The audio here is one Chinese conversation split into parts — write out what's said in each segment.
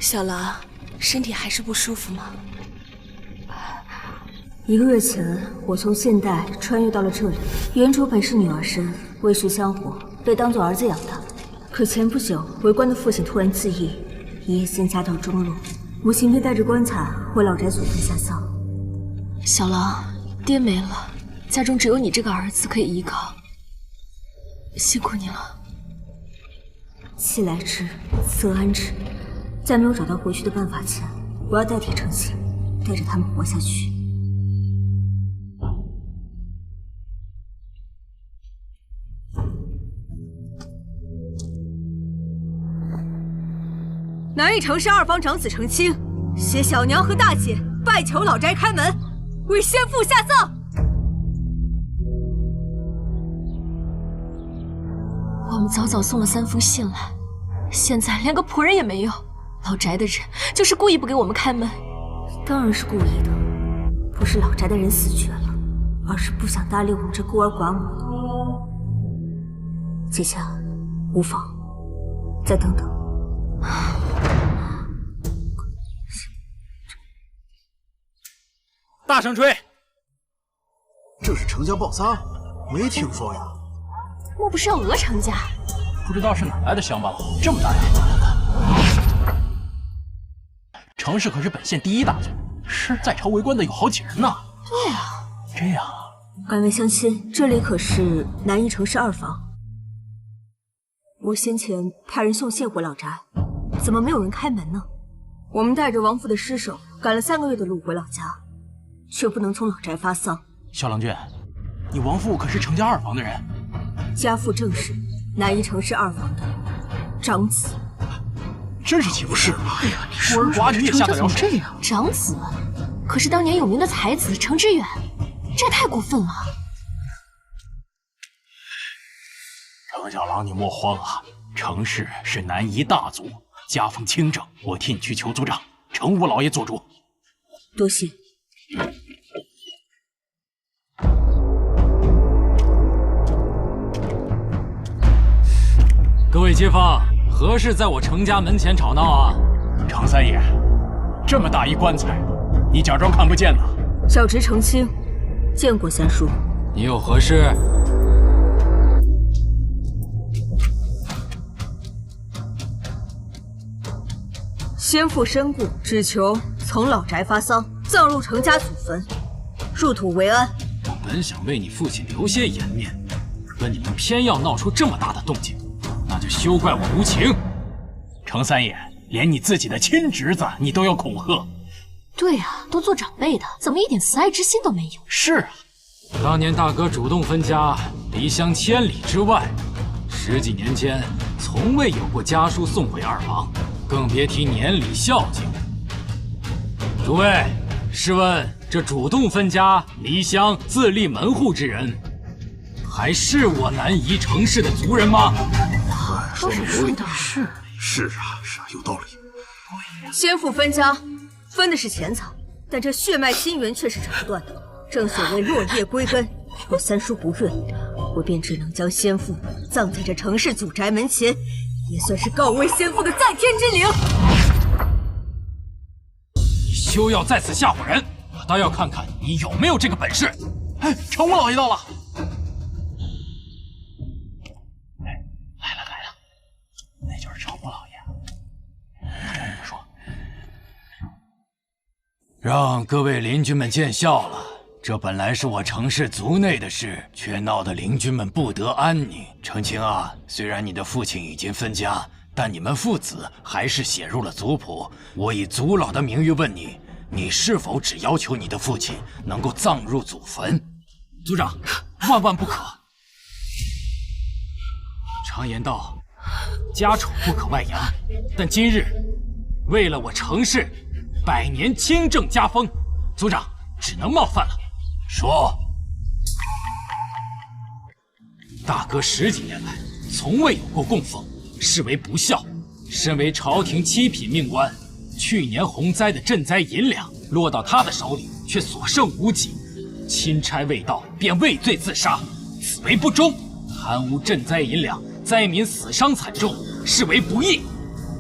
小狼，身体还是不舒服吗？1个月前，我从现代穿越到了这里。原主本是女儿身，未续香火，被当作儿子养大。可前不久，为官的父亲突然自缢，爷爷先家道中落，母亲便带着棺材回老宅祖坟下葬。小狼，爹没了，家中只有你这个儿子可以依靠，辛苦你了。既来之，则安之。在没有找到回去的办法前，我要代替程心，带着他们活下去。南翼城市2房长子程清，携小娘和大姐拜求老宅开门，为先父下葬。我们早早送了3封信来，现在连个仆人也没有。老宅的人就是故意不给我们开门。当然是故意的，不是老宅的人死绝了，而是不想搭理我们这孤儿寡母的。姐姐，无妨，再等等。大声吹！这是程家暴丧，没听说呀。莫不是要讹程家？不知道是哪来的乡巴佬，这么大胆。程氏可是本县第1大族，是在朝为官的有好几人呢。对啊，这样啊。敢问乡亲，这里可是南翼城市2房？我先前派人送信回老宅，怎么没有人开门呢？我们带着亡父的尸首赶了3个月的路回老家，却不能从老宅发丧。小郎君，你亡父可是程家2房的人，家父正是南翼城市2房的长子。真是岂不是嘛！哎呀，你孤儿寡女也下得了手。这样，长子可是当年有名的才子程之远，这也太过分了。程小郎，你莫慌啊！程氏是南夷大族，家风清正，我替你去求族长，程五老爷做主。多谢。各位街坊，何事在我程家门前吵闹啊？程三爷，这么大一棺材，你假装看不见呢？小侄程清，见过三叔。你有何事？先父身故，只求从老宅发丧，葬入程家祖坟，入土为安。我本想为你父亲留些颜面，可你们偏要闹出这么大的动静，那就休怪我无情。程三爷，连你自己的亲侄子你都要恐吓。对啊，都做长辈的，怎么一点慈爱之心都没有？是啊，当年大哥主动分家，离乡千里之外，10几年间从未有过家书送回2房，更别提年礼孝敬。诸位，试问这主动分家、离乡、自立门户之人，还是我南夷城市的族人吗？都是说的。是啊，有道理。先父分家，分的是钱财，但这血脉亲缘却是扯不断的。正所谓落叶归根，若三叔不愿，我便只能将先父葬在这程氏祖宅门前，也算是告慰先父的在天之灵。你休要在此吓唬人，我倒要看看你有没有这个本事。哎，程五老爷到了。那就是程五老爷。说，让各位邻居们见笑了。这本来是我程氏族内的事，却闹得邻居们不得安宁。程清啊，虽然你的父亲已经分家，但你们父子还是写入了族谱。我以族老的名誉问你，你是否只要求你的父亲能够葬入祖坟？族长，万万不可！常言道，家丑不可外扬。但今日，为了我程氏100年清正家风，族长只能冒犯了。说，大哥10几年来从未有过供奉，视为不孝。身为朝廷7品命官，去年洪灾的赈灾银两落到他的手里，却所剩无几。钦差未到，便畏罪自杀，此为不忠。贪污赈灾银两，灾民死伤惨重，视为不义。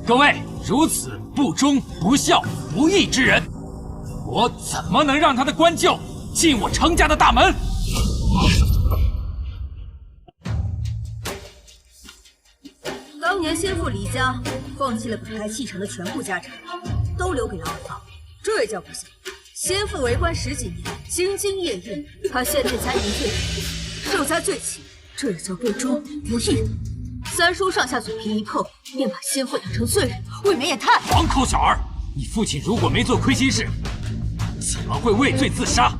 各位如此不忠不孝不义之人，我怎么能让他的官舅进我程家的大门？当年先父李家放弃了本该继承的全部家产，都留给了二房，这也叫不孝。先父为官10几年，兢兢业业，他现在家营最深，受家罪起，这也叫不忠不义。三叔上下嘴皮一碰，便把先父养成罪人，未免也太……黄口小儿，你父亲如果没做亏心事，怎么会畏罪自杀？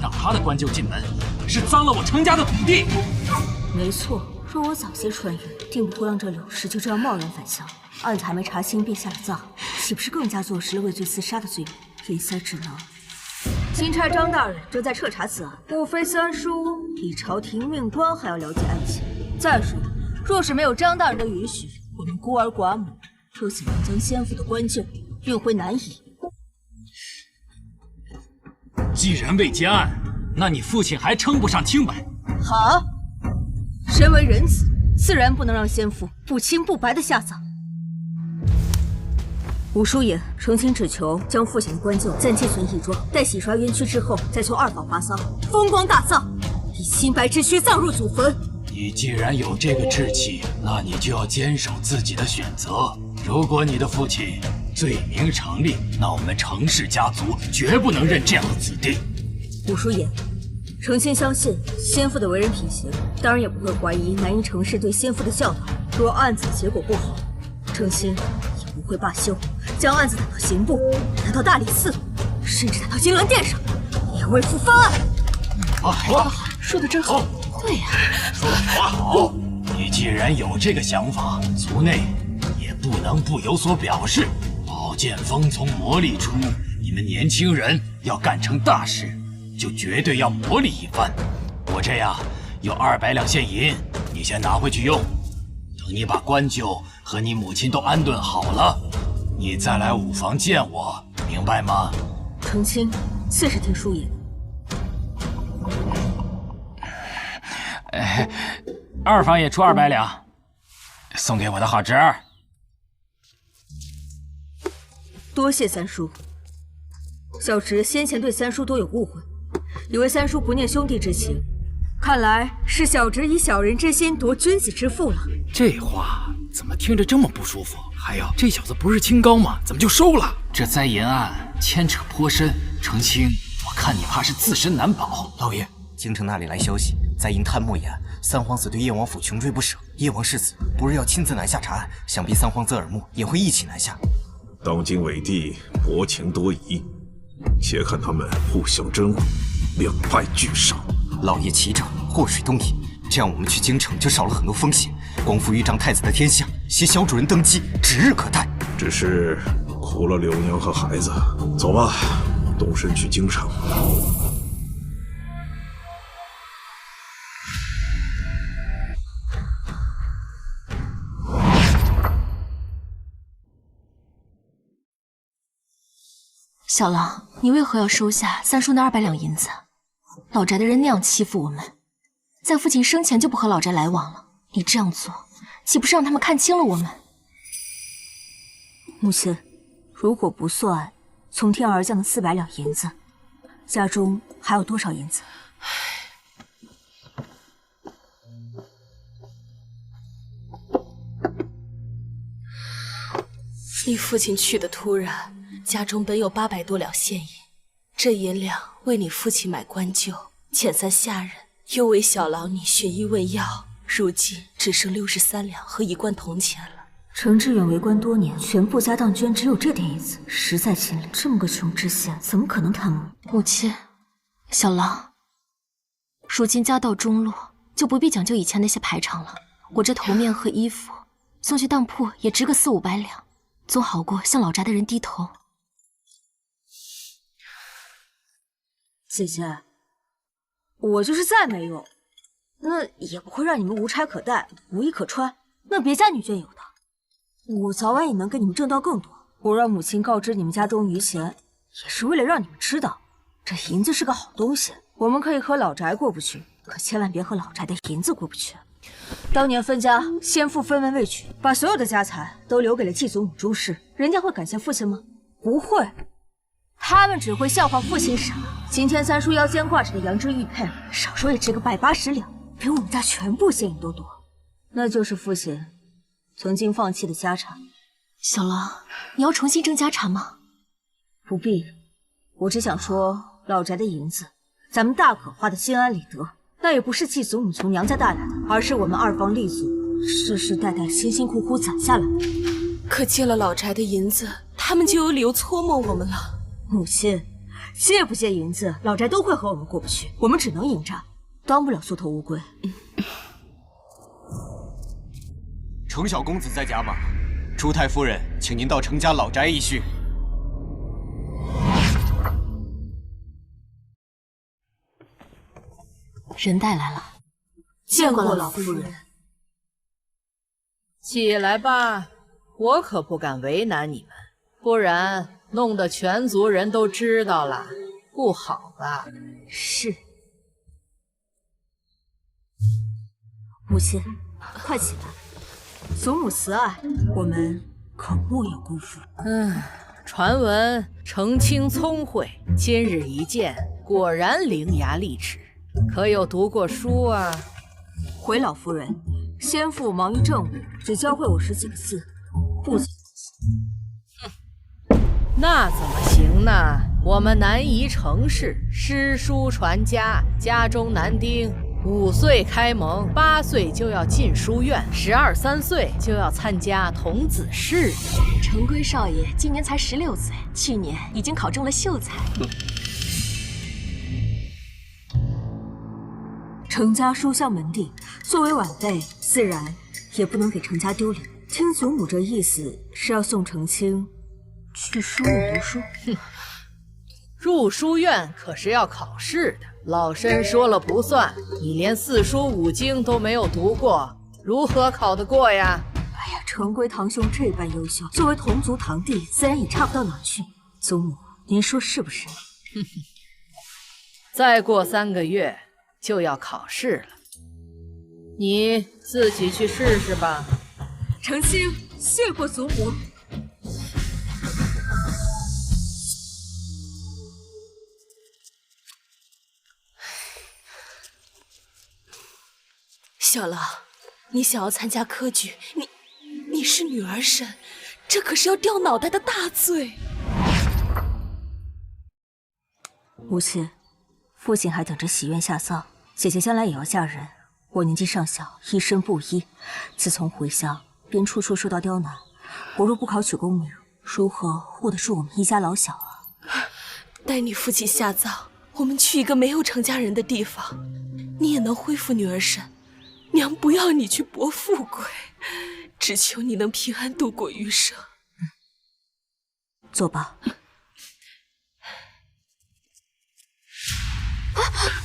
让他的官舅进门，是脏了我程家的土地。没错，若我早些穿越，定不会让这柳氏就这样贸然返乡。案子还没查清便下了葬，岂不是更加坐实了畏罪自杀的罪名？这才只能……钦差张大人正在彻查此案，莫非三叔比朝廷命官还要了解案情？再说，若是没有张大人的允许，我们孤儿寡母若想要将先父的官舅运回南夷，既然未结案，那你父亲还称不上清白。好，身为人子，自然不能让先父不清不白的下葬。武叔爷，诚心只求将父亲的官柩暂借存义庄，待洗刷冤屈之后，再从二房发丧，风光大葬，以清白之躯葬入祖坟。你既然有这个志气，那你就要坚守自己的选择。如果你的父亲罪名成立，那我们程氏家族绝不能认这样的子弟。武叔爷，诚心相信先父的为人品行，当然也不会怀疑南夷程氏对先父的孝道。若案子结果不好，诚心也不会罢休，将案子打到刑部，打到大理寺，甚至打到金銮殿上，也为父翻案。好，说的真好。对呀，说得好。你既然有这个想法，族内也不能不有所表示。宝剑锋从磨砺出，你们年轻人要干成大事，就绝对要磨砺一番。我这样有200两现银，你先拿回去用。等你把官舅和你母亲都安顿好了，你再来五房见我，明白吗？成亲，40听叔爷。二房也出200两，送给我的好侄儿。多谢三叔。小侄先前对三叔多有误会，以为三叔不念兄弟之情，看来是小侄以小人之心夺君子之腹了。这话怎么听着这么不舒服？还有，这小子不是清高吗？怎么就收了？这灾银案牵扯颇深，程卿，我看你怕是自身难保。老爷，京城那里来消息，灾银探莫言，三皇子对叶王府穷追不舍。叶王世子不是要亲自南下查案，想必三皇子耳目也会一起南下。当今伟帝薄情多疑，且看他们互相争护，两败俱伤。老爷齐整，祸水东引，这样我们去京城就少了很多风险。光复豫章太子的天下，携小主人登基，指日可待。只是苦了柳娘和孩子。走吧，动身去京城。小郎，你为何要收下三叔那200两银子？老宅的人那样欺负我们，在父亲生前就不和老宅来往了。你这样做，岂不是让他们看清了我们？母亲，如果不算从天而降的400两银子，家中还有多少银子？你父亲去的突然，家中本有800多两现银，这银两为你父亲买官柩，遣散下人，又为小郎你寻医问药，如今只剩63两和1贯铜钱了。程志远为官多年，全部家当捐，只有这点银子，实在心累。这么个穷知县，怎么可能贪污？母亲，小郎，如今家道中落，就不必讲究以前那些排场了。我这头面和衣服送去当铺也值个400-500两，总好过向老宅的人低头。姐姐，我就是再没有，那也不会让你们无钗可戴，无衣可穿。那别家女眷有的，我早晚也能给你们挣到更多。我让母亲告知你们家中余钱，也是为了让你们知道，这银子是个好东西。我们可以和老宅过不去，可千万别和老宅的银子过不去。当年分家，先父分文未取，把所有的家财都留给了继祖母朱氏，人家会感谢父亲吗？不会，他们只会笑话父亲傻。今天三叔腰间挂着的羊脂玉佩，少说也值个180两，比我们家全部现银都多。那就是父亲曾经放弃的家产。小郎，你要重新争家产吗？不必，我只想说，老宅的银子，咱们大可花得心安理得。那也不是继祖母从娘家带来的，而是我们二房立祖世世代代辛辛苦苦攒下来的。可借了老宅的银子，他们就有理由搓磨我们了。母亲，借不借银子，老宅都会和我们过不去，我们只能迎战，当不了缩头乌龟。程小公子在家吗？朱太夫人，请您到程家老宅一叙。人带来了，见过老夫人。起来吧，我可不敢为难你们，不然弄得全族人都知道了，不好吧？是。母亲，快起来！祖母慈爱，我们可莫有辜负。传闻程卿聪慧，今日一见，果然伶牙俐齿。可有读过书啊？回老夫人，先父忙于政务，只教会我10几个字，不怎那怎么行呢？我们南夷城市诗书传家，家中男丁5岁开蒙，8岁就要进书院，12、13岁就要参加童子试。程圭少爷今年才16岁，去年已经考中了秀才。程家书香门第，作为晚辈，自然也不能给程家丢脸。听祖母这意思，是要送程卿去书院读书。入书院可是要考试的，老身说了不算。你连4书5经都没有读过，如何考得过呀？哎呀，程圭堂兄这般优秀，作为同族堂弟，自然也差不到哪去。祖母，您说是不是？再过3个月就要考试了，你自己去试试吧。程卿，谢过祖母。小郎，你想要参加科举，你是女儿身，这可是要掉脑袋的大罪。母亲，父亲还等着喜宴下葬，姐姐将来也要嫁人。我年纪尚小，一身布衣，自从回乡便处处受到刁难。我若不考取功名，如何护得住我们一家老小啊？待你父亲下葬，我们去一个没有程家人的地方，你也能恢复女儿身。娘不要你去搏富贵，只求你能平安度过余生。走吧。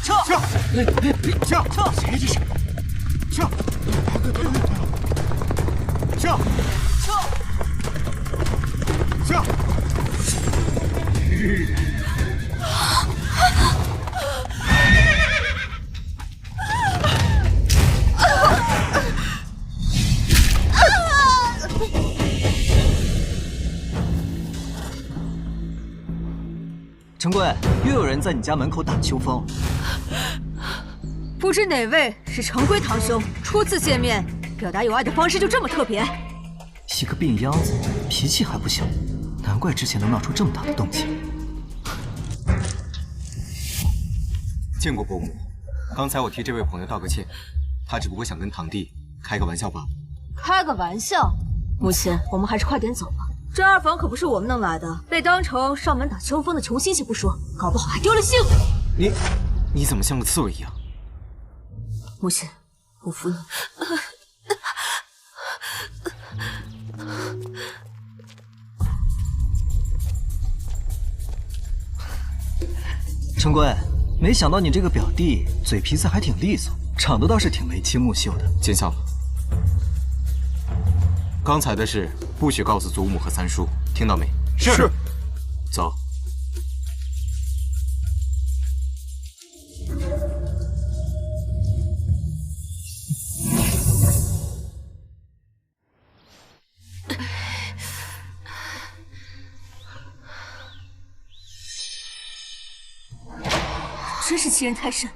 撤！谁这是？撤！陈贵，又有人在你家门口打秋风。不知哪位是程圭堂兄？初次见面，表达友爱的方式就这么特别？一个病秧子，脾气还不小，难怪之前能闹出这么大的动静。见过伯母，刚才我替这位朋友道个歉，他只不过想跟堂弟开个玩笑罢了。开个玩笑，母亲，我们还是快点走吧。这二房可不是我们弄来的，被当成上门打秋风的穷亲戚不说，搞不好还丢了性命。你怎么像个刺猬一样？母亲，我服你。陈贵，没想到你这个表弟嘴皮子还挺利索，长得倒是挺眉清目秀的。见笑了。刚才的事不许告诉祖母和三叔，听到没？是。走。是欺人太甚。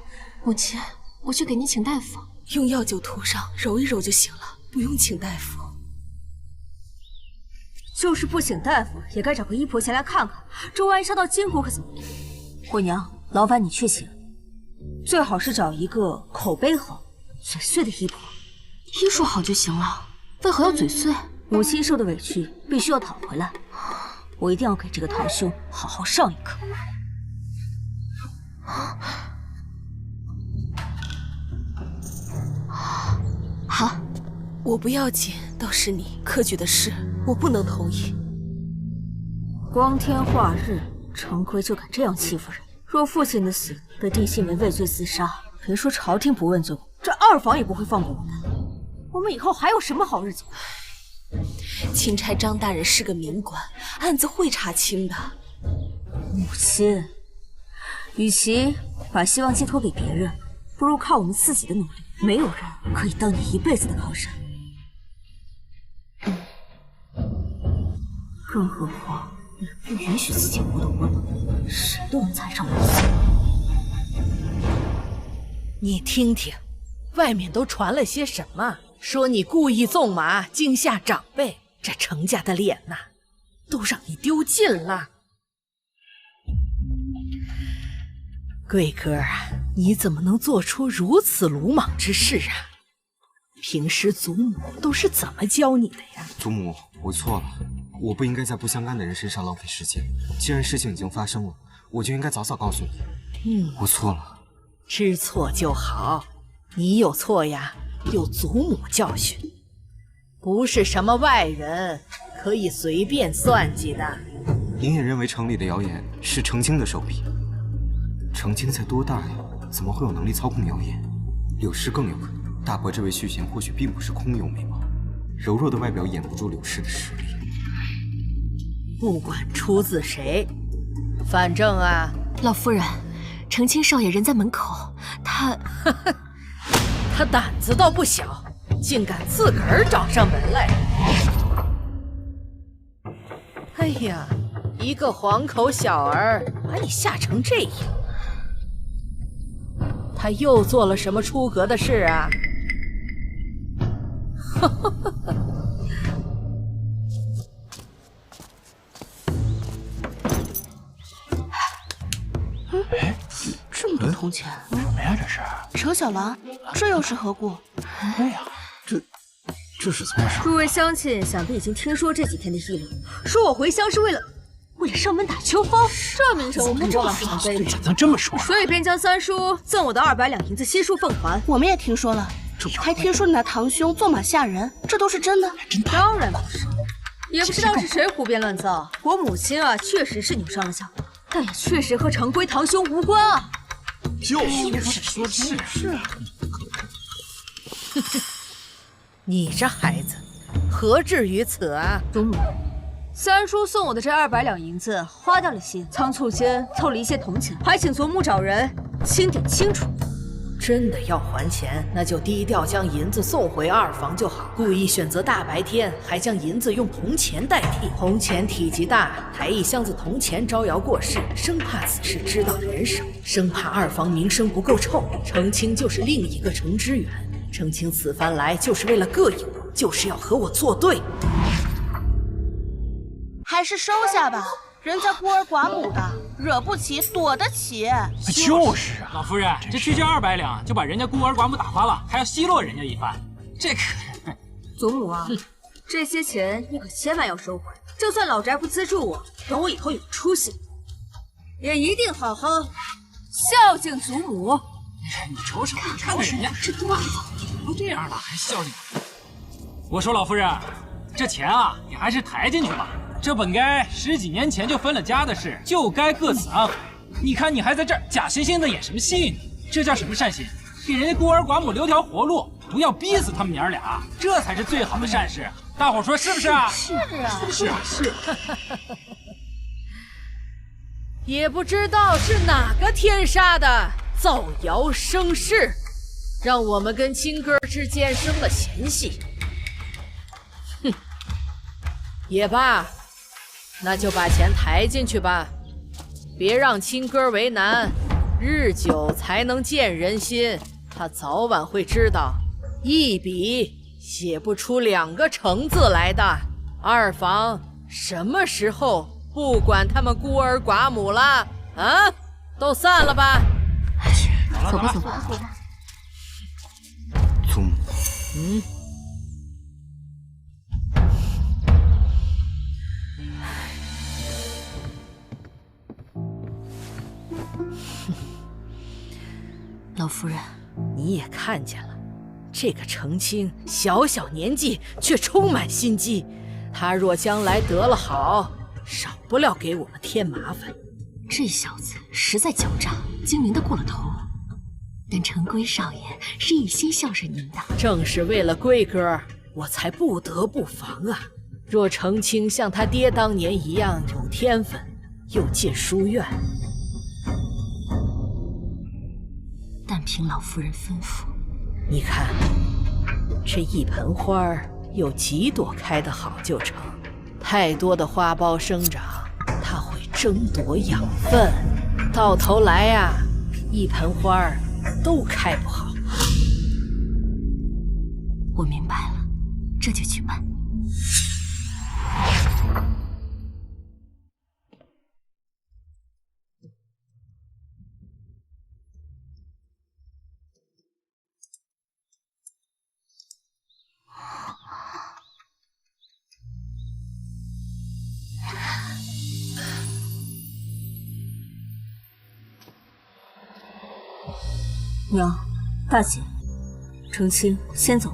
母亲，我去给您请大夫。用药就涂上，揉一揉就行了，不用请大夫。就是不请大夫，也该找个医婆前来看看，这万一伤到筋骨可怎么？惠娘，劳烦你去请，最好是找一个口碑好、嘴碎的医婆。医术好就行了，为何要嘴碎？母亲受的委屈必须要讨回来，我一定要给这个堂兄好好上一课。好，我不要紧，倒是你科举的事，我不能同意。光天化日，程圭就敢这样欺负人。若父亲的死被定性为畏罪自杀，别说朝廷不问罪，这二房也不会放过我们。我们以后还有什么好日子过？钦差张大人是个明官，案子会查清的。母亲，与其把希望寄托给别人，不如靠我们自己的努力。没有人可以当你一辈子的靠山。更何况你不允许自己活动温柔，谁都能踩上我的脚。你听听，外面都传了些什么？说你故意纵马惊吓长辈，这程家的脸呐，都让你丢尽了。贵哥啊，你怎么能做出如此鲁莽之事啊？平时祖母都是怎么教你的呀？祖母，我错了，我不应该在不相干的人身上浪费时间。既然事情已经发生了，我就应该早早告诉你。我错了。知错就好，你有错呀，有祖母教训，不是什么外人可以随便算计的。您也认为城里的谣言是程青的手笔？程青才多大呀，怎么会有能力操控谣言？柳氏更有可能。大伯这位续弦或许并不是空有美貌，柔弱的外表掩不住柳氏的实力。不管出自谁，反正啊，老夫人，程青少爷人在门口，他胆子倒不小，竟敢自个儿找上门来。哎呀，一个黄口小儿把你吓成这样，他又做了什么出格的事啊？这么多铜钱，什么呀？这是程小郎，这又是何故？对呀，这是怎么回事？诸位乡亲想必已经听说这几天的议论，说我回乡是为了上门打秋风，这名声我肯定要传杯的。怎么能这么说？所以便将三叔赠我的200两银子悉数奉还。我们也听说了，还听说你那堂兄纵马吓人，这都是真的？当然不是，也不知道是谁胡编乱造。我母亲啊，确实是扭伤了脚，但也确实和程圭堂兄无关啊。是。你这孩子，何至于此啊？祖母，三叔送我的这200两银子花掉了些，仓促间凑了一些铜钱，还请祖母找人清点清楚。真的要还钱，那就低调将银子送回二房就好。故意选择大白天，还将银子用铜钱代替。铜钱体积大，抬一箱子铜钱招摇过市，生怕此事知道的人少，生怕二房名声不够臭。程青就是另一个程之远，程青此番来就是为了膈应我，就是要和我作对。还是收下吧，人家孤儿寡母的，惹不起躲得起。就是啊，老夫人，这区区200两就把人家孤儿寡母打发了，还要奚落人家一番，这可……祖母啊，这些钱你可千万要收回。就算老宅不资助我，等我以后有出息，也一定好好孝敬祖母。你瞅瞅，你看看人家这都这样了，还孝敬我。我说老夫人，这钱啊，你还是抬进去吧。这本该10几年前就分了家的事，就该各自安好。你看你还在这儿假惺惺的演什么戏呢？这叫什么善心？给人家孤儿寡母留条活路，不要逼死他们娘俩，这才是最好的善事。大伙说是不是啊？是啊。也不知道是哪个天杀的造谣生事，让我们跟亲哥之间生了嫌隙。哼，也罢。那就把钱抬进去吧，别让亲哥为难，日久才能见人心，他早晚会知道，一笔写不出2个成字来的。二房什么时候不管他们孤儿寡母了？啊，都散了吧。走吧，走吧。祖母。老夫人，你也看见了，这个程青小小年纪却充满心机，他若将来得了好，少不了给我们添麻烦。这小子实在狡诈，精明的过了头。但陈龟少爷是一心孝顺您的，正是为了龟哥，我才不得不防啊。若程青像他爹当年一样有天分，又进书院，但凭老夫人吩咐，你看这一盆花有几朵开得好就成，太多的花苞生长，它会争夺养分，到头来呀，一盆花都开不好。我明白了，这就去办。娘，大姐，程青先走。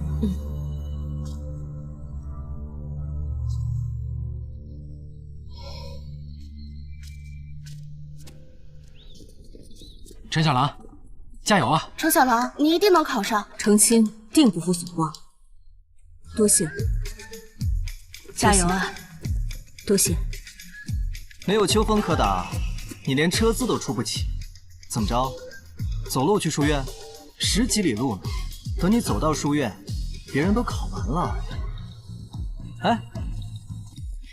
陈小狼，加油啊！程小狼，你一定能考上。程青定不负所望，多谢。加油啊！多谢。没有秋风可打，你连车资都出不起，怎么着？走路去书院，10几里路呢。等你走到书院，别人都考完了。哎，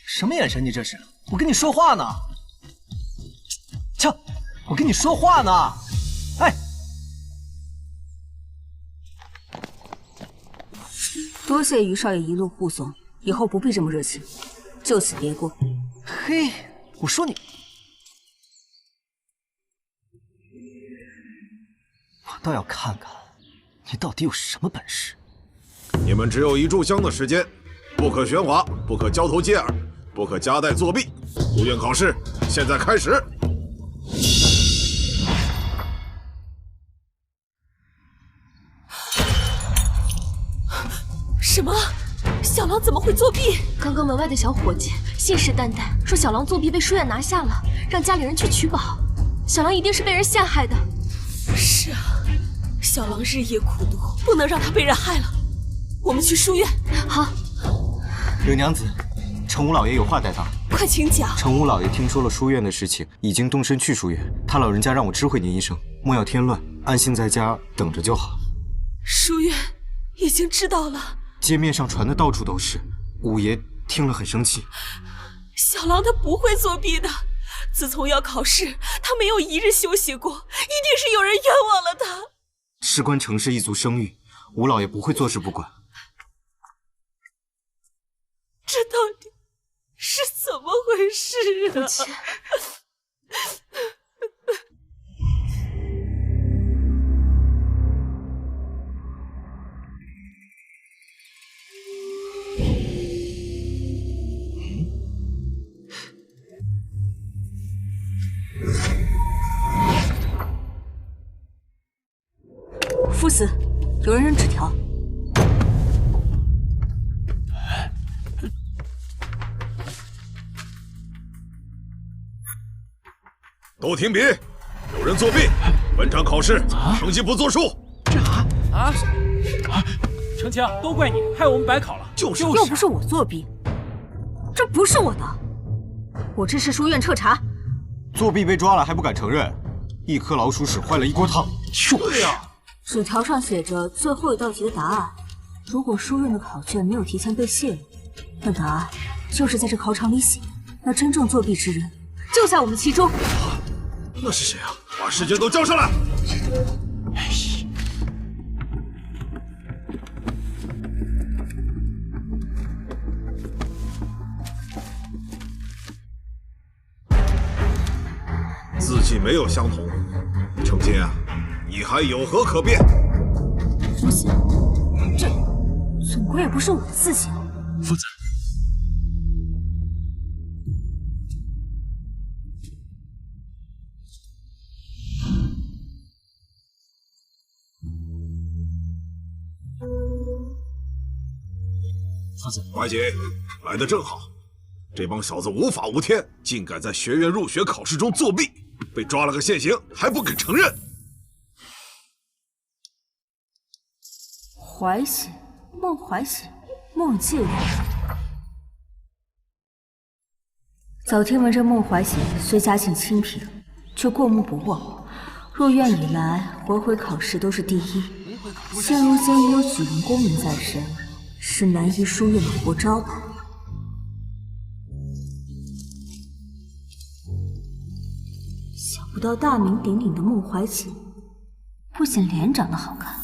什么眼神？你这是？我跟你说话呢。切，我跟你说话呢。哎，多谢于少爷一路护送，以后不必这么热情，就此别过。嘿，我说你。倒要看看你到底有什么本事。你们只有1炷香的时间，不可喧哗，不可交头接耳，不可夹带作弊。书院考试现在开始。什么？小狼怎么会作弊？刚刚门外的小伙计信誓旦旦说小狼作弊被书院拿下了，让家里人去取宝。小狼一定是被人陷害的。是啊，小狼日夜苦读，不能让他被人害了。我们去书院。好。柳娘子，程武老爷有话带到。快请讲。程武老爷听说了书院的事情，已经动身去书院。他老人家让我知会您一声，莫要添乱，安心在家等着就好。书院已经知道了。街面上传的到处都是，五爷听了很生气。小狼他不会作弊的。自从要考试，他没有一日休息过，一定是有人冤枉了他。事关程氏一族声誉，吴老爷不会坐视不管。这到底是怎么回事啊？母亲，夫子，有人扔纸条。都停笔！有人作弊，本场考试成绩不作数。程青，都怪你，害我们白考了。就是又不是我作弊，这不是我的，我这是书院彻查。作弊被抓了还不敢承认，一颗老鼠屎坏了一锅汤。就是呀。纸条上写着最后一道题的答案，如果书院的考卷没有提前被泄露，那答案就是在这考场里写。那真正作弊之人就在我们其中。那是谁啊？把试卷都交上来。字迹没有相同，程清啊，你还有何可辩？不行，这总归也不是我的字迹。夫子，夫子，怀瑾来得正好。这帮小子无法无天，竟敢在学院入学考试中作弊，被抓了个现行，还不肯承认。怀瑾，孟怀瑾，孟介人。早听闻这孟怀瑾虽家境清贫，却过目不忘。入院以来，回回考试都是第一。现如今已有举人功名在身，是南医书院的活招牌。想不到大名鼎鼎的孟怀瑾，不仅脸长得好看，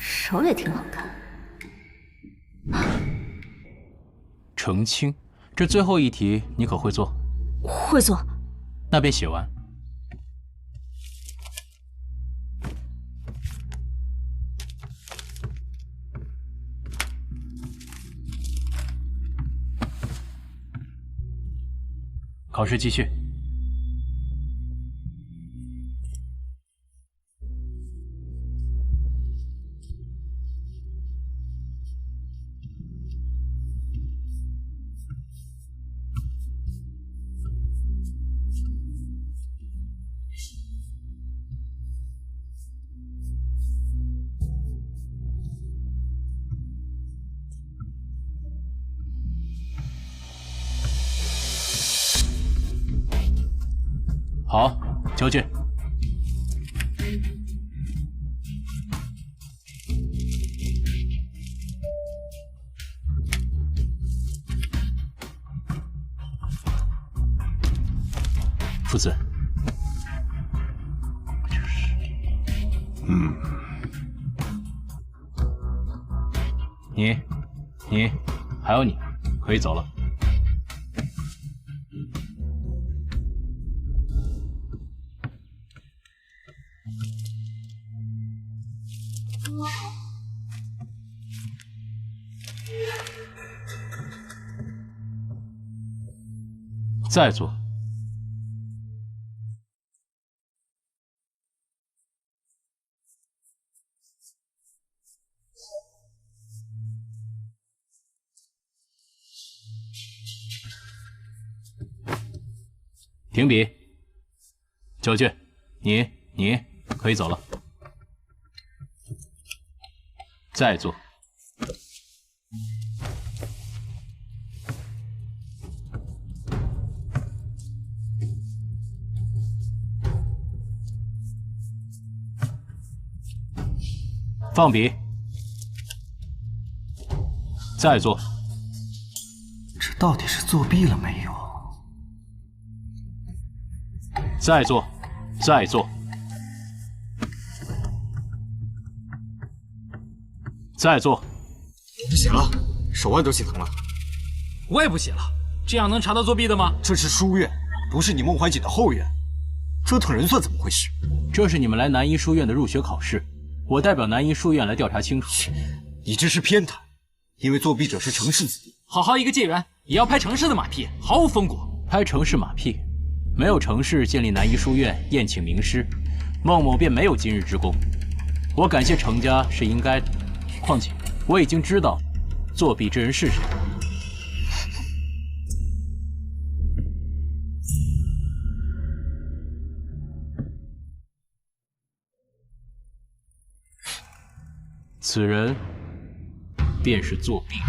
手也挺好看。程清，这最后一题你可会做？会做。那便写完。考试继续。好，交卷。夫子，你，还有你，可以走了。再做。停笔。交卷。你可以走了。再做。放笔。再做。这到底是作弊了没有？再做，再做，再做。不写了，手腕都心疼了。我也不写了，这样能查到作弊的吗？这是书院，不是你孟怀瑾的后院，折腾人算怎么回事？这是你们来南医书院的入学考试，我代表南医书院来调查清楚。你这是偏袒，因为作弊者是程氏子弟。好好一个介元，也要拍程氏的马屁，毫无风骨。拍程氏马屁？没有程氏建立南医书院，宴请名师，孟某便没有今日之功。我感谢程家是应该的，况且我已经知道作弊之人是谁。此人便是作弊者。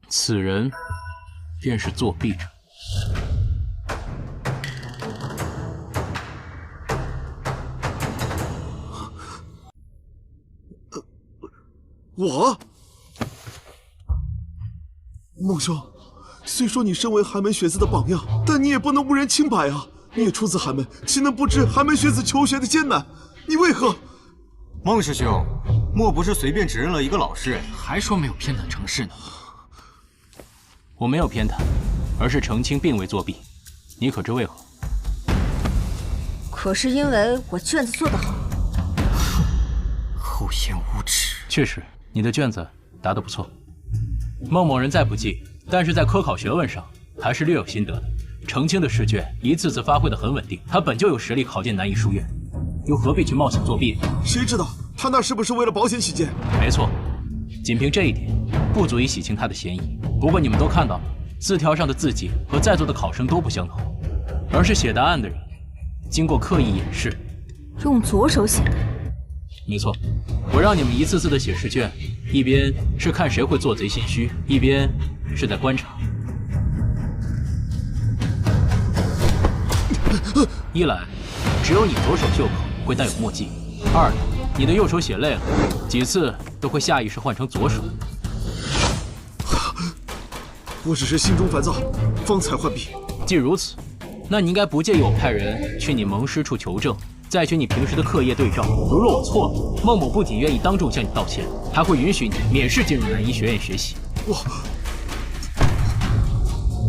此人便是作弊者。我，孟兄，虽说你身为寒门学子的榜样，但你也不能误人清白啊！你也出自寒门，岂能不知寒门学子求学的艰难？你为何？孟师兄，莫不是随便指认了一个老实人？还说没有偏袒程氏呢？我没有偏袒，而是程清并未作弊。你可知为何？可是因为我卷子做得好。厚颜无耻！确实，你的卷子答得不错。孟某人再不济，但是在科考学问上还是略有心得的。程清的试卷一次次发挥得很稳定，他本就有实力考进南医书院，又何必去冒险作弊呢？谁知道他那是不是为了保险起见？没错，仅凭这一点，不足以洗清他的嫌疑。不过你们都看到了，字条上的字迹和在座的考生都不相同，而是写答案的人经过刻意掩饰，用左手写的。没错，我让你们一次次的写试卷，一边是看谁会做贼心虚，一边是在观察。一来，只有你左手袖口会带有墨迹；二来，你的右手写累了，几次都会下意识换成左手。我只是心中烦躁，方才换笔。既如此，那你应该不介意我派人去你蒙师处求证，再取你平时的课业对照。如若我错了，孟某不仅愿意当众向你道歉，还会允许你免试进入南医学院学习。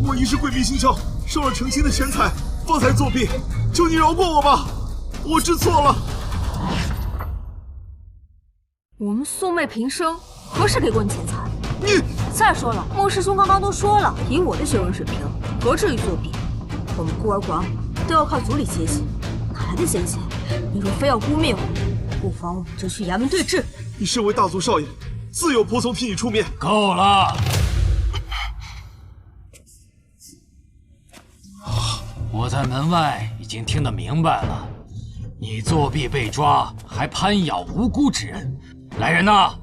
我一时鬼迷心窍，受了程清的钱财，方才作弊，求你饶过我吧，我知错了。我们素昧平生，何时给过你钱财？你再说了，莫师兄刚刚都说了，以我的学问水平，何至于作弊？我们孤儿寡母都要靠族里接济，哪来的闲钱？你若非要污蔑我，不妨我们就去衙门对质。你身为大族少爷，自有仆从替你出面。够了！我在门外已经听得明白了，你作弊被抓，还攀咬无辜之人。来人呐，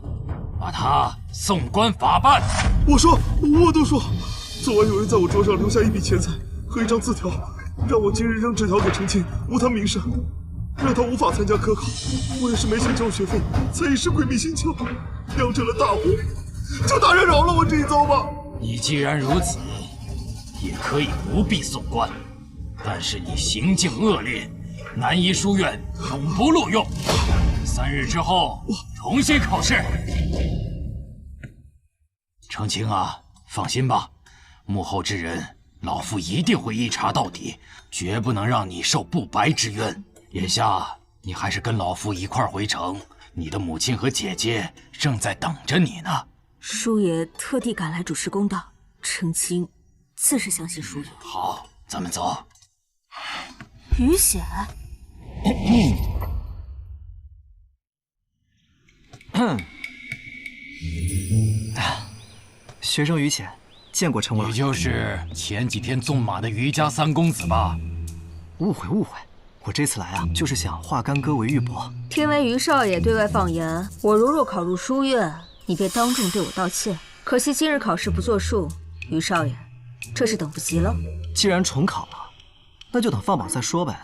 把他送官法办！我都说，昨晚有人在我桌上留下一笔钱财和一张字条，让我今日扔纸条给程清，无他名声，让他无法参加科考。我也是没钱交学费，才一时鬼迷心窍，酿成了大祸。求大人饶了我这一遭吧。你既然如此，也可以不必送官，但是你行径恶劣，南医书院永不录用。3日之后重新考试。程清啊，放心吧，幕后之人，老夫一定会一查到底，绝不能让你受不白之冤。眼下你还是跟老夫一块回城，你的母亲和姐姐正在等着你呢。叔爷特地赶来主持公道，程清自是相信叔爷。好，咱们走。于显，学生于显，见过程王。你就是前几天纵马的于家三公子吧？误会，我这次来啊，就是想化干戈为玉帛。听闻于少爷对外放言，我如若考入书院，你便当众对我道歉。可惜今日考试不作数，于少爷，这是等不及了。既然重考了，那就等放榜再说呗。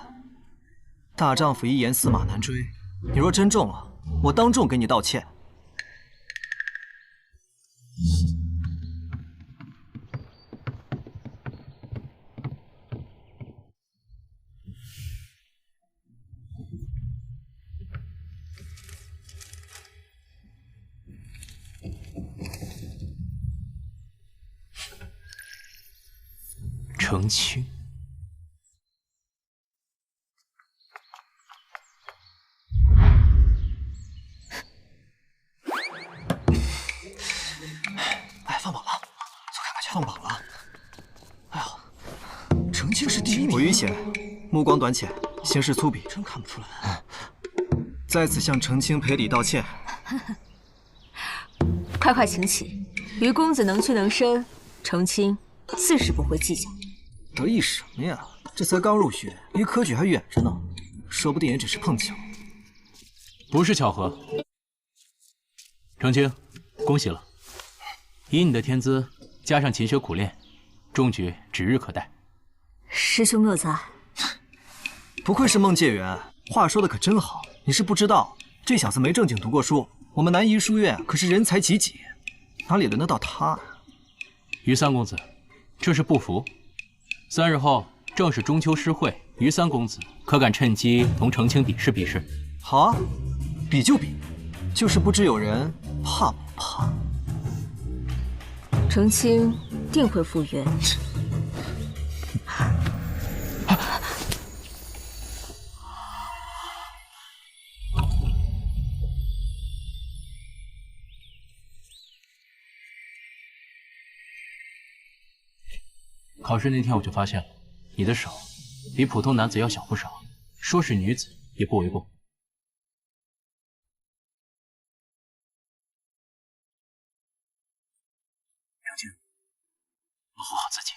大丈夫一言驷马难追，你若真中了，我当众给你道歉。程清，哎，放榜了，走看看去，放榜了。哎呀，程清是第1名。我于显，目光短浅，行事粗鄙，真看不出来。在此向程清赔礼道歉。快请起，于公子能屈能伸，程清自是不会计较。得意什么呀？这才刚入学，离科举还远着呢，说不定也只是碰巧。不是巧合。程清，恭喜了！以你的天资，加上勤学苦练，中举指日可待。师兄谬赞。不愧是孟介元，话说的可真好。你是不知道，这小子没正经读过书，我们南医书院可是人才济济，哪里轮得到他呀？于三公子，这是不服。3日后正是中秋诗会，于三公子可敢趁机同程清比试比试？好啊，比就比，就是不知有人怕不怕。程清定会复原。考试那天我就发现了，你的手比普通男子要小不少，说是女子也不为过。程清，保护好自己。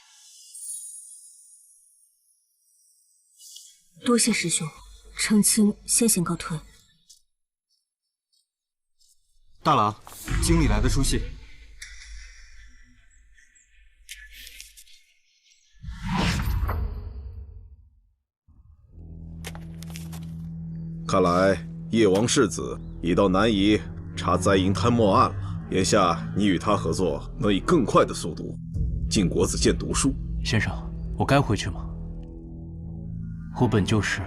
多谢师兄，程清先行告退。大郎，经理来的书信。看来叶王世子已到南夷查灾银贪墨案了。眼下你与他合作，能以更快的速度进国子监读书。先生，我该回去吗？我本就是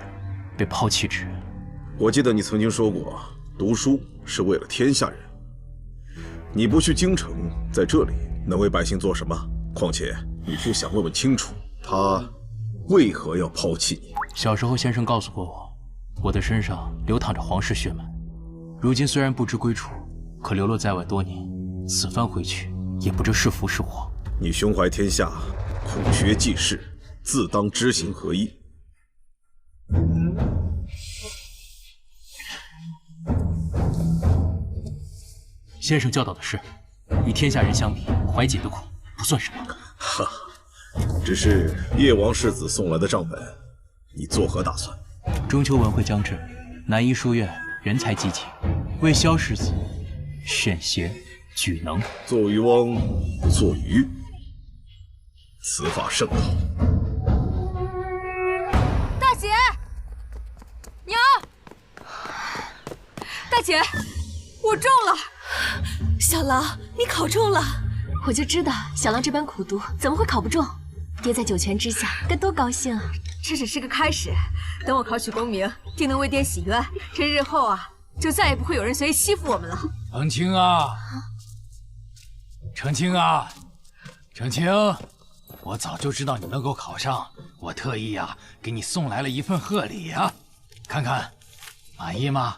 被抛弃之人。我记得你曾经说过，读书是为了天下人。你不去京城，在这里能为百姓做什么？况且你不想问问清楚，他为何要抛弃你？小时候，先生告诉过我。我的身上流淌着皇室血脉，如今虽然不知归处，可流落在外多年，此番回去也不知是福是祸。你胸怀天下，苦学济世，自当知行合一。先生教导的是，与天下人相比，怀己的苦不算什么。哈，只是叶王世子送来的账本，你作何打算？中秋文会将至，南医书院人才济济，为萧世子选贤举能。做渔翁不做鱼，此法甚好。大姐，娘，大姐，我中了！小狼，你考中了！我就知道小狼这般苦读怎么会考不中？爹在九泉之下该多高兴啊！这只是个开始，等我考取功名，定能为爹洗冤。这日后啊，就再也不会有人随意欺负我们了。程清啊，程清啊，程清，我早就知道你能够考上，我特意啊给你送来了一份贺礼啊，看看，满意吗？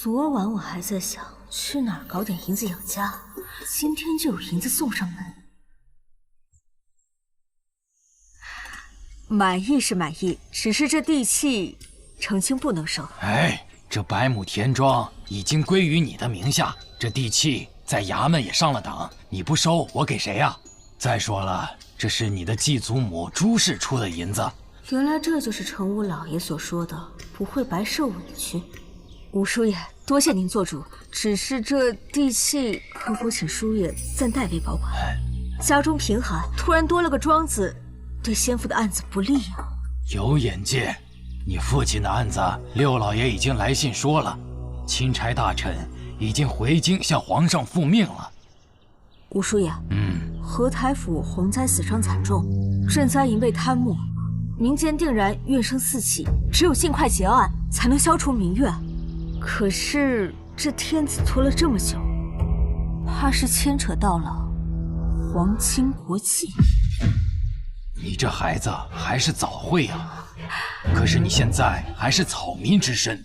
昨晚我还在想去哪儿搞点银子养家，今天就有银子送上门。满意是满意，只是这地契，程清不能收。哎，这百亩田庄已经归于你的名下，这地契在衙门也上了档，你不收，我给谁呀？再说了，这是你的继祖母朱氏出的银子。原来这就是程武老爷所说的不会白受委屈。吴叔爷，多谢您做主，只是这地契，可否请叔爷暂代为保管？家中贫寒，突然多了个庄子，对先父的案子不利啊。有眼界，你父亲的案子，六老爷已经来信说了，钦差大臣已经回京向皇上复命了。吴叔爷，合台府洪灾死伤惨重，赈灾银被贪墨，民间定然怨声四起，只有尽快结案，才能消除民怨。可是这天子拖了这么久，怕是牵扯到了皇亲国戚。你这孩子还是早慧啊！可是你现在还是草民之身，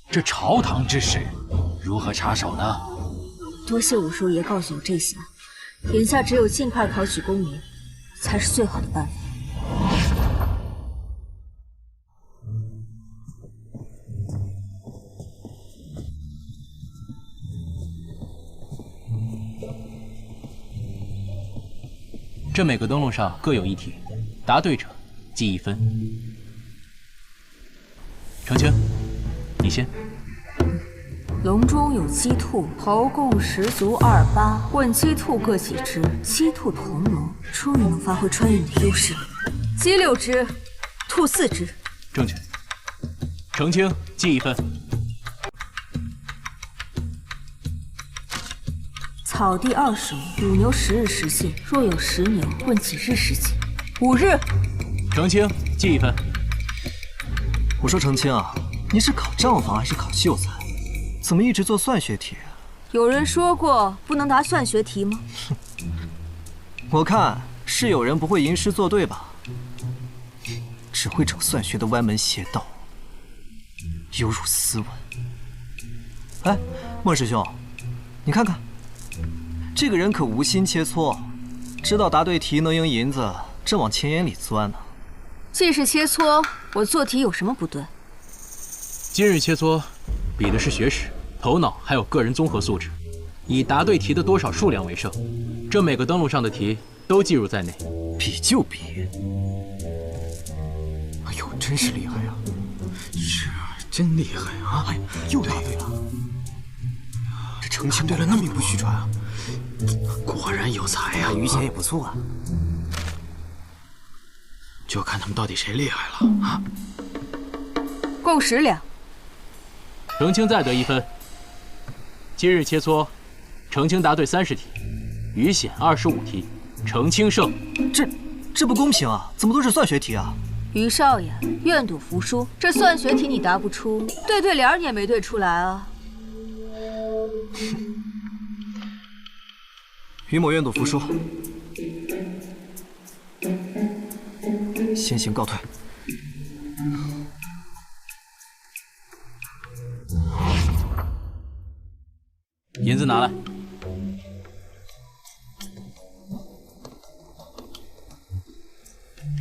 这朝堂之事如何插手呢？多谢武叔爷告诉我这些，眼下只有尽快考取功名，才是最好的办法。这每个灯笼上各有一题，答对者记1分。程清，你先。笼中有鸡兔，头共10足28，问鸡兔各几只？鸡兔同笼，终于能发挥穿云的优势了。鸡6只，兔4只。正确。程清记1分。草地20亩，5牛10日时限，若有10牛，问几日时期？5日。澄清，记1分。我说澄清啊，你是考账房还是考秀才？怎么一直做算学题？有人说过不能答算学题吗？我看是有人不会吟诗作对吧？只会找算学的歪门邪道，有辱斯文。哎，莫师兄，你看看，这个人可无心切磋，知道答对题能赢银子，正往钱眼里钻呢。既是切磋，我做题有什么不对？今日切磋比的是学识、头脑还有个人综合素质，以答对题的多少数量为胜。这每个登录上的题都计入在内。比就比。哎呦，真是厉害呀！是啊，真厉害啊！哎，又答对了。这澄清对了那么名不虚传啊！果然有才呀！余钱也不错啊。就看他们到底谁厉害了啊！共10两。澄清再得1分。今日切磋，澄清答对30题，余显25题，澄清胜。这不公平啊！怎么都是算学题啊？于少爷，愿赌服输，这算学题你答不出，对联你也没对出来啊。于某愿赌服输，先行告退。银子拿来。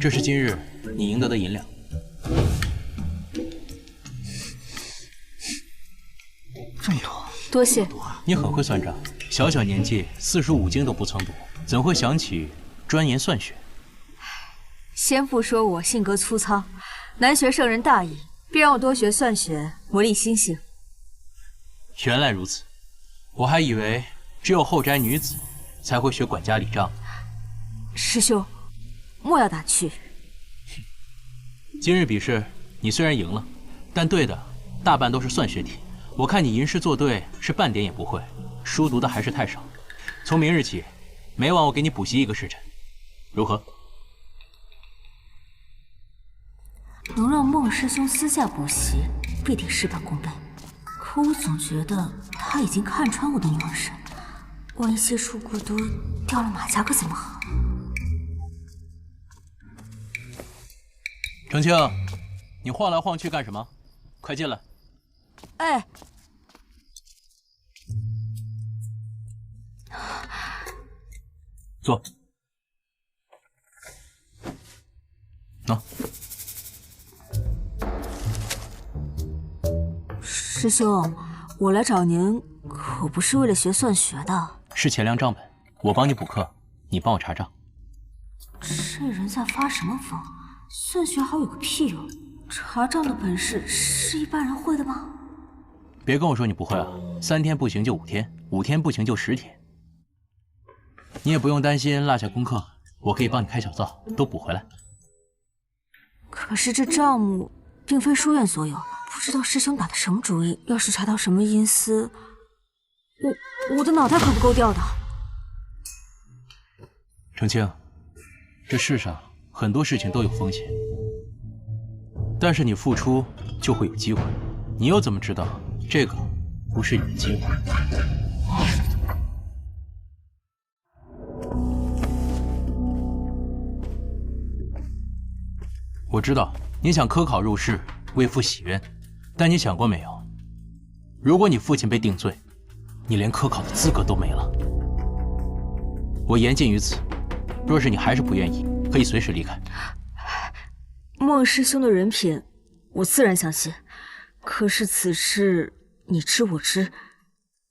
这是今日你赢得的银两。这么多，多谢。你很会算账，小小年纪45经都不曾读，怎会想起专研算学？先父说我性格粗糙，难学圣人大义，便让我多学算学，磨砺心性。原来如此，我还以为只有后宅女子才会学管家理账。师兄，莫要打趣。今日比试你虽然赢了，但对的大半都是算学题。我看你吟诗作对是半点也不会，书读的还是太少。从明日起，每晚我给你补习1个时辰，如何？能让孟师兄私下补习，必定事半功倍。可我总觉得他已经看穿我的女儿身，万一些数过多掉了马甲可怎么好？澄清，你晃来晃去干什么？快进来。哎，坐。喏。师兄，我来找您可不是为了学算学的，是钱粮账本，我帮你补课，你帮我查账。这人在发什么疯？算学好有个屁用！查账的本事是一般人会的吗？别跟我说你不会啊！3天不行就5天，5天不行就10天。你也不用担心落下功课，我可以帮你开小灶，都补回来。可是这账目并非书院所有，不知道师兄打的什么主意。要是查到什么阴私，我的脑袋可不够掉的。澄清，这世上很多事情都有风险，但是你付出就会有机会。你又怎么知道这个不是你的机会？我知道你想科考入仕，为父洗冤，但你想过没有？如果你父亲被定罪，你连科考的资格都没了。我言尽于此，若是你还是不愿意，可以随时离开。孟师兄的人品，我自然相信。可是此事你知我知，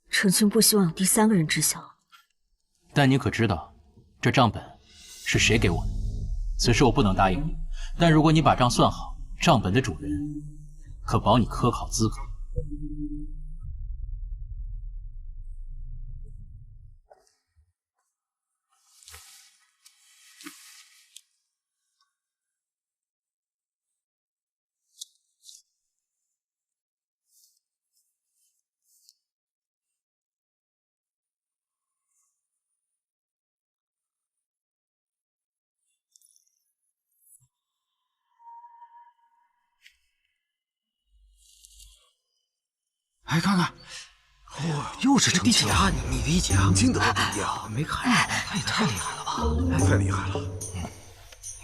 澄清不希望有第3个人知晓。但你可知道，这账本是谁给我的？此事我不能答应你，但如果你把账算好，账本的主人可保你科考资格。哎，看看，又是程清啊！你理解啊？清的第一啊！没看着，他也太厉害了吧！太厉害了！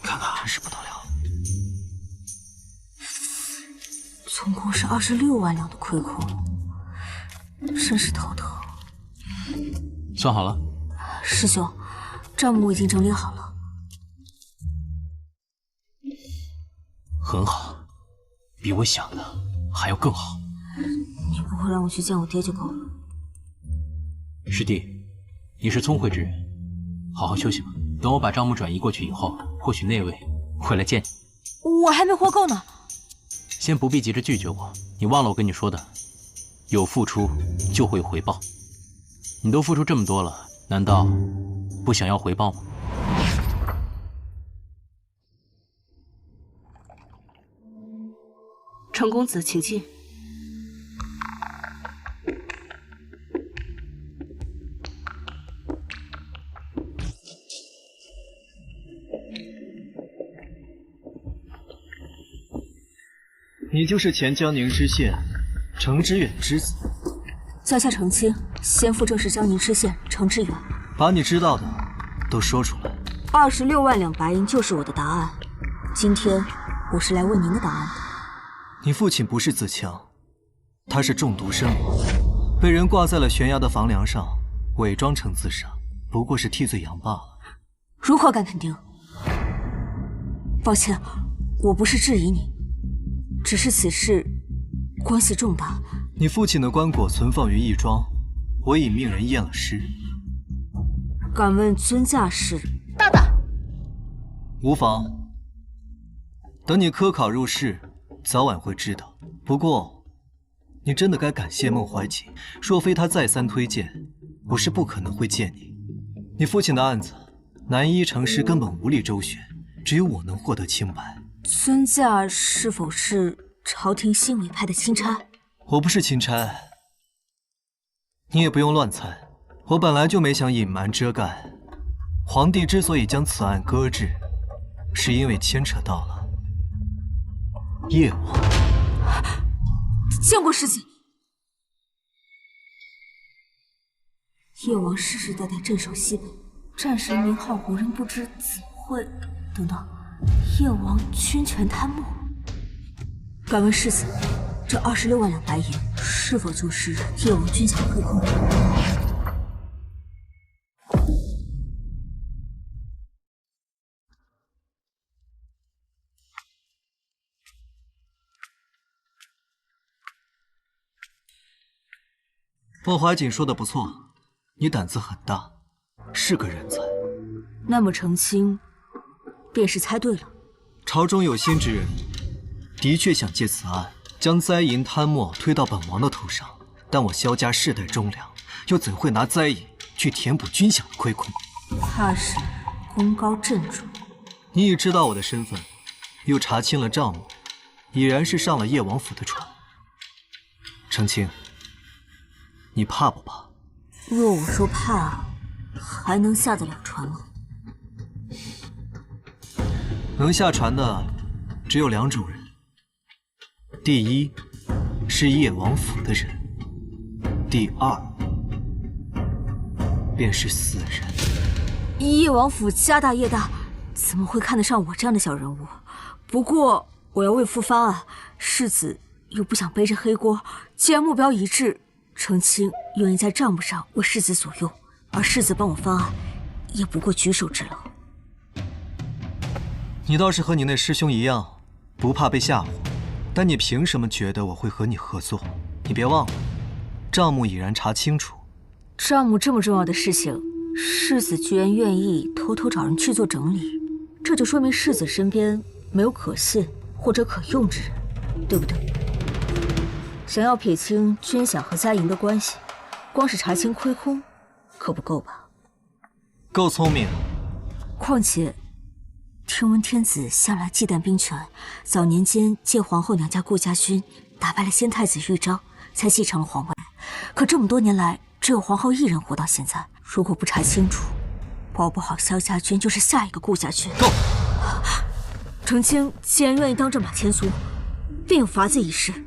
你看看，真是不得了。总共是26万两的亏空，真是头疼。算好了。师兄，账目已经整理好了。很好，比我想的还要更好。你不会让我去见我爹就够了。师弟，你是聪慧之人，好好休息吧。等我把账目转移过去以后，或许那位会来见你。我还没活够呢。先不必急着拒绝我，你忘了我跟你说的，有付出就会有回报。你都付出这么多了，难道不想要回报吗？程公子，请进。你就是前江宁知县程知远之子。在下程清，先父正是江宁知县程知远。把你知道的都说出来。26万两白银就是我的答案。今天我是来问您的答案的。你父亲不是自强，他是中毒身亡，被人挂在了悬崖的房梁上，伪装成自杀，不过是替罪羊罢了。如何敢肯定？抱歉，我不是质疑你，只是此事官司重大。你父亲的棺椁存放于义庄，我已命人验了尸。敢问尊驾是？大大，无妨。等你科考入仕，早晚会知道。不过，你真的该感谢孟怀瑾，若非他再三推荐，我是不可能会见你。你父亲的案子，南一城师根本无力周旋，只有我能获得清白。尊驾是否是朝廷新委派的钦差？我不是钦差，你也不用乱猜。我本来就没想隐瞒遮盖。皇帝之所以将此案搁置，是因为牵扯到了叶王。见过师姐。叶王世世代代镇守西北，战神名号无人不知，怎会？等等，叶王军权贪墨。敢问世子，这26万两白银是否就是叶王军饷亏空？孟怀瑾说的不错，你胆子很大，是个人才。那么程清便是猜对了。朝中有心之人，的确想借此案将灾银贪墨推到本王的头上，但我萧家世代忠良，又怎会拿灾银去填补军饷的亏空？怕是功高震主。你已知道我的身份，又查清了账目，已然是上了叶王府的船。程清，你怕不怕？若我说怕，还能下得了船吗？能下船的只有2种人，第一是叶王府的人，第二便是死人。叶王府家大业大，怎么会看得上我这样的小人物？不过我要为父翻案，世子又不想背着黑锅。既然目标一致，程清愿意在账目上为世子所用，而世子帮我翻案，也不过举手之劳。你倒是和你那师兄一样，不怕被吓唬，但你凭什么觉得我会和你合作？你别忘了，账目已然查清楚。账目这么重要的事情，世子居然愿意偷偷找人去做整理，这就说明世子身边没有可信或者可用之人，对不对？想要撇清军饷和灾银的关系，光是查清亏空，可不够吧？够聪明。况且，听闻天子向来忌惮兵权，早年间借皇后娘家顾家军打败了先太子豫章，才继承了皇位。可这么多年来，只有皇后一人活到现在。如果不查清楚，保不好萧家军就是下一个顾家军。够！程清既然愿意当这马前卒，便有法子一试。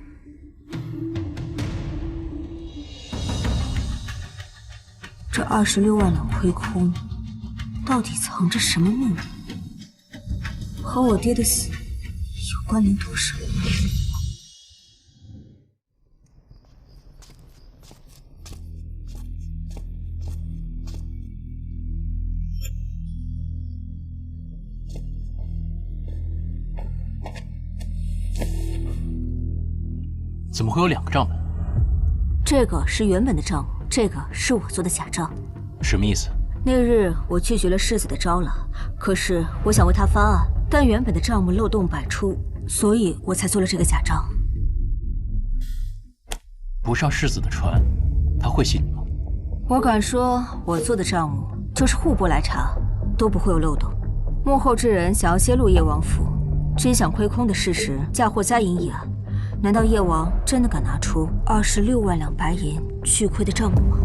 这26万两亏空，到底藏着什么秘密？和我爹的死有关联多少？怎么会有2个账本？这个是原本的账目，这个是我做的假账。什么意思？那日我拒绝了世子的招揽，可是我想为他翻案，但原本的账目漏洞百出，所以我才做了这个假账。不上世子的船，他会信你吗？我敢说，我做的账目就是户部来查都不会有漏洞。幕后之人想要揭露叶王府真相亏空的事实，嫁祸佳音一案。难道叶王真的敢拿出26万两白银巨亏的账目吗？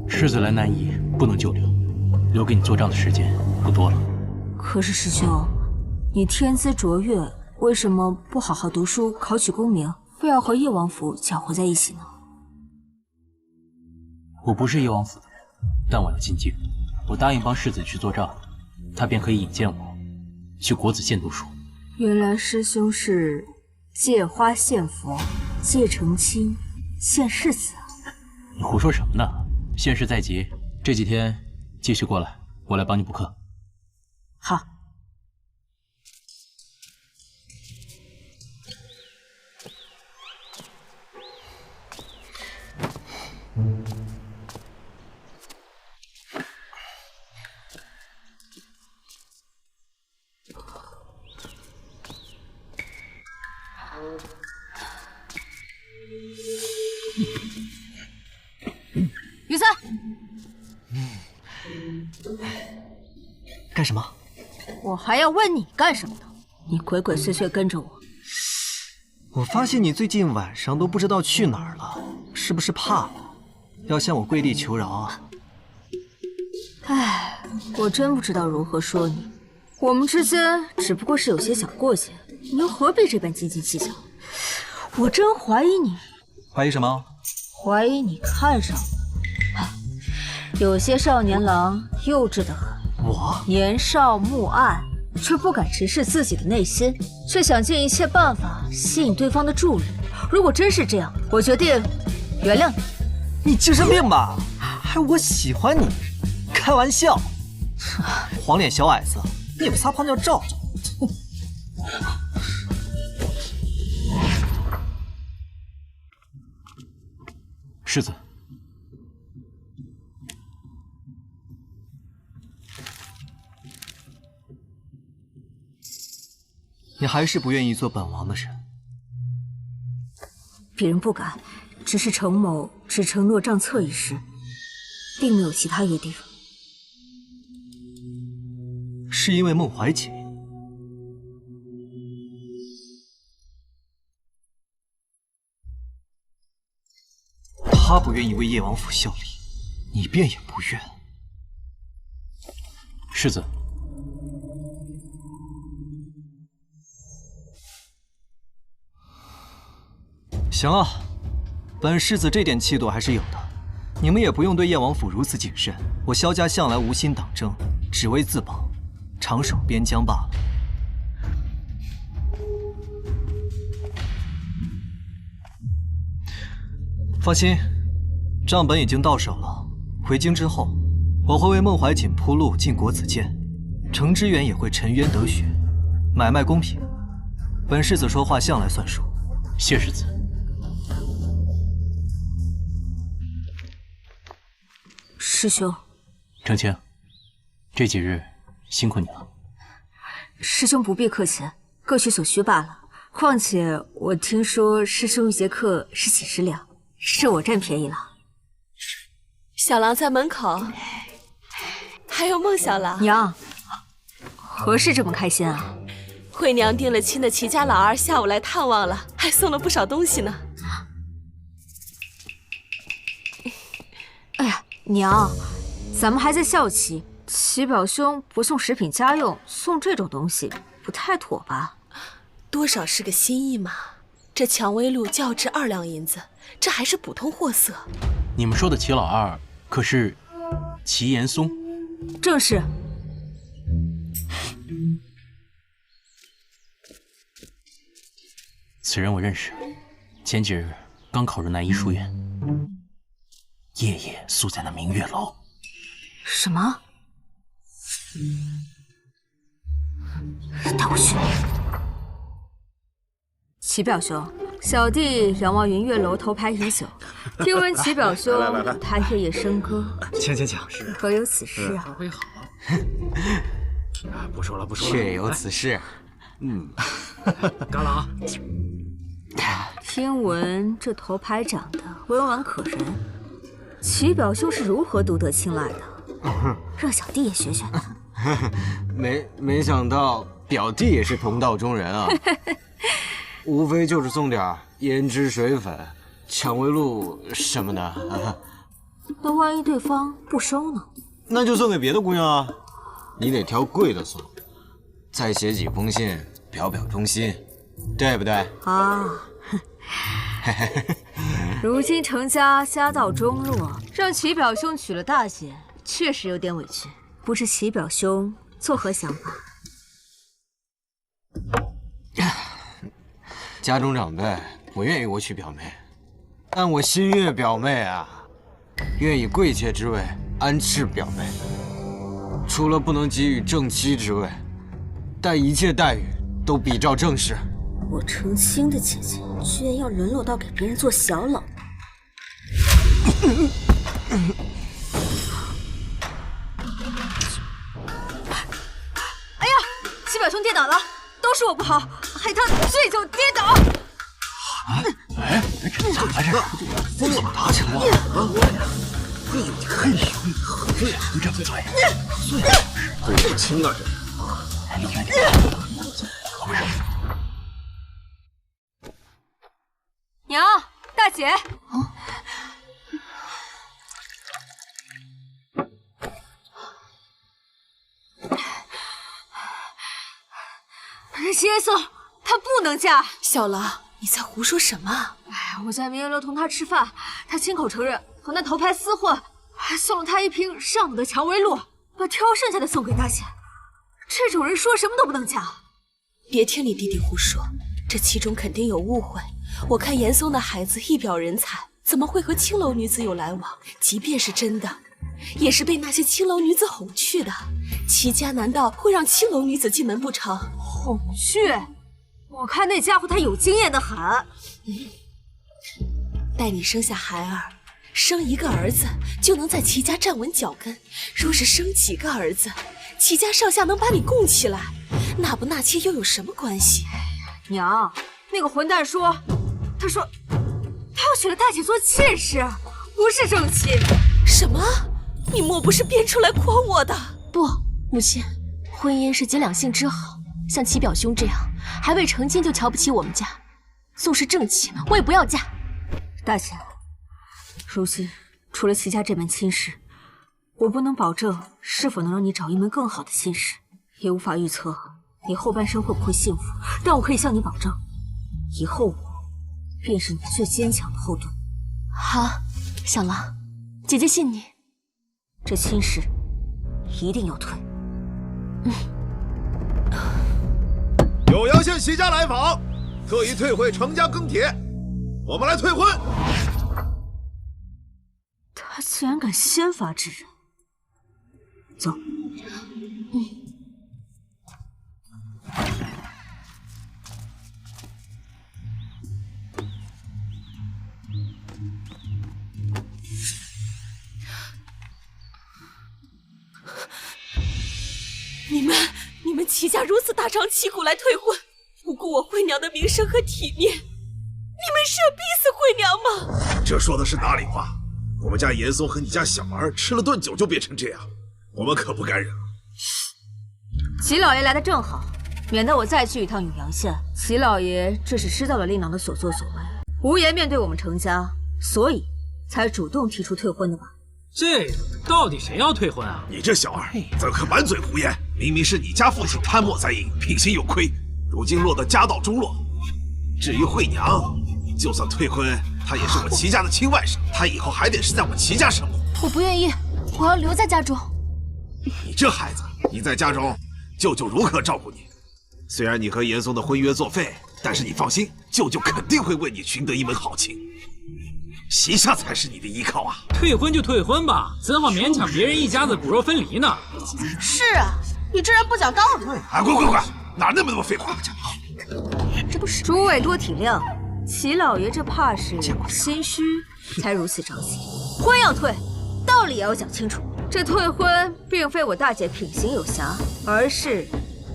世子来南夷不能久留，留给你做账的时间不多了。可是师兄，你天资卓越，为什么不好好读书，考取功名，非要和叶王府搅和在一起呢？我不是叶王府的人，但我要进京。我答应帮世子去做账，他便可以引荐我去国子监读书。原来师兄是借花献佛，借成亲献世子啊！你胡说什么呢？现世在即，这几天继续过来，我来帮你补课。好。雨森，干什么？我还要问你干什么呢？你鬼鬼祟祟跟着我。我发现你最近晚上都不知道去哪儿了，是不是怕了？要向我跪地求饶啊？唉，我真不知道如何说你。我们之间只不过是有些小过节，你又何必这般斤斤计较？我真怀疑你。怀疑什么？怀疑你看上我。有些少年郎幼稚得很，我年少目暗，却不敢直视自己的内心，却想尽一切办法吸引对方的注意。如果真是这样，我决定原谅你。你精神病吧？还我喜欢你？开玩笑！黄脸小矮子，你也不撒泡尿照照？世子，你还是不愿意做本王的人。别人不敢，只是程某只承诺账册一事，并没有其他约定。是因为孟怀瑾？他不愿意为叶王府效力，你便也不愿。世子，行了，本世子这点气度还是有的。你们也不用对叶王府如此谨慎。我萧家向来无心党争，只为自保，长守边疆罢了。放心，账本已经到手了。回京之后，我会为孟怀瑾铺路进国子监，程之远也会沉冤得雪，买卖公平。本世子说话向来算数。谢世子。师兄，程青，这几日辛苦你了。师兄不必客气，各取所需罢了。况且我听说师兄一节课是几十两，是我占便宜了。小郎在门口，还有孟小郎。娘，何事这么开心啊？惠娘定了亲的齐家老二下午来探望了，还送了不少东西呢。哎呀，娘，咱们还在校期，齐表兄不送食品家用，送这种东西不太妥吧？多少是个心意嘛。这蔷薇露就要值2两银子，这还是普通货色。你们说的齐老二可是齐岩松？正是。此人我认识，前几日刚考入南医书院，夜夜宿在那明月楼。什么？带我去！齐表兄，小弟仰望云月楼头牌已久，听闻齐表兄他夜夜笙歌，请，可有此事啊？会好。不说了，确有此事。干了啊！听闻这头牌长得温婉可人，齐表兄是如何独得青睐的？让小弟也学学。没想到表弟也是同道中人啊！无非就是送点胭脂水粉、蔷薇露什么的。那万一对方不收呢？那就送给别的姑娘啊！你得挑贵的送，再写几封信表忠心，对不对？啊，如今程家家道中落，让齐表兄娶了大姐，确实有点委屈。不知齐表兄作何想法？家中长辈不愿意我娶表妹，但我心悦表妹啊，愿以贵妾之位安置表妹。除了不能给予正妻之位，但一切待遇都比照正室。我程清的姐姐居然要沦落到给别人做小老婆！哎呀，齐表兄跌倒了，都是我不好，害他醉酒跌倒。哎，这咋了？这怎么打起来了？嘿呦，这不对，对不清啊，这是。可不是。娘，大姐。齐岩松，她不能嫁。小郎，你在胡说什么？哎，我在明月楼同她吃饭，她亲口承认和那头牌厮混，还送了她一瓶上等的蔷薇露，把挑剩下的送给大姐。这种人说什么都不能嫁。别听你弟弟胡说，这其中肯定有误会。我看严嵩的孩子一表人才，怎么会和青楼女子有来往？即便是真的，也是被那些青楼女子哄去的。齐家难道会让青楼女子进门不成？哄去？我看那家伙他有经验的很。待你生下孩儿，生一个儿子就能在齐家站稳脚跟。若是生几个儿子，齐家上下能把你供起来，纳不纳妾又有什么关系？娘，那个混蛋说，他要娶了大姐做妾室，不是正妻。什么？你莫不是编出来诓我的？不，母亲，婚姻是结两性之好，像齐表兄这样还未成亲就瞧不起我们家，纵是正妻，我也不要嫁。大姐，如今除了齐家这门亲事，我不能保证是否能让你找一门更好的亲事，也无法预测你后半生会不会幸福，但我可以向你保证，以后我便是你最坚强的后盾。好，小郎，姐姐信你。这亲事一定要退。有阳县齐家来访，特意退回程家庚帖，我们来退婚。他竟然敢先发制人，走。你们齐家如此大张旗鼓来退婚，不顾我惠娘的名声和体面，你们是要逼死惠娘吗？这说的是哪里话？我们家严嵩和你家小儿吃了顿酒就变成这样，我们可不敢忍。齐老爷来的正好，免得我再去一趟永阳县。齐老爷这是知道了令郎的所作所为，无颜面对我们程家，所以才主动提出退婚的吧？这到底谁要退婚啊？你这小儿怎可满嘴胡言？明明是你家父亲贪墨在淫，品行有亏，如今落得家道中落，至于惠娘，就算退婚，她也是我齐家的亲外甥，她以后还得是在我齐家生活。我不愿意，我要留在家中。你这孩子，你在家中，舅舅如何照顾你？虽然你和严嵩的婚约作废，但是你放心，舅舅肯定会为你寻得一门好亲。席下才是你的依靠啊！退婚就退婚吧，怎好勉强别人一家子骨肉分离呢？是啊，你这人不讲道理。哎，滚！哪那么多废话？这不是诸位多体谅，齐老爷这怕是心虚，才如此着急。婚要退，道理也要讲清楚。这退婚并非我大姐品行有瑕，而是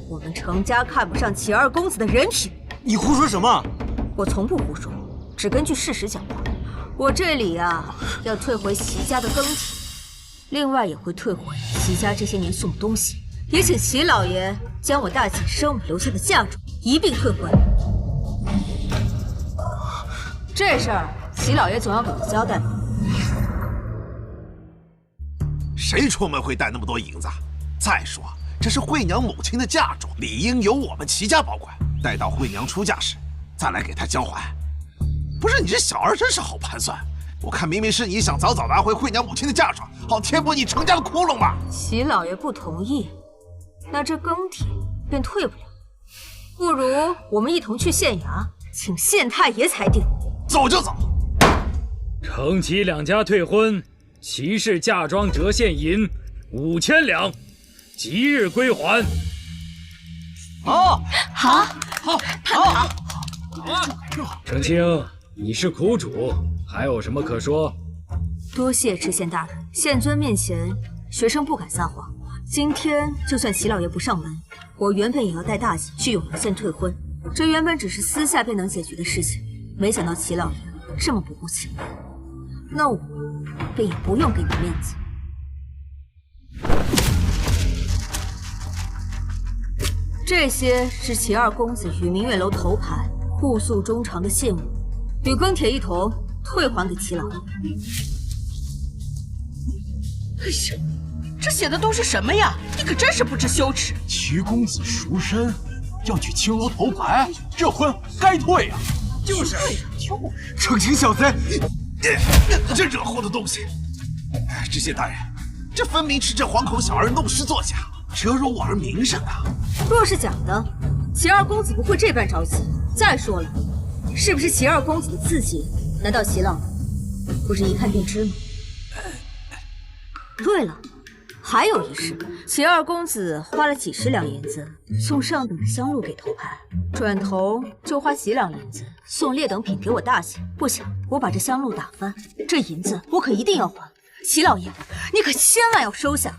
我们程家看不上齐二公子的人品。你胡说什么？我从不胡说，只根据事实讲话。我这里啊，要退回齐家的耕田，另外也会退回齐家这些年送的东西，也请齐老爷将我大姐生米留下的嫁妆一并退回。这事儿，齐老爷总要给我交代。谁出门会带那么多银子？再说，这是惠娘母亲的嫁妆，理应由我们齐家保管。待到惠娘出嫁时，再来给她交还。不是你这小儿真是好盘算，我看明明是你想早早拿回惠娘母亲的嫁妆，好填补你程家的窟窿嘛。齐老爷不同意，那这耕田便退不了。不如我们一同去县衙，请县太爷裁定。走就走。程齐两家退婚，齐氏嫁妆折现银5000两，即日归还。好，好，程青，你是苦主，还有什么可说？多谢知县大人，县尊面前，学生不敢撒谎。今天就算齐老爷不上门，我原本也要带大姐去永阳县退婚。这原本只是私下便能解决的事情，没想到齐老爷这么不顾情面，那我便也不用给你面子。这些是齐二公子与明月楼头牌互诉衷肠的信物，与庚帖一同退还给齐老爷。哎呀，这写的都是什么呀？你可真是不知羞耻！齐公子赎身，要娶青楼头牌，这婚该退呀！就是，程青小子，这惹祸的东西！知县大人，这分明是这惶恐小儿弄虚作假，折辱我儿名声啊！若是假的，齐二公子不会这般着急。再说了，是不是齐二公子的字迹？难道齐老不是一看便知吗？对了，还有一事，齐二公子花了几十两银子送上等的香露给头牌，转头就花几两银子送劣等品给我大姐。不想我把这香露打翻，这银子我可一定要还。齐老爷，你可千万要收下。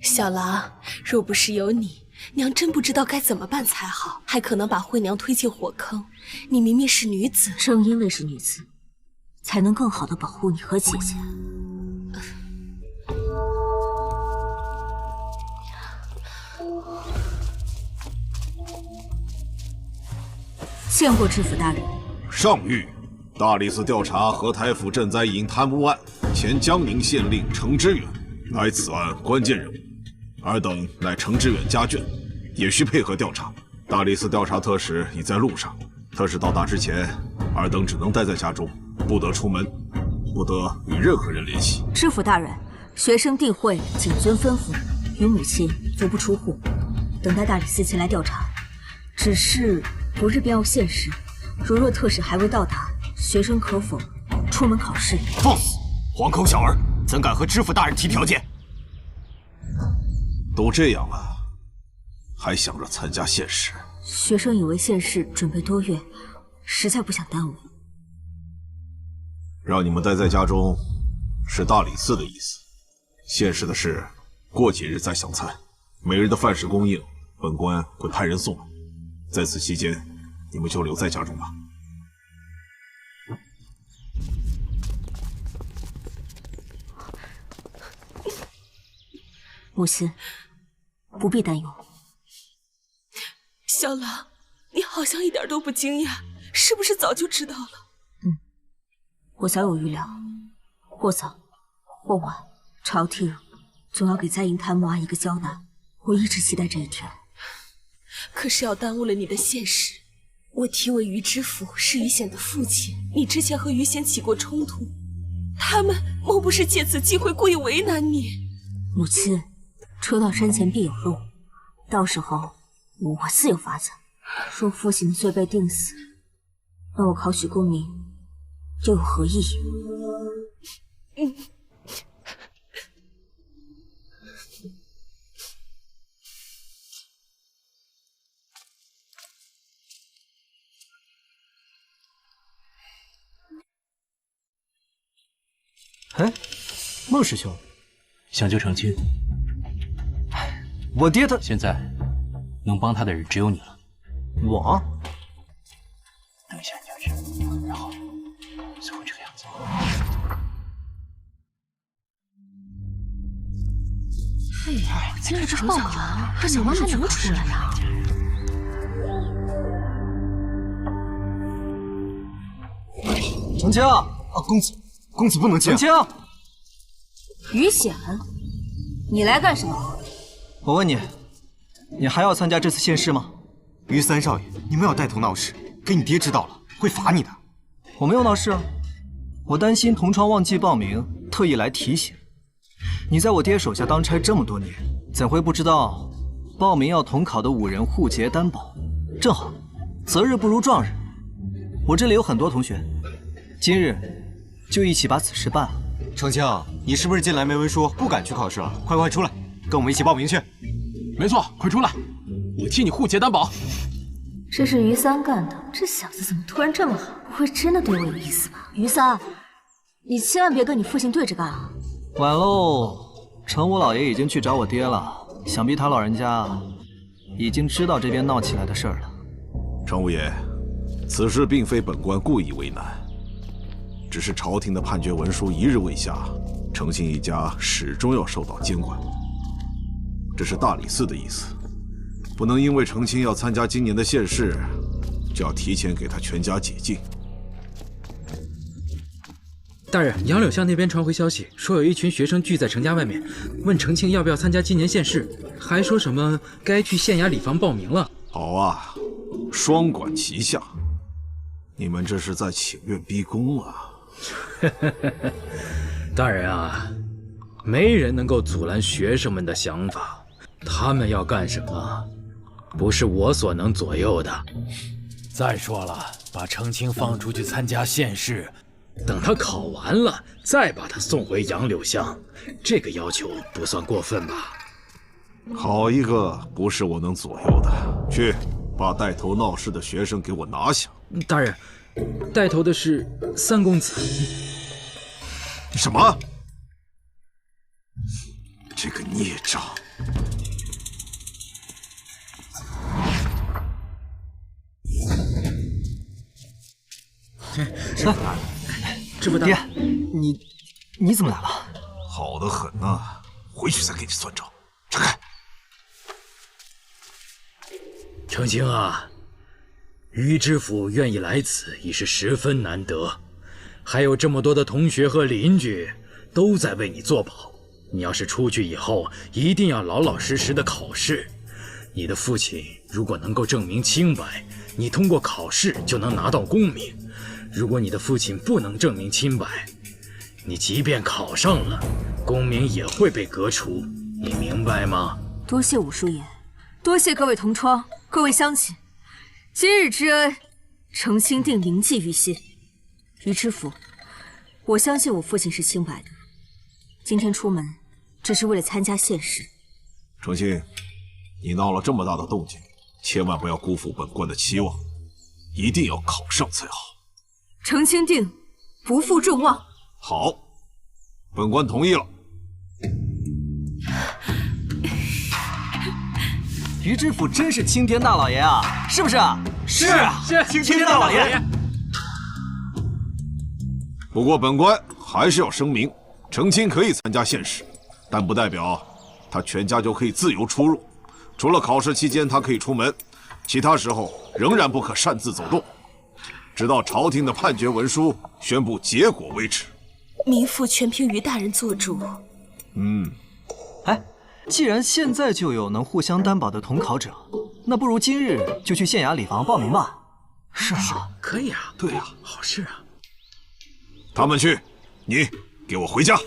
小郎，若不是有你，娘真不知道该怎么办才好，还可能把惠娘推进火坑。你明明是女子，正因为是女子，才能更好的保护你和姐姐。见过知府大人。上谕，大理寺调查何台府赈灾营贪污案，前江宁县令程知远乃此案关键人物。尔等乃程知远家眷，也需配合调查。大理寺调查特使已在路上，特使到达之前，尔等只能待在家中，不得出门，不得与任何人联系。知府大人，学生定会谨遵吩咐，与母亲足不出户，等待大理寺前来调查。只是不日便要限时，如若特使还未到达，学生可否出门考试？放肆！惶口小儿，怎敢和知府大人提条件？都这样了，还想着参加县试？学生以为县试准备多月，实在不想耽误。让你们待在家中，是大理寺的意思。县试的事，过几日再详参。每日的饭食供应，本官会派人送来。在此期间，你们就留在家中吧。母亲，不必担忧。小郎，你好像一点都不惊讶，是不是早就知道了？我早有预料，或早或晚，朝廷总要给在营谭木安一个交代。我一直期待这一天。可是要耽误了你的现实。我提为于知府，是于显的父亲。你之前和于显起过冲突，他们莫不是借此机会故意为难你？母亲，车到山前必有路，到时候我自有法子。若父亲的罪被定死，那我考取功名又有何意义？哎，孟师兄，想救成亲，我爹他现在能帮他的人只有你了。我？等一下你就去，然后就会这个样子。哎呀，今日这报考，这小王还能出来呀？成清啊，公子不能进。成清，于显，你来干什么？我问你，你还要参加这次县试吗？于三少爷，你们要带头闹事，给你爹知道了会罚你的。我没有闹事啊，我担心同窗忘记报名，特意来提醒。你在我爹手下当差这么多年，怎会不知道报名要统考的5人互结担保？正好，择日不如撞日。我这里有很多同学，今日就一起把此事办了。成清，你是不是进来没文书，不敢去考试了？快出来，跟我们一起报名去。没错，快出来，我替你互结担保。这是于三干的，这小子怎么突然这么好？不会真的对我有意思吧？于三，你千万别跟你父亲对着干啊！晚喽，程武老爷已经去找我爹了，想必他老人家已经知道这边闹起来的事儿了。程武爷，此事并非本官故意为难，只是朝廷的判决文书一日未下，程姓一家始终要受到监管。这是大理寺的意思，不能因为程清要参加今年的县试，就要提前给他全家解禁。大人，杨柳巷那边传回消息，说有一群学生聚在程家外面，问程清要不要参加今年县试，还说什么该去县衙礼房报名了。好啊，双管齐下，你们这是在请愿逼宫啊！大人啊，没人能够阻拦学生们的想法，他们要干什么，不是我所能左右的。再说了，把程清放出去参加县试，等他考完了，再把他送回杨柳巷，这个要求不算过分吧？好一个不是我能左右的！去，把带头闹事的学生给我拿下！大人，带头的是三公子。什么？这个孽障！知府大人，爹，你怎么来了？好得很呐，回去再给你算账。闪开！程清啊，于知府愿意来此已是十分难得，还有这么多的同学和邻居都在为你作保。你要是出去以后，一定要老老实实的考试。你的父亲如果能够证明清白，你通过考试就能拿到功名。如果你的父亲不能证明清白，你即便考上了，功名也会被革除。你明白吗？多谢武叔爷，多谢各位同窗、各位乡亲，今日之恩，程清定铭记于心。于知府，我相信我父亲是清白的。今天出门，只是为了参加县试。程清，你闹了这么大的动静，千万不要辜负本官的期望，一定要考上才好。程清定不负众望。好，本官同意了。于知府真是青天大老爷啊，是不是啊？是啊，是青天大老爷。不过本官还是要声明，程清可以参加县试，但不代表他全家就可以自由出入。除了考试期间他可以出门，其他时候仍然不可擅自走动，直到朝廷的判决文书宣布结果为止。民妇全凭于大人做主。哎，既然现在就有能互相担保的同考者，那不如今日就去县衙礼房报名吧。是啊，可以啊，对啊，好事啊。他们去，你给我回家。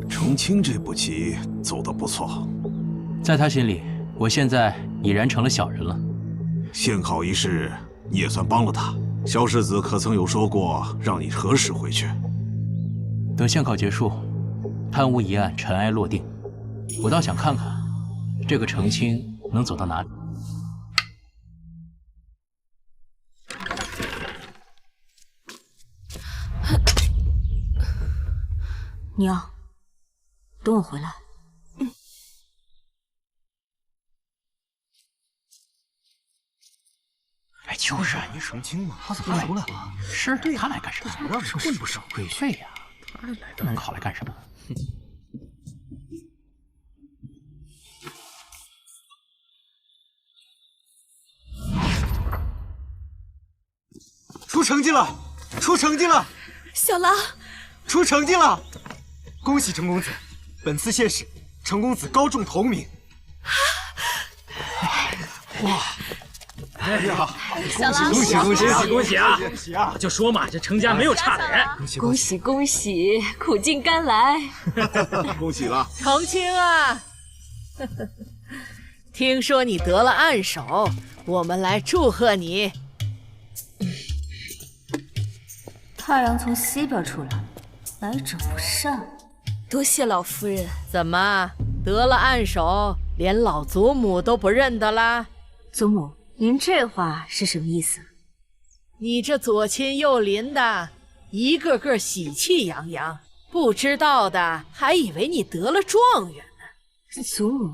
程青这步棋走得不错，在他心里，我现在已然成了小人了。献考一事你也算帮了他。萧世子可曾有说过让你何时回去？等献考结束，贪污一案尘埃落定，我倒想看看这个程青能走到哪里。娘，等我回来。哎，就是你程青嘛，他怎么出来了？是他来干什么？让是混不守规矩。对呀，他来这能考来干什么？出成绩了！出成绩了！小狼，出成绩了！恭喜程公子，本次县试，程公子高中头名。哇！哎呀，小狼，恭喜恭喜恭喜恭喜啊！恭喜啊！就说嘛，这程家没有差的人。恭喜恭喜，苦尽甘来。恭喜了，程青啊！听说你得了暗手，我们来祝贺你。太阳从西边出来，来者不善。多谢老夫人。怎么得了暗手，连老祖母都不认得啦？祖母，您这话是什么意思？你这左亲右邻的，一个个喜气洋洋，不知道的还以为你得了状元呢。祖母，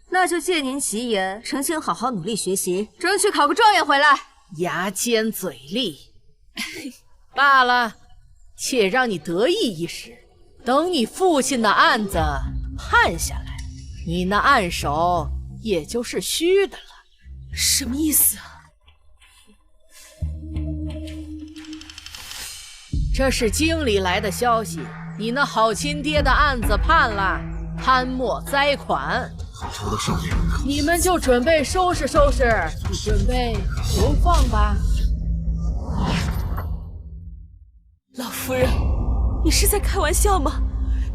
那就借您吉言，程青好好努力学习，争取考个状元回来。牙尖嘴利，罢了，且让你得意一时。等你父亲的案子判下来，你那暗手也就是虚的了。什么意思啊？这是京里来的消息，你那好亲爹的案子判了，贪墨栽款，好好的少爷，你们就准备收拾收拾，准备流放吧。老夫人，你是在开玩笑吗？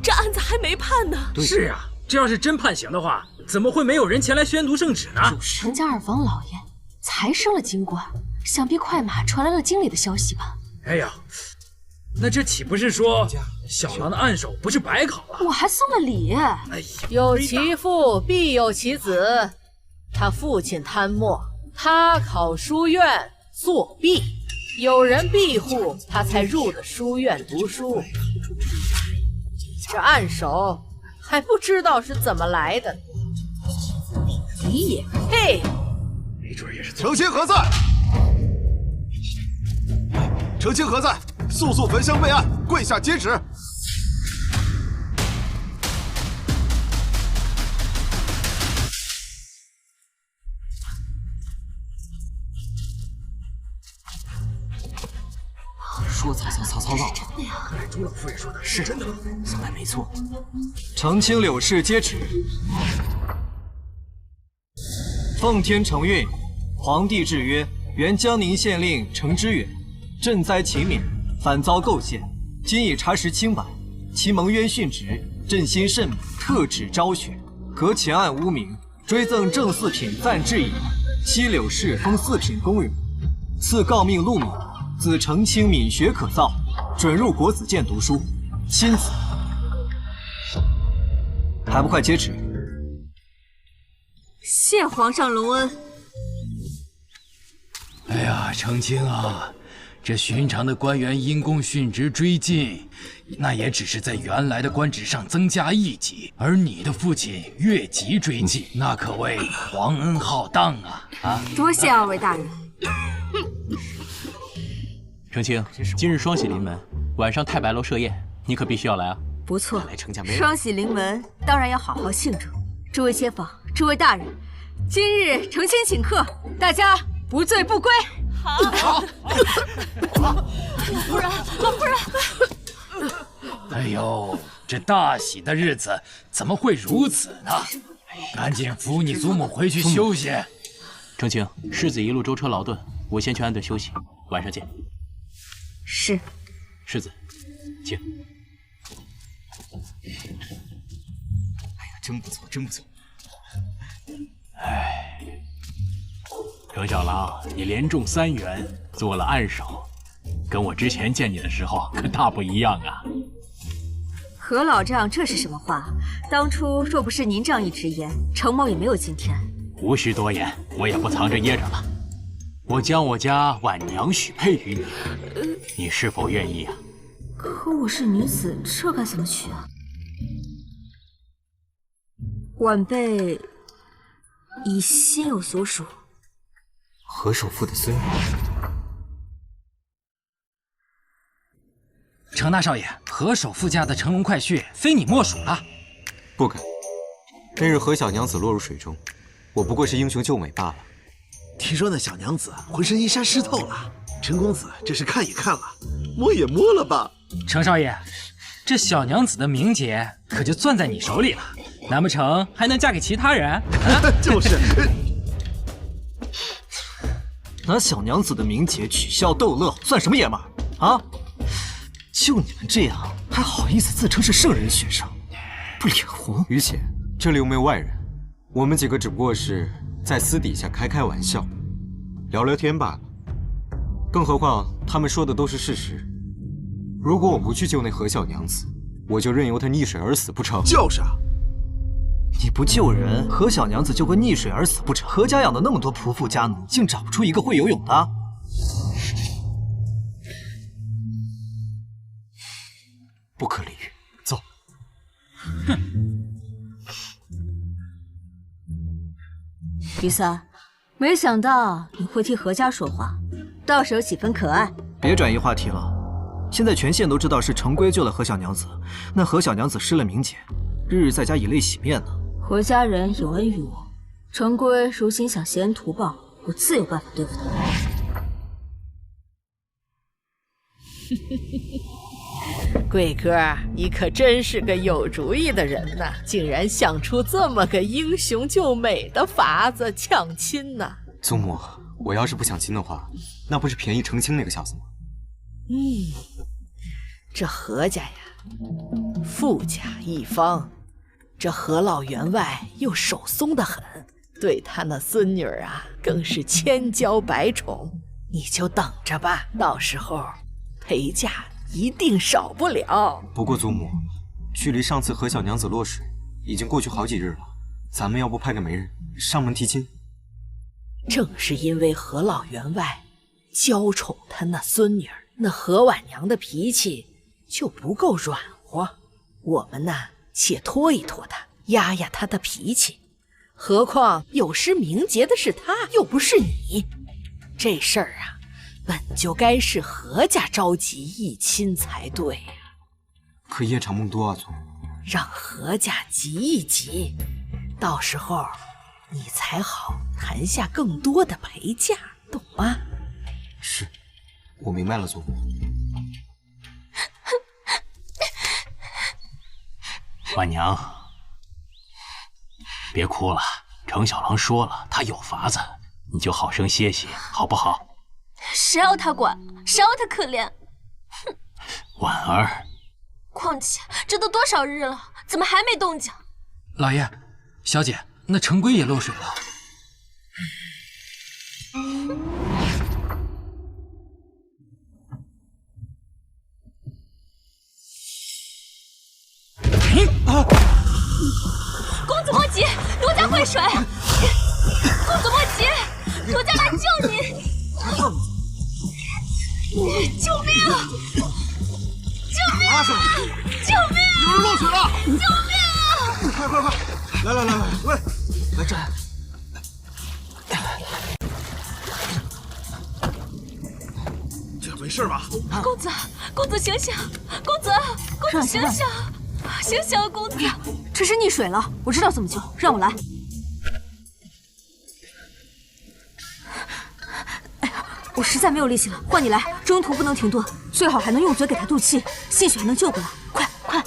这案子还没判呢。是啊，这要是真判刑的话，怎么会没有人前来宣读圣旨呢？程家二房老爷才升了京官，想必快马传来了京里的消息吧？哎呀，那这岂不是说小狼的暗手不是白考了？我还送了礼。哎呀，有其父必有其子，他父亲贪墨，他考书院作弊，有人庇护他才入的书院读书。这暗手还不知道是怎么来的，你也配？没准也是程青何在？程青何在？速速焚香备案，跪下接旨。说曹操，曹操到了。真的呀？看来朱老夫人说的是真的吗？想来没错。程青柳氏接旨。奉天承运，皇帝制曰：原江宁县令程知远，赈灾勤勉，反遭构陷，今已查实清白，其蒙冤殉职，朕心甚美，特旨昭雪，革前案污名，追赠正四品暂制矣。西柳氏封四品公允，赐诰命陆敏，子程青敏学可造，准入国子监读书，亲子。还不快接旨！谢皇上隆恩。哎呀，程青啊，这寻常的官员因公殉职追进，那也只是在原来的官职上增加一级，而你的父亲越级追进，那可谓皇恩浩荡啊！啊，多谢二位大人。程青，今日双喜临门，晚上太白楼设宴，你可必须要来啊！不错，双喜临门，当然要好好庆祝。诸位街坊，诸位大人，今日成亲请客，大家不醉不归。好。老夫人，老夫人。哎呦，这大喜的日子怎么会如此呢？赶紧扶你祖母回去休息。程青，世子一路舟车劳顿，我先去安顿休息，晚上见。是。世子，请。哎呀，真不错，真不错。哎，程小郎，你连中3元，做了暗手，跟我之前见你的时候可大不一样啊。何老丈，这是什么话？当初若不是您仗义直言，程某也没有今天。无需多言，我也不藏着掖着了。我将我家婉娘许配于你，你是否愿意啊？可我是女子，这该怎么娶啊？晚辈已心有所属。何首富的孙女。程大少爷，何首富家的乘龙快婿非你莫属了。不敢，那日何小娘子落入水中，我不过是英雄救美罢了。听说那小娘子浑身衣衫湿透了，陈公子这是看也看了，摸也摸了吧？程少爷，这小娘子的名节可就攥在你手里了，难不成还能嫁给其他人？就是。拿小娘子的名节取笑逗乐，算什么爷们儿啊？就你们这样，还好意思自称是圣人学生，不脸红？于姐，这里又没有外人，我们几个只不过是在私底下开开玩笑，聊聊天罢了。更何况他们说的都是事实。如果我不去救那何小娘子，我就任由她溺水而死不成？就是啊，你不救人，何小娘子就会溺水而死不成？何家养的那么多仆妇家奴，竟找不出一个会游泳的？不可理喻。走。哼。于三，没想到你会替何家说话，到时有几分可爱。别转移话题了。现在全县都知道是程归救了何小娘子，那何小娘子失了名节，日日在家以泪洗面呢。何家人有恩于我，程归如今想挟恩图报，我自有办法对付他。贵哥，你可真是个有主意的人呐，竟然想出这么个英雄救美的法子抢亲呐！祖母，我要是不抢亲的话，那不是便宜程青那个小子吗？这何家呀，富甲一方，这何老员外又手松得很，对他那孙女啊，更是千娇百宠。你就等着吧，到时候陪嫁一定少不了。不过祖母，距离上次何小娘子落水已经过去好几日了，咱们要不派个媒人上门提亲？正是因为何老员外娇宠他那孙女，那何婉娘的脾气就不够软和，我们呐，且拖一拖她，压压她的脾气。何况有失名节的是她，又不是你。这事儿啊，本就该是何家着急议亲才对呀。可夜长梦多啊，祖母。让何家急一急，到时候你才好谈下更多的陪嫁，懂吗？是，我明白了，祖母。婉娘，别哭了。程小郎说了，他有法子，你就好生歇息，好不好？谁要他管？谁要他可怜？哼！婉儿，况且这都多少日了，怎么还没动静？老爷，小姐，那程归也落水了。公子莫急，奴家会水。公子莫急，奴家来救你！救命啊！救命啊！救命啊！有人落水了！救命啊！快！来，喂，来这。这没事吧？公子醒醒！公子醒醒！醒醒啊，公子！这是溺水了，我知道怎么救，让我来。我实在没有力气了，换你来，中途不能停顿，最好还能用嘴给他渡气，兴许还能救过来。快快！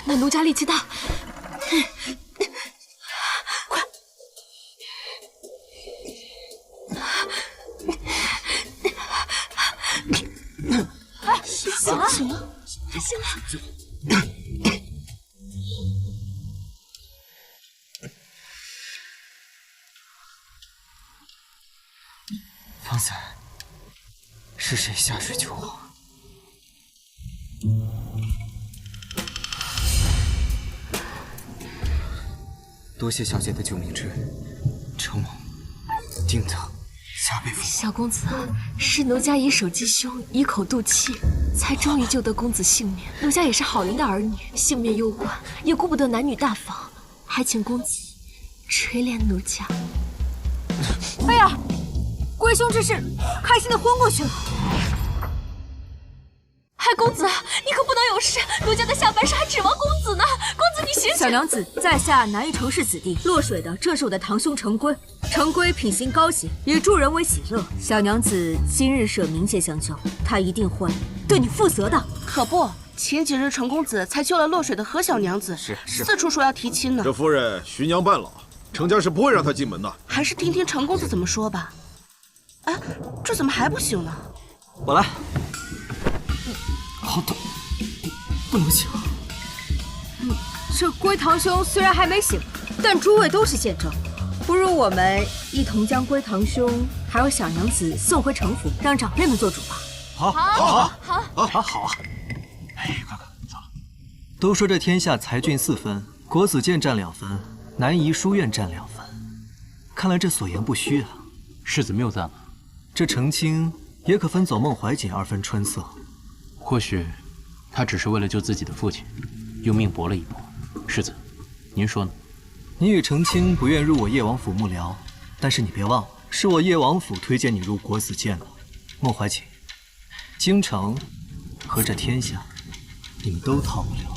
那奴家力气大，快！哎，醒了，醒了，醒了！方才是谁下水救我？多谢小姐的救命之恩，承蒙定得加倍奉还。小公子，是奴家以手击胸，以口渡气，才终于救得公子性命。奴家也是好人的儿女，性命攸关，也顾不得男女大防，还请公子垂怜奴家。哎呀！龟兄这是开心的昏过去了。嗨，公子，你可不能有事！奴家的下半生还指望公子呢。公子，你醒醒！小娘子，在下南夷城氏子弟，落水的正是我的堂兄程龟。程龟品行高洁，以助人为喜乐。小娘子今日舍冥界相救，他一定会对你负责的。可不，前几日程公子才救了落水的何小娘子，是四处说要提亲呢。这夫人徐娘半老，程家是不会让她进门的。还是听听程公子怎么说吧。哎，这怎么还不醒呢？我来。好痛，不能醒。这龟堂兄虽然还没醒，但诸位都是见证，不如我们一同将龟堂兄还有小娘子送回城府，让长辈们做主吧。好，好啊！哎，快走！都说这天下才俊4分，国子监占2分，南夷书院占2分，看来这所言不虚啊。世子谬赞了。这程青也可分走孟怀瑾2分春色。或许他只是为了救自己的父亲，用命搏了一搏。世子，您说呢？你与程青不愿入我叶王府幕僚，但是你别忘了，是我叶王府推荐你入国子监的。孟怀瑾，京城和这天下，你们都逃不了。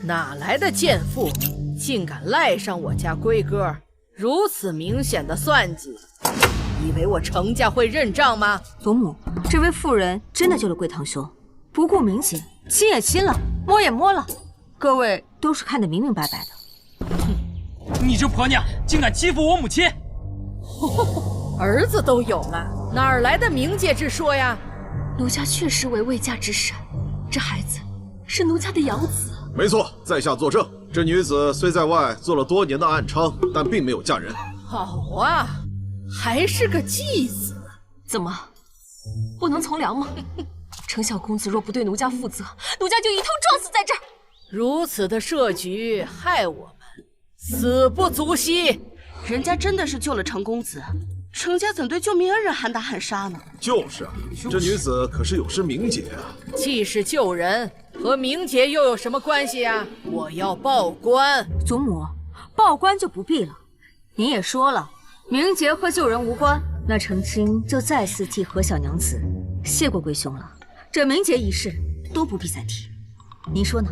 哪来的贱妇，竟敢赖上我家龟哥？如此明显的算计，以为我程家会认账吗？祖母，这位妇人真的救了龟堂兄，不顾名节，亲也亲了，摸也摸了，各位都是看得明明白白的。哼，你这婆娘竟敢欺负我母亲！儿子都有了，哪儿来的冥界之说呀？奴家确实为未嫁之身，这孩子是奴家的养子。没错，在下作证。这女子虽在外做了多年的暗娼，但并没有嫁人。好啊，还是个继子。怎么，不能从良吗？程小公子若不对奴家负责，奴家就一头撞死在这儿。如此的设局，害我们死不足惜。人家真的是救了程公子，程家怎对救命恩人喊打喊杀呢？就是啊，这女子可是有失名节啊。既是救人，和名节又有什么关系呀？我要报官。祖母，报官就不必了。您也说了，名节和救人无关，那程青就再次替何小娘子谢过龟兄了。这名节一事都不必再提。您说呢？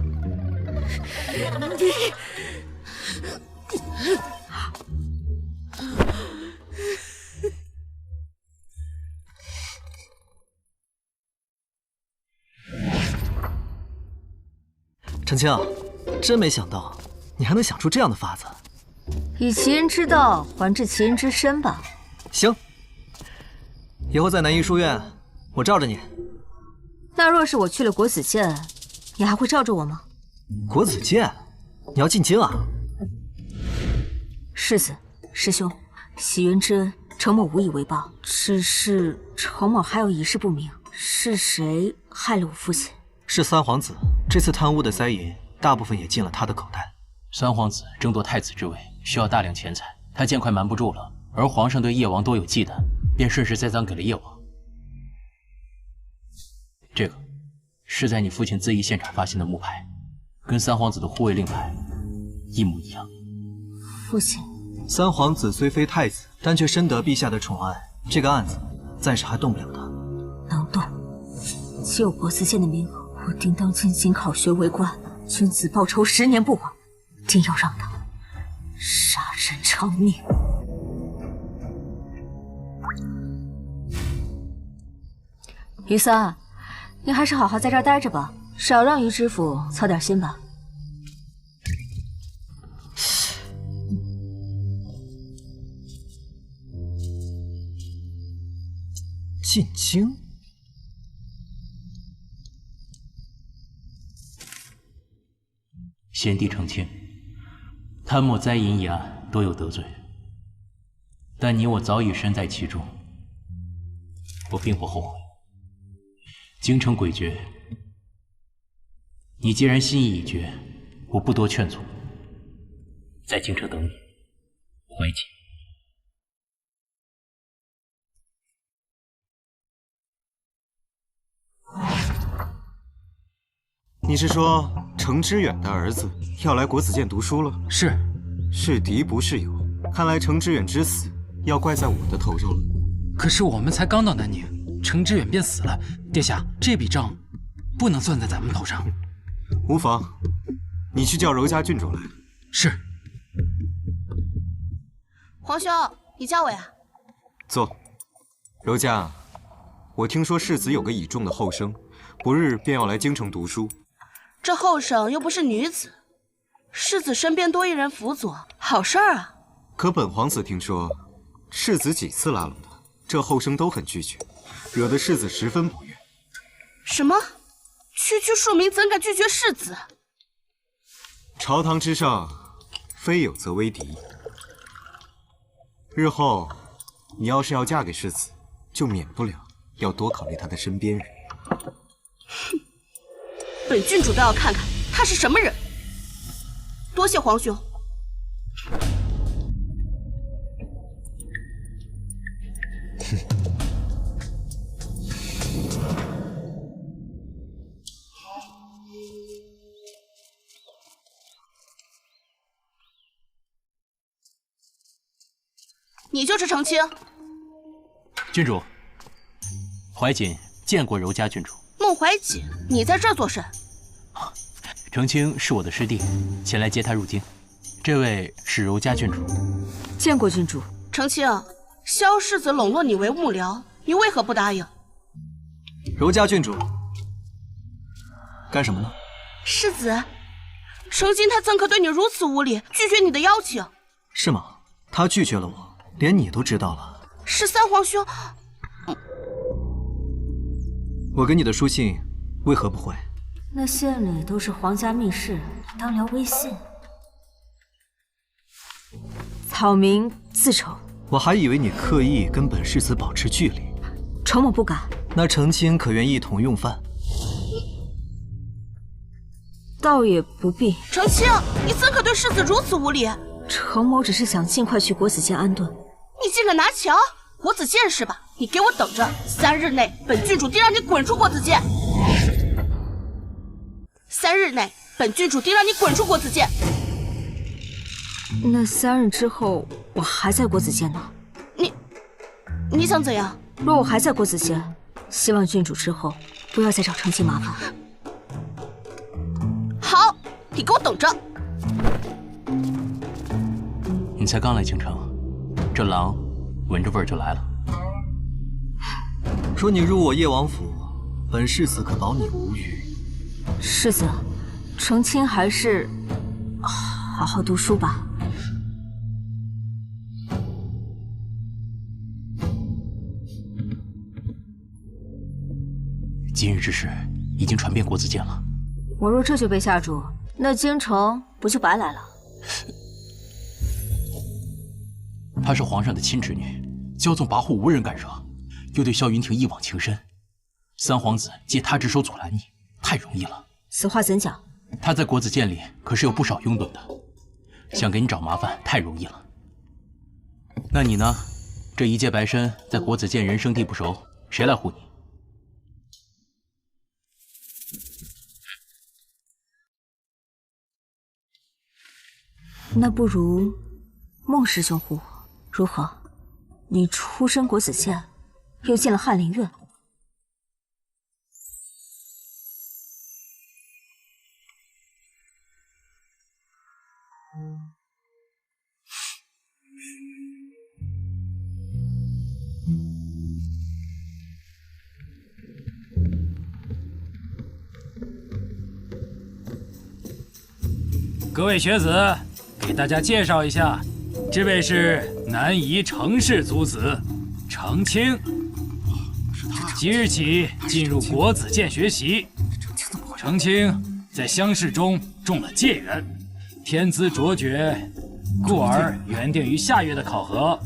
程青，真没想到你还能想出这样的法子。以其人之道还治其人之身吧。行，以后在南夷书院，我罩着你。那若是我去了国子监，你还会罩着我吗？国子监，你要进京啊？世子，师兄，洗冤之恩，程某无以为报。只是程某还有一事不明，是谁害了我父亲？是三皇子，这次贪污的灾银，大部分也进了他的口袋。三皇子争夺太子之位，需要大量钱财，他见快瞒不住了，而皇上对叶王多有忌惮，便顺势栽赃给了叶王。这个是在你父亲自缢现场发现的木牌，跟三皇子的护卫令牌一模一样。父亲，三皇子虽非太子，但却深得陛下的宠爱，这个案子暂时还动不了他。能动，既有国子监的名额，我定当进京考学为官，君子报仇10年不晚，定要让他杀人偿命。于三，你还是好好在这儿待着吧，少让于知府操点心吧。进京？先帝澄清，贪墨灾淫一案多有得罪，但你我早已身在其中，我并不后悔。京城诡谲，你既然心意已决，我不多劝阻，在京城等你，怀瑾。你是说程知远的儿子要来国子监读书了？是，是敌不是友，看来程知远之死要怪在我的头上了。可是我们才刚到南宁，程知远便死了，殿下，这笔账不能算在咱们头上。无妨，你去叫柔家郡主来。是。皇兄，你叫我呀？坐。柔家，我听说世子有个倚重的后生，不日便要来京城读书。这后生又不是女子，世子身边多一人辅佐，好事儿啊。可本皇子听说，世子几次拉拢他，这后生都很拒绝，惹得世子十分不悦。什么？区区庶民怎敢拒绝世子？朝堂之上，非友则为敌。日后你要是要嫁给世子，就免不了要多考虑他的身边人。哼，本郡主倒要看看他是什么人。多谢皇兄。你就是程清？郡主，怀瑾见过柔家郡主。孟怀瑾，你在这儿做甚？程清是我的师弟，前来接他入京。这位是柔家郡主。见过郡主。程清，萧世子笼络你为幕僚，你为何不答应？柔家郡主，干什么呢？世子，程清他怎可对你如此无礼，拒绝你的邀请？是吗？他拒绝了我，连你都知道了。13皇兄，我给你的书信为何不回？那信里都是皇家密事，当聊微信。草民自丑。我还以为你刻意跟本世子保持距离。程某不敢。那程清可愿一同用饭？倒也不必。程清，你怎可对世子如此无礼？程某只是想尽快去国子监安顿。你竟敢拿桥？国子监是吧？你给我等着！3日内，本郡主定让你滚出国子监！3日内，本郡主定让你滚出国子监！那3日之后，我还在国子监呢。你想怎样？若我还在国子监，希望郡主之后不要再找程清麻烦。好，你给我等着！你才刚来京城，这狼闻着味儿就来了。说你入我叶王府，本世子可保你无虞。世子，程清还是好好读书吧。今日之事已经传遍国子监了。我若这就被下注，那京城不就白来了？她是皇上的亲侄女，骄纵跋扈，无人敢惹，又对萧云亭一往情深。3皇子借她之手阻拦你，太容易了。此话怎讲？她在国子监里可是有不少拥趸的，想给你找麻烦太容易了。那你呢？这一介白身，在国子监人生地不熟，谁来护你？那不如孟师兄护我，如何？你出身国子监，又进了翰林院，各位学子，给大家介绍一下，这位是南夷程氏族子程清，即日起进入国子监学习。程清在乡试中中了解元，天资卓绝，故而原定于下月的考核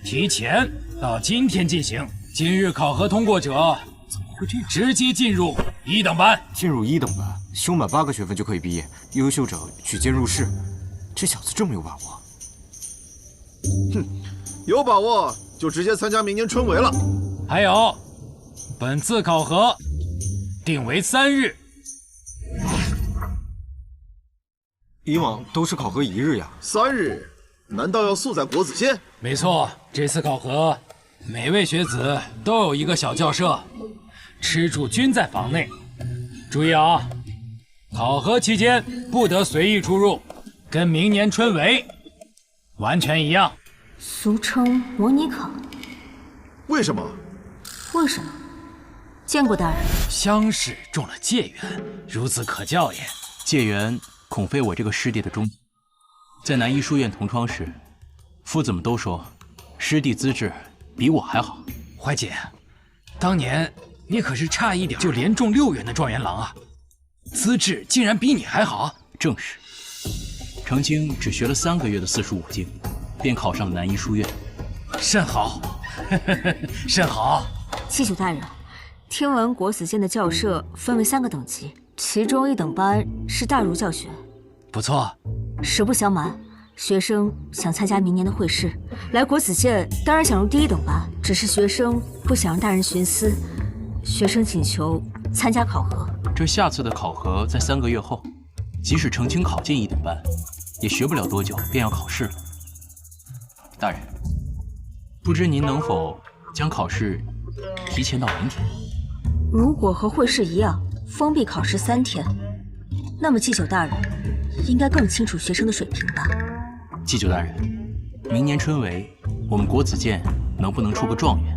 提前到今天进行。今日考核通过者，怎么会这样？直接进入1等班。进入1等班，修满8个学分就可以毕业，优秀者举荐入仕。这小子这么有把握？哼，有把握就直接参加明年春闱了。还有，本次考核定为3日。以往都是考核1日呀。3日？难道要宿在国子监？没错，这次考核，每位学子都有一个小校舍，吃住均在房内。注意啊，考核期间不得随意出入，跟明年春闱完全一样。俗称模拟考。为什么？为什么？见过大人。乡试中了解元，孺子可教也。解元恐非我这个师弟的终极。在南医书院同窗时，夫子们都说师弟资质比我还好。怀姐，当年你可是差一点就连中6元的状元郎啊，资质竟然比你还好。正是，程清只学了3个月的四书五经，便考上了南医书院。甚好，甚好。祭酒大人，听闻国子监的教舍分为3个等级，其中1等班是大儒教学。不错。实不相瞒，学生想参加明年的会试，来国子监当然想入第1等班，只是学生不想让大人徇私，学生请求参加考核。这下次的考核在3个月后，即使程清考进1等班，也学不了多久便要考试了。大人，不知您能否将考试提前到明天？如果和会试一样，封闭考试3天，那么祭酒大人应该更清楚学生的水平吧？祭酒大人，明年春闱，我们国子监能不能出个状元，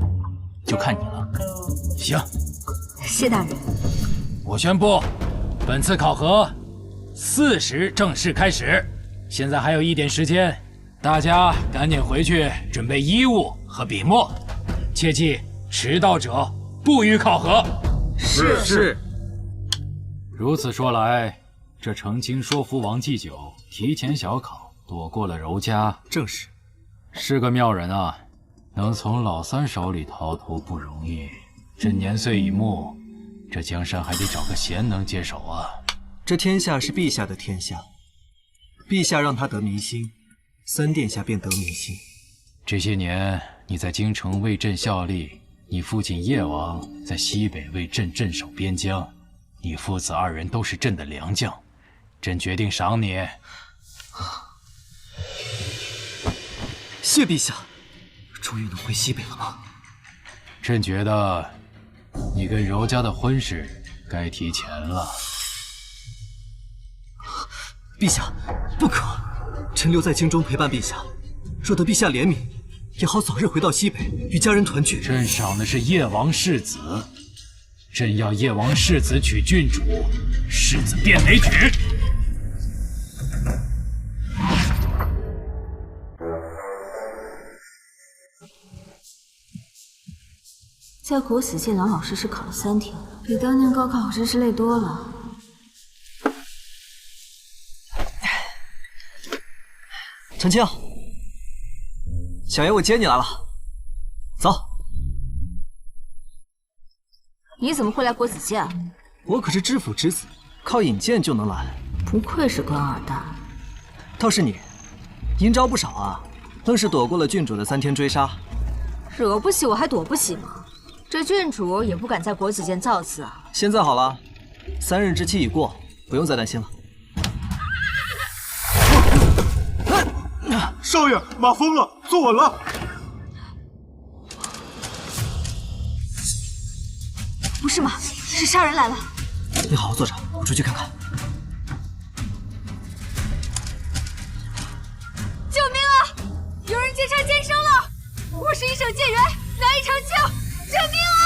就看你了。行，谢大人。我宣布，本次考核4时正式开始。现在还有1点时间，大家赶紧回去准备衣物和笔墨，切记迟到者不予考核。是。如此说来，这程清说服王祭酒提前小考，躲过了柔家。正是，是个妙人啊！能从老三手里逃脱不容易。这年岁已暮，这江山还得找个贤能接手啊。这天下是陛下的天下，陛下让他得民心，3殿下便得民心。这些年你在京城为朕效力，你父亲叶王在西北为朕镇守边疆，你父子2人都是朕的良将。朕决定赏你。谢陛下，终于能回西北了吗？朕觉得你跟柔家的婚事该提前了。陛下，不可！臣留在京中陪伴陛下，若得陛下怜悯，也好早日回到西北与家人团聚。朕赏的是叶王世子，朕要叶王世子娶郡主，世子便得娶。在国子监老老实实考了3天，比当年高考真是累多了。程清，小爷我接你来了，走。你怎么会来国子监啊？我可是知府之子，靠引荐就能来。不愧是官二代。倒是你，阴招不少啊，愣是躲过了郡主的3天追杀。惹不起我还躲不起吗？这郡主也不敢在国子监造次啊。现在好了，3日之期已过，不用再担心了。少爷，马疯了，坐稳了。不是马，是杀人来了。你好好坐着，我出去看看。城监生了！我是一省建元，难以成庆，救命啊！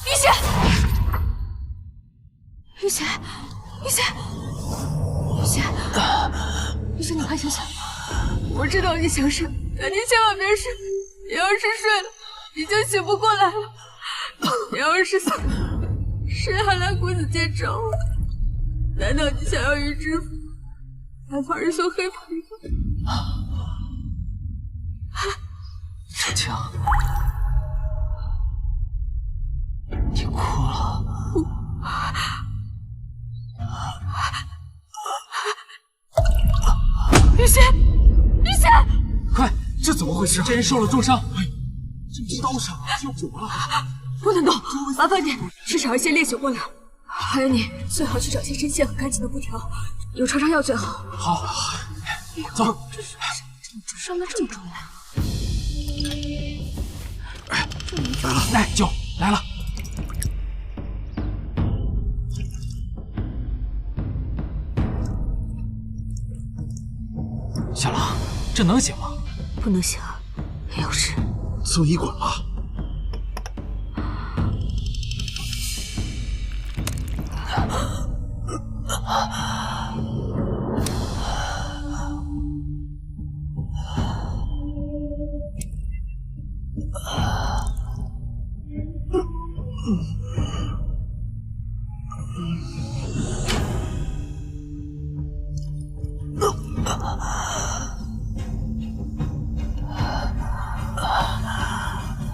玉贤，玉贤，玉贤，玉贤，你快醒醒！我知道你想睡，但你千万别睡。你要是睡了，你就醒不过来了。你要是死了，谁还来国子监找我？难道你想要于知府白袍人送黑袍人吗？程青，你哭了。玉贤，玉贤，快，这怎么回事？这人受了重伤，这刀伤就肿了。不能动，麻烦你去找一些烈酒过来。还有你，最好去找些针线和干净的布条，有创伤药最好。好，走。伤得这么重呀？来，酒来了。小狼，这能行吗？不能行，要是送医馆了。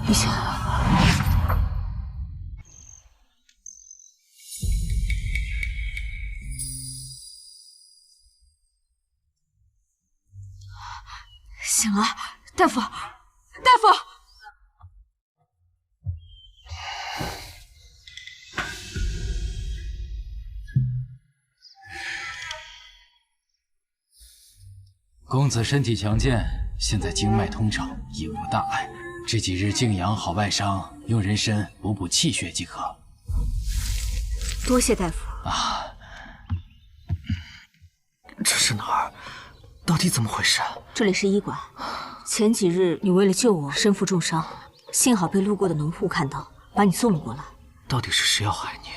玉贤，醒了，大夫，大夫！公子身体强健，现在经脉通畅，亦无大碍。这几日静养好外伤，用人参补补气血即可。多谢大夫。这是哪儿？到底怎么回事？这里是医馆。前几日你为了救我，身负重伤，幸好被路过的农户看到，把你送了过来。到底是谁要害你？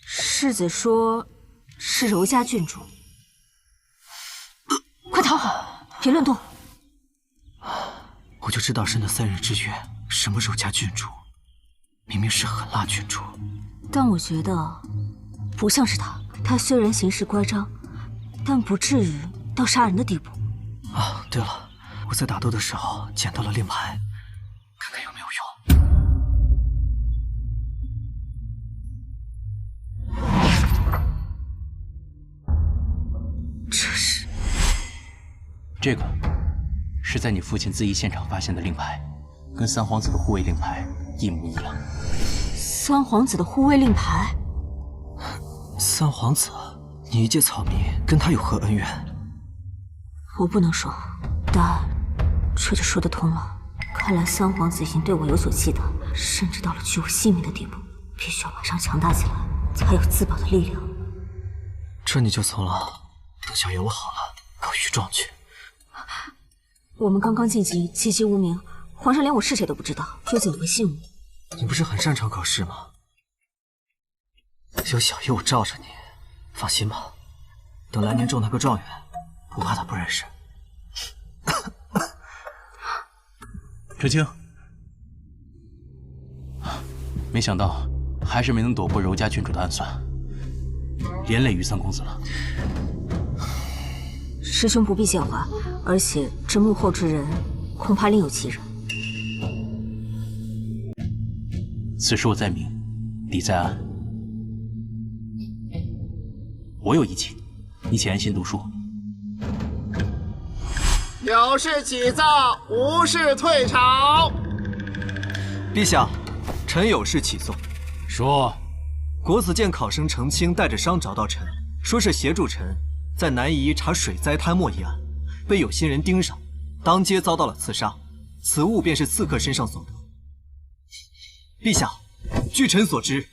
世子说是柔家郡主。快逃好，别乱动！我就知道是那3日之约，什么柔家郡主，明明是狠辣郡主。但我觉得不像是她。她虽然行事乖张，但不至于到杀人的地步。啊，对了，我在打斗的时候捡到了令牌，看看有没有用。这个是在你父亲自缢现场发现的令牌，跟三皇子的护卫令牌一模一样。三皇子的护卫令牌？三皇子，你一介草民，跟他有何恩怨？我不能说，但这就说得通了。看来三皇子已经对我有所忌惮，甚至到了救我性命的地步。必须要马上强大起来，才有自保的力量。这你就从了。等小爷我好了，告御状去。我们刚刚晋级，籍籍无名，皇上连我是谁都不知道，又怎么会信我？你不是很擅长考试吗？有小爷我罩着你，放心吧。等来年中他个状元，不怕他不认识。程青，没想到还是没能躲过柔家郡主的暗算，连累于三公子了。师兄不必见怪，而且这幕后之人恐怕另有其人。此事我在明，理在暗。我有义气，你且安心读书。有事起奏，无事退朝。陛下，臣有事启奏。说。国子监考生程清带着伤找到臣，说是协助臣在南夷查水灾贪墨一案，被有心人盯上，当街遭到了刺杀。此物便是刺客身上所得。陛下，据臣所知，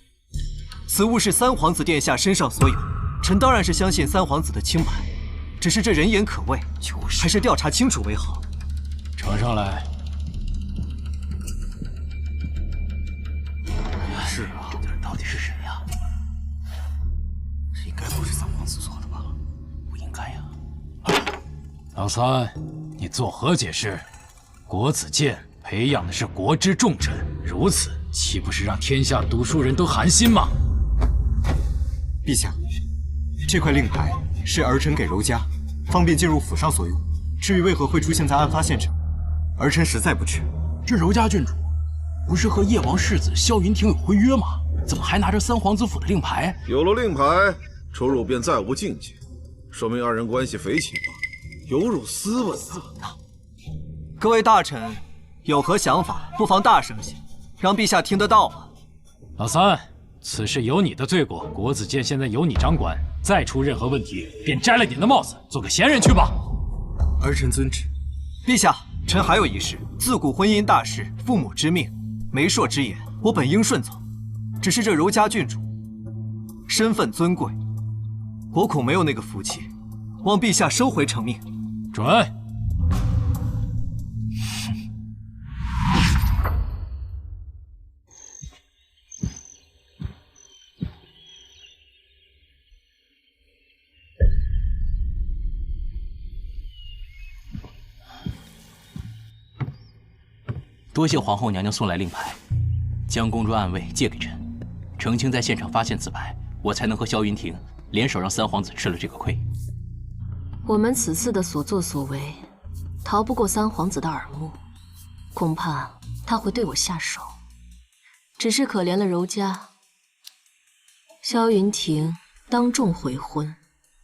此物是三皇子殿下身上所有。臣当然是相信三皇子的清白，只是这人言可畏，还是调查清楚为好。呈上来。是啊，这人到底是谁呀？这应该不是三皇子做的吧？不应该呀。老三，你作何解释？国子监培养的是国之重臣，如此岂不是让天下读书人都寒心吗？陛下，这块令牌是儿臣给柔家，方便进入府上所用。至于为何会出现在案发现场，儿臣实在不知。这柔家郡主不是和叶王世子萧云亭有婚约吗？怎么还拿着三皇子府的令牌？有了令牌，出入便再无禁忌，说明二人关系匪浅吧，犹如斯文啊！各位大臣有何想法，不妨大声些，让陛下听得到啊！老三，此事有你的罪过，国子监现在由你掌管，再出任何问题，便摘了你的帽子，做个闲人去吧。儿臣遵旨。陛下，臣还有一事，自古婚姻大事，父母之命，媒妁之言，我本应顺从。只是这柔家郡主身份尊贵，我恐没有那个福气，望陛下收回成命。准。多谢皇后娘娘送来令牌，将公主暗卫借给臣。程清在现场发现此牌，我才能和萧云亭联手让三皇子吃了这个亏。我们此次的所作所为，逃不过三皇子的耳目，恐怕他会对我下手。只是可怜了柔家，萧云亭当众悔婚，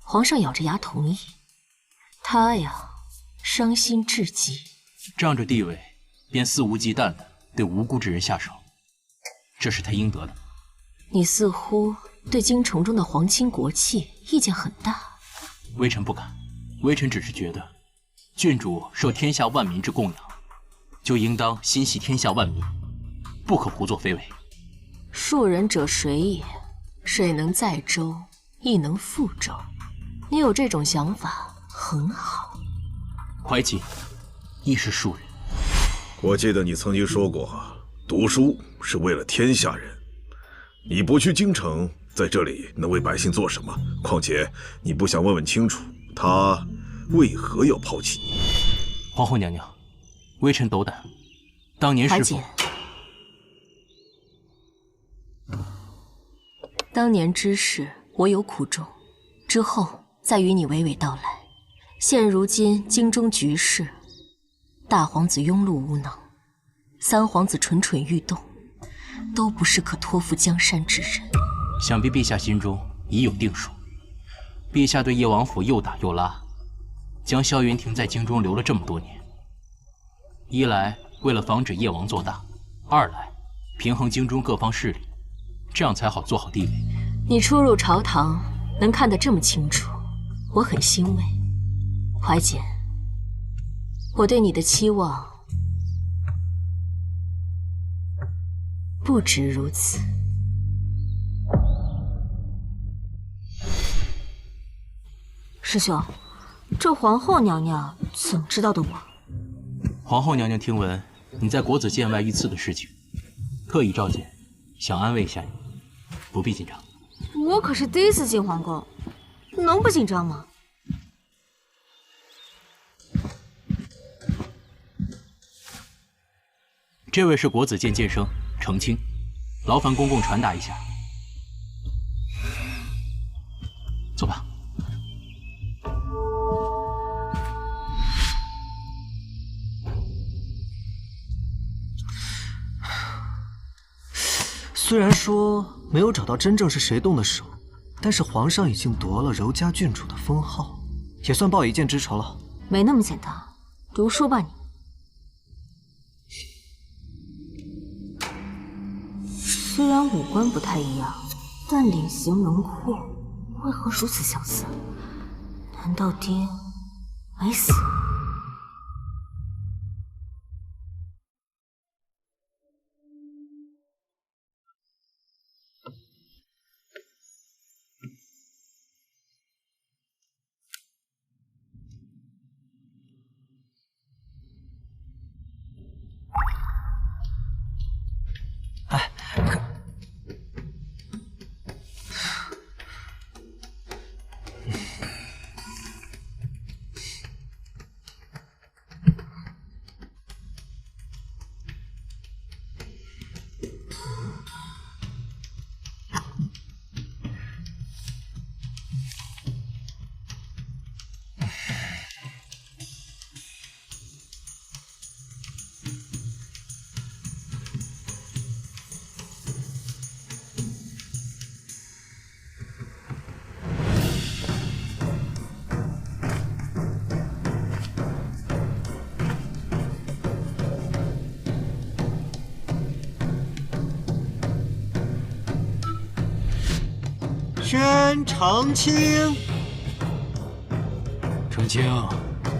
皇上咬着牙同意，他呀，伤心至极。仗着地位，便肆无忌惮地对无辜之人下手，这是他应得的。你似乎对京城中的皇亲国戚意见很大。微臣不敢，微臣只是觉得，郡主受天下万民之供养，就应当心系天下万民，不可胡作非为。庶人者水也，水能载舟，亦能覆舟。你有这种想法很好。怀瑾亦是庶人。我记得你曾经说过，读书是为了天下人。你不去京城，在这里能为百姓做什么？况且你不想问问清楚，他为何要抛弃你？皇后娘娘，微臣斗胆。当年是否？当年之事，我有苦衷，之后再与你娓娓道来。现如今京中局势，大皇子庸碌无能，三皇子蠢蠢欲动，都不是可托付江山之人。想必陛下心中已有定数。陛下对叶王府又打又拉，将萧云亭在京中留了这么多年，一来为了防止叶王做大，二来平衡京中各方势力，这样才好做好地位。你初入朝堂，能看得这么清楚，我很欣慰。怀瑾，我对你的期望不止如此。师兄，这皇后娘娘怎么知道的我？皇后娘娘听闻你在国子监外遇刺的事情，特意召见，想安慰一下你，不必紧张。我可是第一次进皇宫，能不紧张吗？这位是国子监监生程清，劳烦公公传达一下。走吧。虽然说没有找到真正是谁动的手，但是皇上已经夺了柔家郡主的封号，也算报一箭之仇了。没那么简单，读书吧你。虽然五官不太一样，但脸型轮廓为何如此相似？难道爹没死？宣澄清。澄清，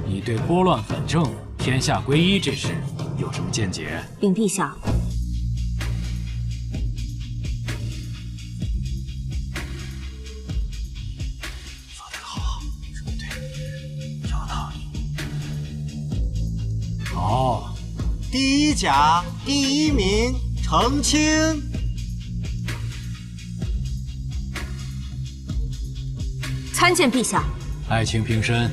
你对拨乱反正、天下归一这事有什么见解？禀陛下，说得好，说得对，有道理。好，第一甲第一名澄清。参见陛下。爱卿平身。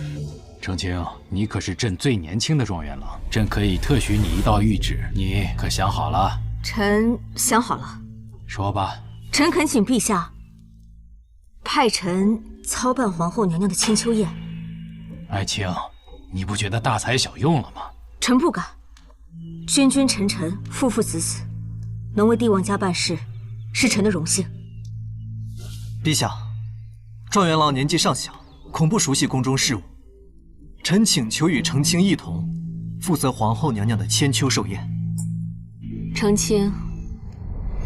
澄清，你可是朕最年轻的状元郎，朕可以特许你一道谕旨，你可想好了？臣想好了。说吧。臣恳请陛下派臣操办皇后娘娘的千秋宴。爱卿，你不觉得大材小用了吗？臣不敢。君君臣臣，父父子子，能为帝王家办事，是臣的荣幸。陛下，状元郎年纪尚小，恐不熟悉宫中事务，臣请求与澄清一同负责皇后娘娘的千秋寿宴。澄清，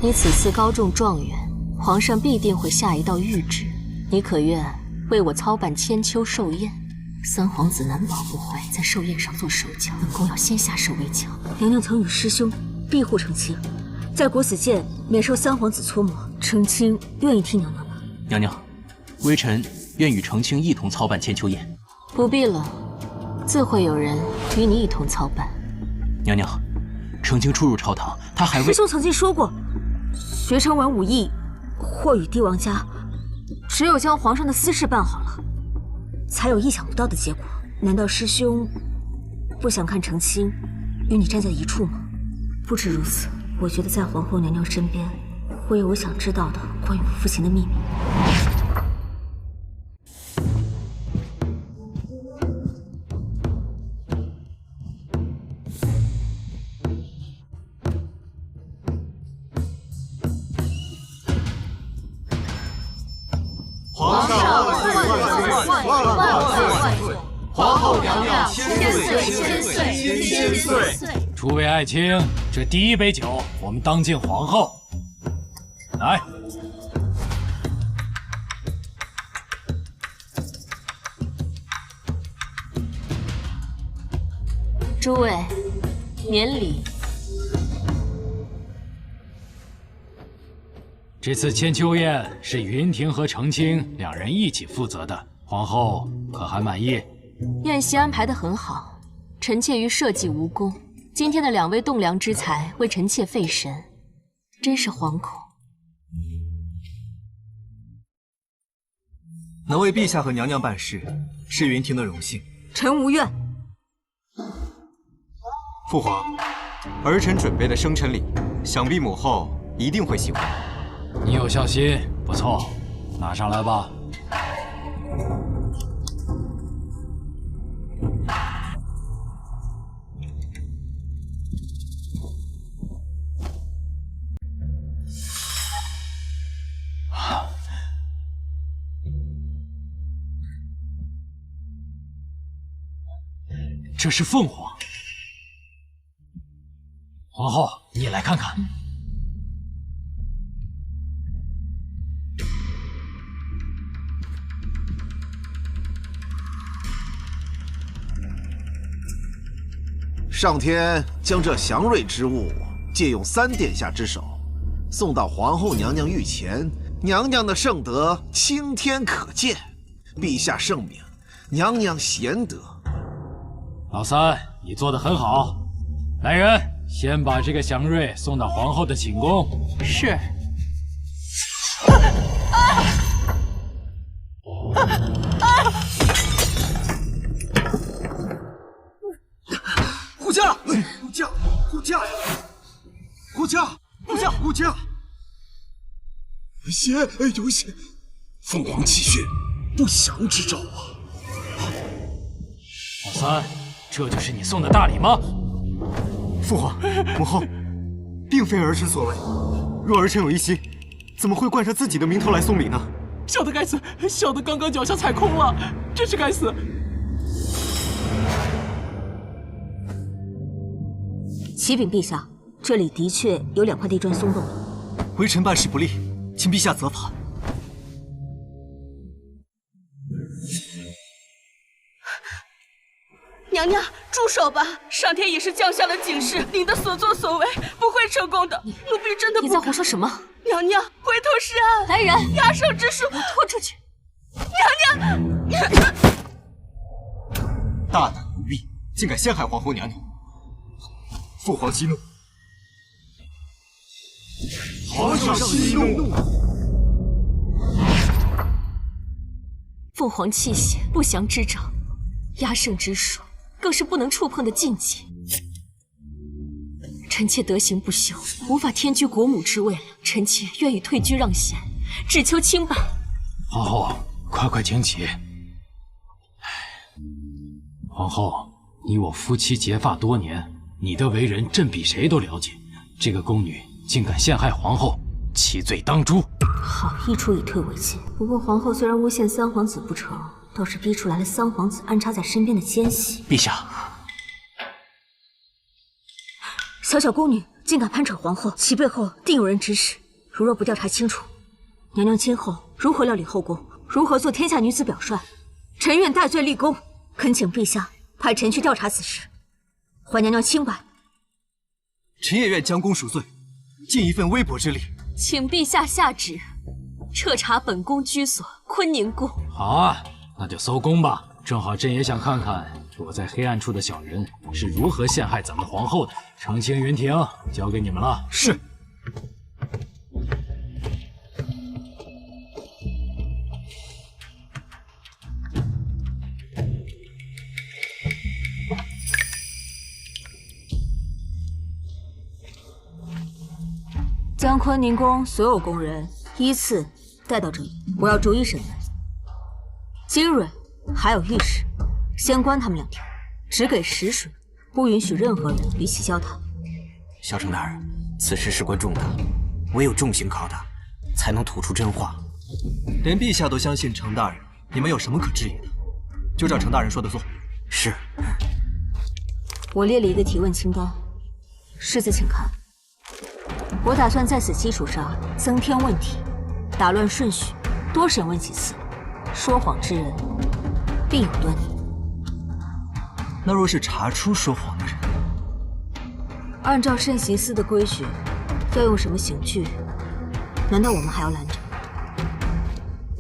你此次高中状元，皇上必定会下一道谕旨，你可愿为我操办千秋寿宴？三皇子难保不会在寿宴上做手脚，本宫要先下手为强。娘娘曾与师兄庇护澄清，在国子监免受三皇子搓磨，澄清愿意替娘娘吗？娘娘，微臣愿与澄清一同操办千秋宴。不必了，自会有人与你一同操办。娘娘，澄清初入朝堂，他还未……师兄曾经说过，学成文武艺或与帝王家，只有将皇上的私事办好了，才有意想不到的结果。难道师兄不想看澄清与你站在一处吗？不止如此，我觉得在皇后娘娘身边，会有我想知道的关于我父亲的秘密。皇上万岁万岁！皇后娘娘千岁！诸位爱卿，这第一杯酒，我们当敬皇后。来，诸位，免礼。这次千秋宴是云婷和澄清两人一起负责的，皇后可还满意？宴席安排得很好，臣妾于社稷无功，今天的两位栋梁之才为臣妾费神，真是惶恐。能为陛下和娘娘办事，是云婷的荣幸。臣无怨。父皇，儿臣准备的生辰礼，想必母后一定会喜欢。你有孝心，不错，拿上来吧。这是凤凰。皇后，你来看看。上天将这祥瑞之物借用3殿下之手，送到皇后娘娘御前。娘娘的圣德青天可见，陛下圣明，娘娘贤德。老三，你做得很好。来人，先把这个祥瑞送到皇后的寝宫。是。护驾！护驾！护驾呀！护驾！护驾！护驾！血，有血！凤凰气血，不祥之兆啊！老三，这就是你送的大礼吗？父皇、母后，并非儿臣所为。若儿臣有一心，怎么会冠上自己的名头来送礼呢？小的该死，小的刚刚脚下踩空了，真是该死。启禀陛下，这里的确有2块地砖松动了。微臣办事不力，请陛下责罚。娘娘，住手吧！上天已是降下了警示，您的所作所为不会成功的。奴婢真的不……你在胡说什么？娘娘，回头是岸。来人，压胜之术，拖出去！娘娘，大胆无婢，竟敢陷害皇后娘娘！父皇息怒！皇上息怒！凤凰气血，不祥之兆，压胜之术更是不能触碰的禁忌。臣妾德行不修，无法天居国母之位了。臣妾愿意退居让贤，只求清白。皇后，快请起。皇后，你我夫妻结发多年，你的为人朕比谁都了解。这个宫女竟敢陷害皇后，其罪当诛。好一出以退为进。不过皇后虽然诬陷3皇子不成，倒是逼出来了3皇子安插在身边的奸细。陛下，小宫女竟敢攀扯皇后，其背后定有人指使。如若不调查清楚，娘娘今后如何料理后宫，如何做天下女子表率，臣愿戴罪立功。恳请陛下派臣去调查此事，还娘娘清白。臣也愿将功赎罪，尽一份微薄之力。请陛下下旨，彻查本宫居所坤宁宫。好啊，那就搜宫吧。正好朕也想看看躲在黑暗处的小人是如何陷害咱们皇后的。澄清、云婷，交给你们了。是。将坤宁宫所有宫人依次带到这里，我要逐一审问。金蕊还有御史，先关他们2天，只给食水，不允许任何人与其交谈。小程大人，此事事关重大，唯有重刑拷打，才能吐出真话。连陛下都相信程大人，你们有什么可质疑的？就照程大人说的做。是。我列了一个提问清单，世子请看。我打算在此基础上增添问题，打乱顺序，多审问几次。说谎之人必有端倪。那若是查出说谎的人，按照慎刑司的规矩，要用什么刑具？难道我们还要拦着？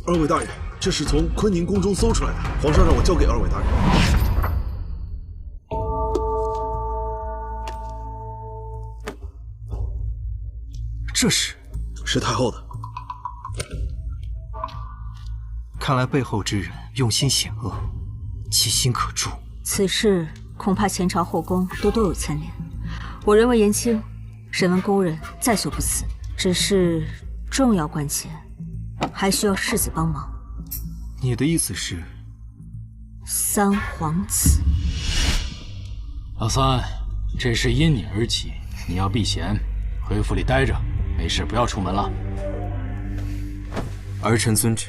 二位大人，这是从坤宁宫中搜出来的，皇上让我交给二位大人。这是太后的。看来背后之人用心险恶，其心可诛。此事恐怕前朝后宫都有牵连。我人为言轻，审问宫人在所不辞，只是重要关键还需要世子帮忙。你的意思是？3皇子。老三，这事因你而起，你要避嫌，回府里待着，没事不要出门了。儿臣遵旨。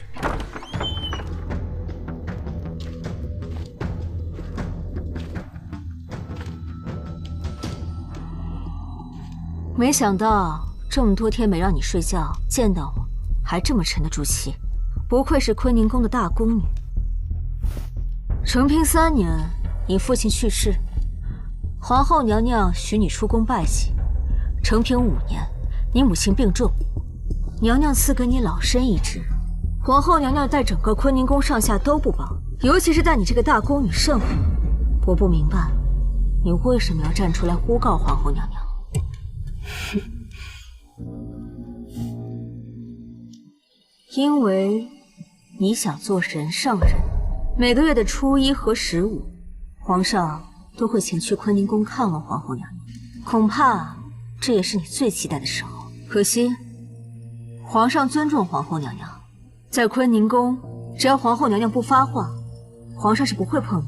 没想到这么多天没让你睡觉，见到我还这么沉得住气，不愧是坤宁宫的大宫女。承平3年，你父亲去世，皇后娘娘许你出宫拜祭，承平5年，你母亲病重，娘娘赐给你老身一职。皇后娘娘待整个坤宁宫上下都不帮，尤其是待你这个大宫女甚乎。我不明白，你为什么要站出来诬告皇后娘娘？因为你想做人上人。每个月的初1和15，皇上都会前去坤宁宫看望皇后娘娘，恐怕这也是你最期待的时候。可惜，皇上尊重皇后娘娘，在坤宁宫，只要皇后娘娘不发话，皇上是不会碰你。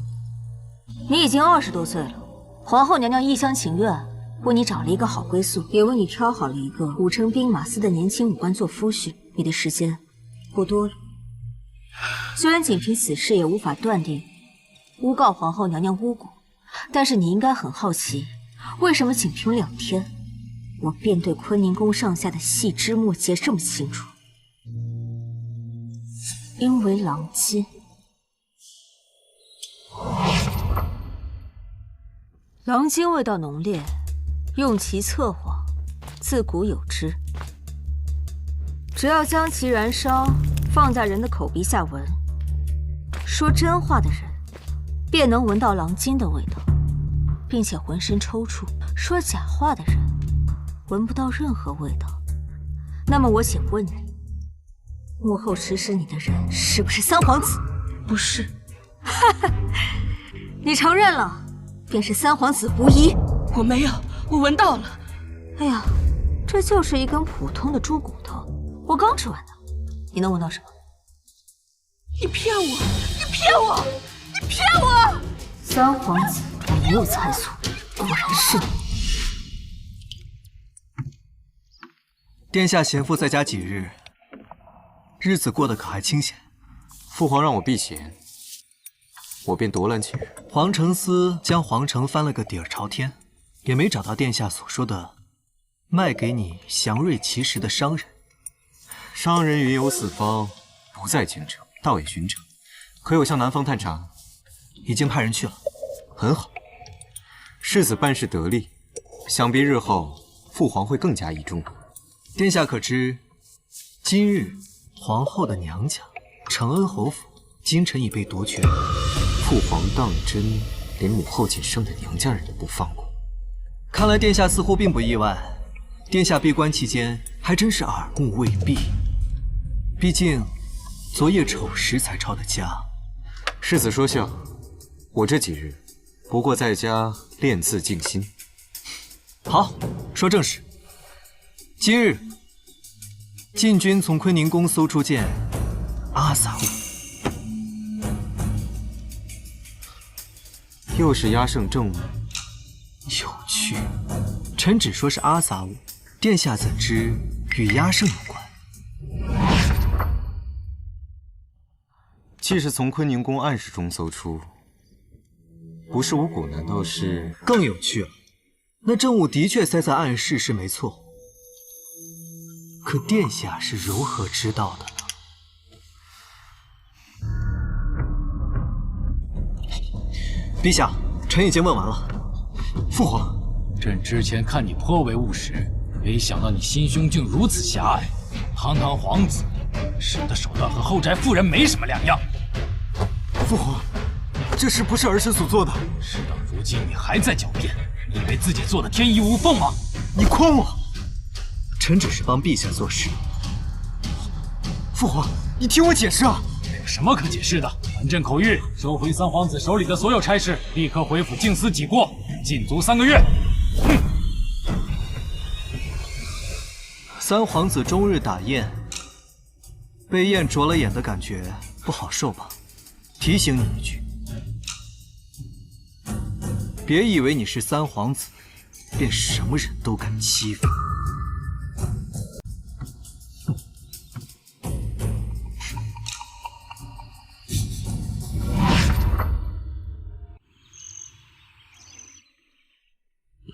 你已经20多岁了，皇后娘娘一厢情愿为你找了一个好归宿，也为你挑好了一个5城兵马司的年轻武官做夫婿，你的时间不多了。虽然仅凭此事也无法断定诬告皇后娘娘巫蛊，但是你应该很好奇，为什么仅凭2天，我便对坤宁宫上下的细枝末节这么清楚？因为狼姬。狼姬味道浓烈，用其测谎，自古有之。只要将其燃烧，放在人的口鼻下闻，说真话的人便能闻到狼精的味道，并且浑身抽搐；说假话的人闻不到任何味道。那么我请问你，幕后指使你的人是不是三皇子？不是。哈哈，你承认了，便是三皇子无疑。我没有，我闻到了。哎呀，这就是一根普通的猪骨头，我刚吃完的。你能闻到什么？你骗我！你骗我！你骗我！三皇子，我没有猜错，果然是你。殿下贤妇在家几日，日子过得可还清闲？父皇让我避嫌，我便躲懒几日。皇城司将皇城翻了个底儿朝天，也没找到殿下所说的卖给你祥瑞奇石的商人。商人云游四方，不在京城，倒也寻找。可有向南方探查？已经派人去了。很好，世子办事得力，想必日后父皇会更加倚重我。殿下可知，今日皇后的娘家承恩侯府京城已被夺权。父皇当真连母后仅剩的娘家人也不放过？看来殿下似乎并不意外。殿下闭关期间还真是耳目未闭，毕竟昨夜丑时才抄的家。世子说笑，我这几日不过在家练字静心。好，说正事。今日禁军从坤宁宫搜出件阿萨物，又是压胜证物。有趣，臣只说是阿萨物，殿下怎知与压胜有关？既是从坤宁宫暗室中搜出，不是巫蛊，难道是？更有趣了，那证物的确塞在暗室是没错，可殿下是如何知道的呢？陛下，臣已经问完了。父皇，朕之前看你颇为务实，没想到你心胸竟如此狭隘。堂堂皇子，使的手段和后宅妇人没什么两样。父皇，这事不是儿臣所做的。事到如今，你还在狡辩，你以为自己做的天衣无缝吗？你诓我！臣只是帮陛下做事。父皇，你听我解释啊！有什么可解释的？传朕口谕，收回三皇子手里的所有差事，立刻回府静思己过，禁足3个月。三皇子终日打雁，被雁啄了眼的感觉不好受吧？提醒你一句，别以为你是三皇子，便什么人都敢欺负。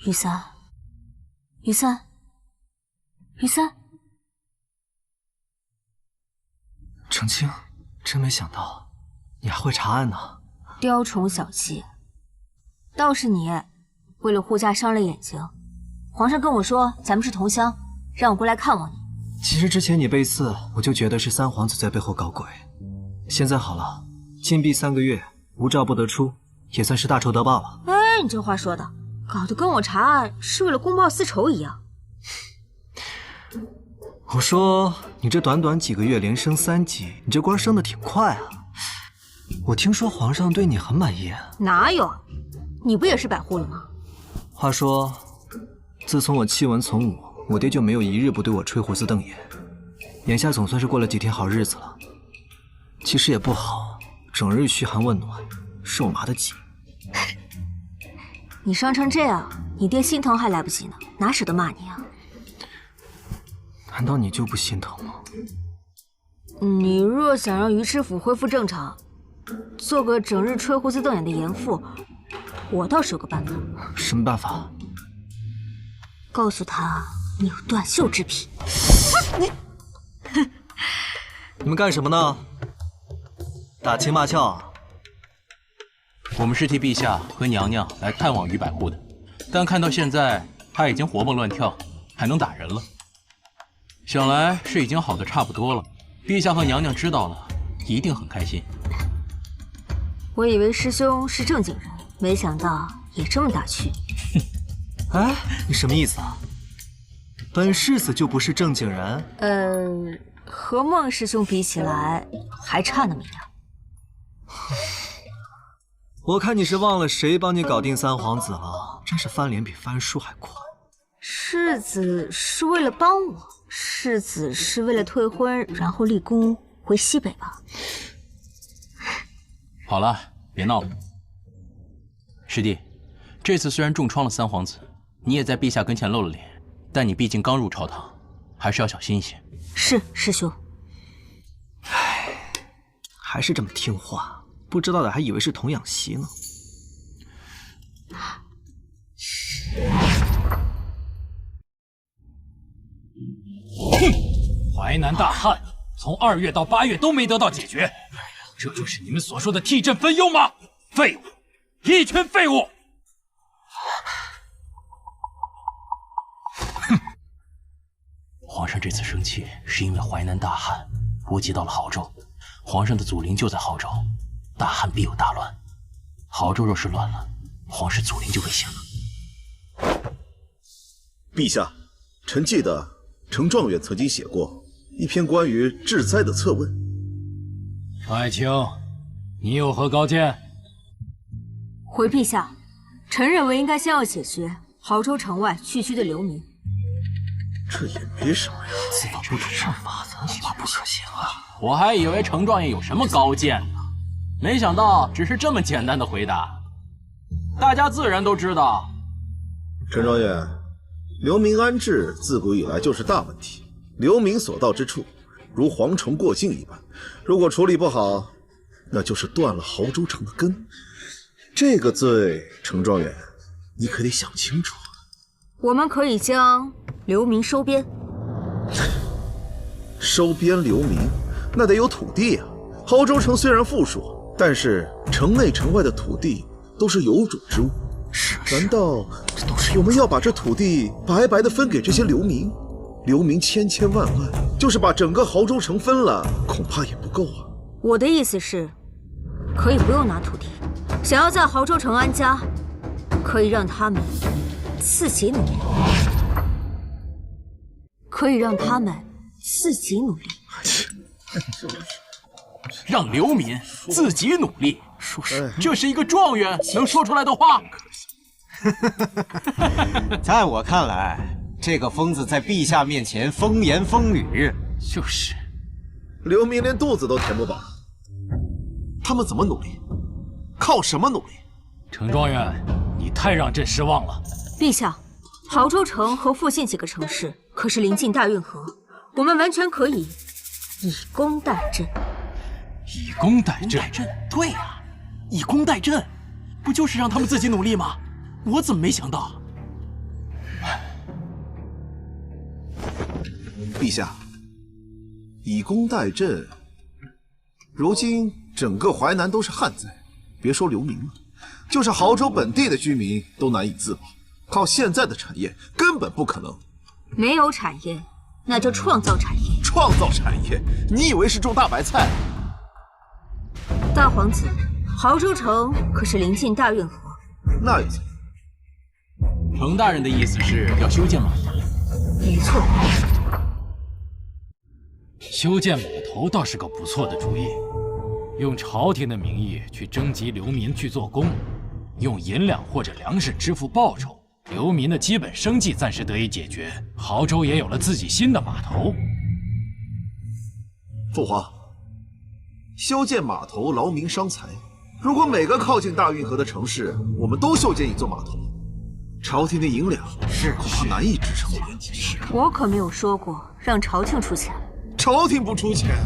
雨伞，雨伞，雨伞。程清，真没想到你还会查案呢。雕虫小技，倒是你为了护家伤了眼睛，皇上跟我说咱们是同乡，让我过来看望你。其实之前你被刺，我就觉得是三皇子在背后搞鬼。现在好了，禁闭3个月，无诏不得出，也算是大仇得报了。哎，你这话说的，搞得跟我查案是为了公报私仇一样。我说你这短短几个月连升3级，你这官升得挺快啊。我听说皇上对你很满意啊。哪有？你不也是百户了吗？话说，自从我弃文从武，我爹就没有一日不对我吹胡子瞪眼。眼下总算是过了几天好日子了。其实也不好，整日嘘寒问暖，是我麻得紧。你伤成这样，你爹心疼还来不及呢，哪舍得骂你啊？难道你就不心疼吗？你若想让鱼师府恢复正常，做个整日吹胡子瞪眼的严父，我倒是有个办法。什么办法？告诉他你有断袖之癖。你们干什么呢？打情骂俏啊？我们是替陛下和娘娘来探望于百户的，但看到现在他已经活蹦乱跳，还能打人了，想来是已经好的差不多了。陛下和娘娘知道了，一定很开心。我以为师兄是正经人，没想到也这么打趣。哎，你什么意思啊？本世子就不是正经人？和孟师兄比起来，还差那么一点。我看你是忘了谁帮你搞定三皇子了，真是翻脸比翻书还快。世子是为了帮我，世子是为了退婚，然后立功回西北吧。好了，别闹了。师弟，这次虽然重创了三皇子，你也在陛下跟前露了脸，但你毕竟刚入朝堂，还是要小心一些。是，师兄。唉，还是这么听话，不知道的还以为是童养媳呢。哼，淮南大旱，从2月到8月都没得到解决，这就是你们所说的替朕分忧吗？废物，一群废物！哼，皇上这次生气是因为淮南大旱波及到了亳州，皇上的祖陵就在亳州，大旱必有大乱，亳州若是乱了，皇室祖陵就危险了。陛下，臣记得程状元曾经写过一篇关于治灾的策问。程爱卿，你有何高见？回陛下，臣认为应该先要解决亳州城外区区的流民。这也没什么呀，此法不可上法子，恐怕不可行啊！我还以为程状元有什么高见呢，没想到只是这么简单的回答。大家自然都知道。陈状元，流民安置自古以来就是大问题，流民所到之处，如蝗虫过境一般。如果处理不好，那就是断了亳州城的根。这个罪，程状元，你可得想清楚。我们可以将流民收编。收编流民，那得有土地啊。亳州城虽然富庶，但是城内城外的土地都是有主之物。难道我们要把这土地白白的分给这些流民？流民千千万万，就是把整个亳州城分了，恐怕也不够啊。我的意思是，可以不用拿土地，想要在亳州城安家，可以让他们自己努力，可以让他们自己努力。让流民自己努力，这是一个状元能说出来的话。在我看来，这个疯子在陛下面前风言风语。就是，流民连肚子都填不饱，他们怎么努力？靠什么努力？程状元，你太让朕失望了。陛下，亳州城和附近几个城市可是临近大运河，我们完全可以以工代赈。以工代赈，对呀，以工代赈，不就是让他们自己努力吗？我怎么没想到？陛下，以工代赈，如今整个淮南都是旱灾，别说流民了，就是亳州本地的居民都难以自保，靠现在的产业根本不可能。没有产业，那就创造产业。创造产业？你以为是种大白菜？大皇子，亳州城可是临近大运河，那又怎样？程大人的意思是要修建码头？没错。修建码头倒是个不错的主意，用朝廷的名义去征集流民去做工，用银两或者粮食支付报酬，流民的基本生计暂时得以解决，亳州也有了自己新的码头。父皇，修建码头劳民伤财，如果每个靠近大运河的城市我们都修建一座码头，朝廷的银两恐怕难以支撑吧。我可没有说过让朝廷出钱。朝廷不出钱，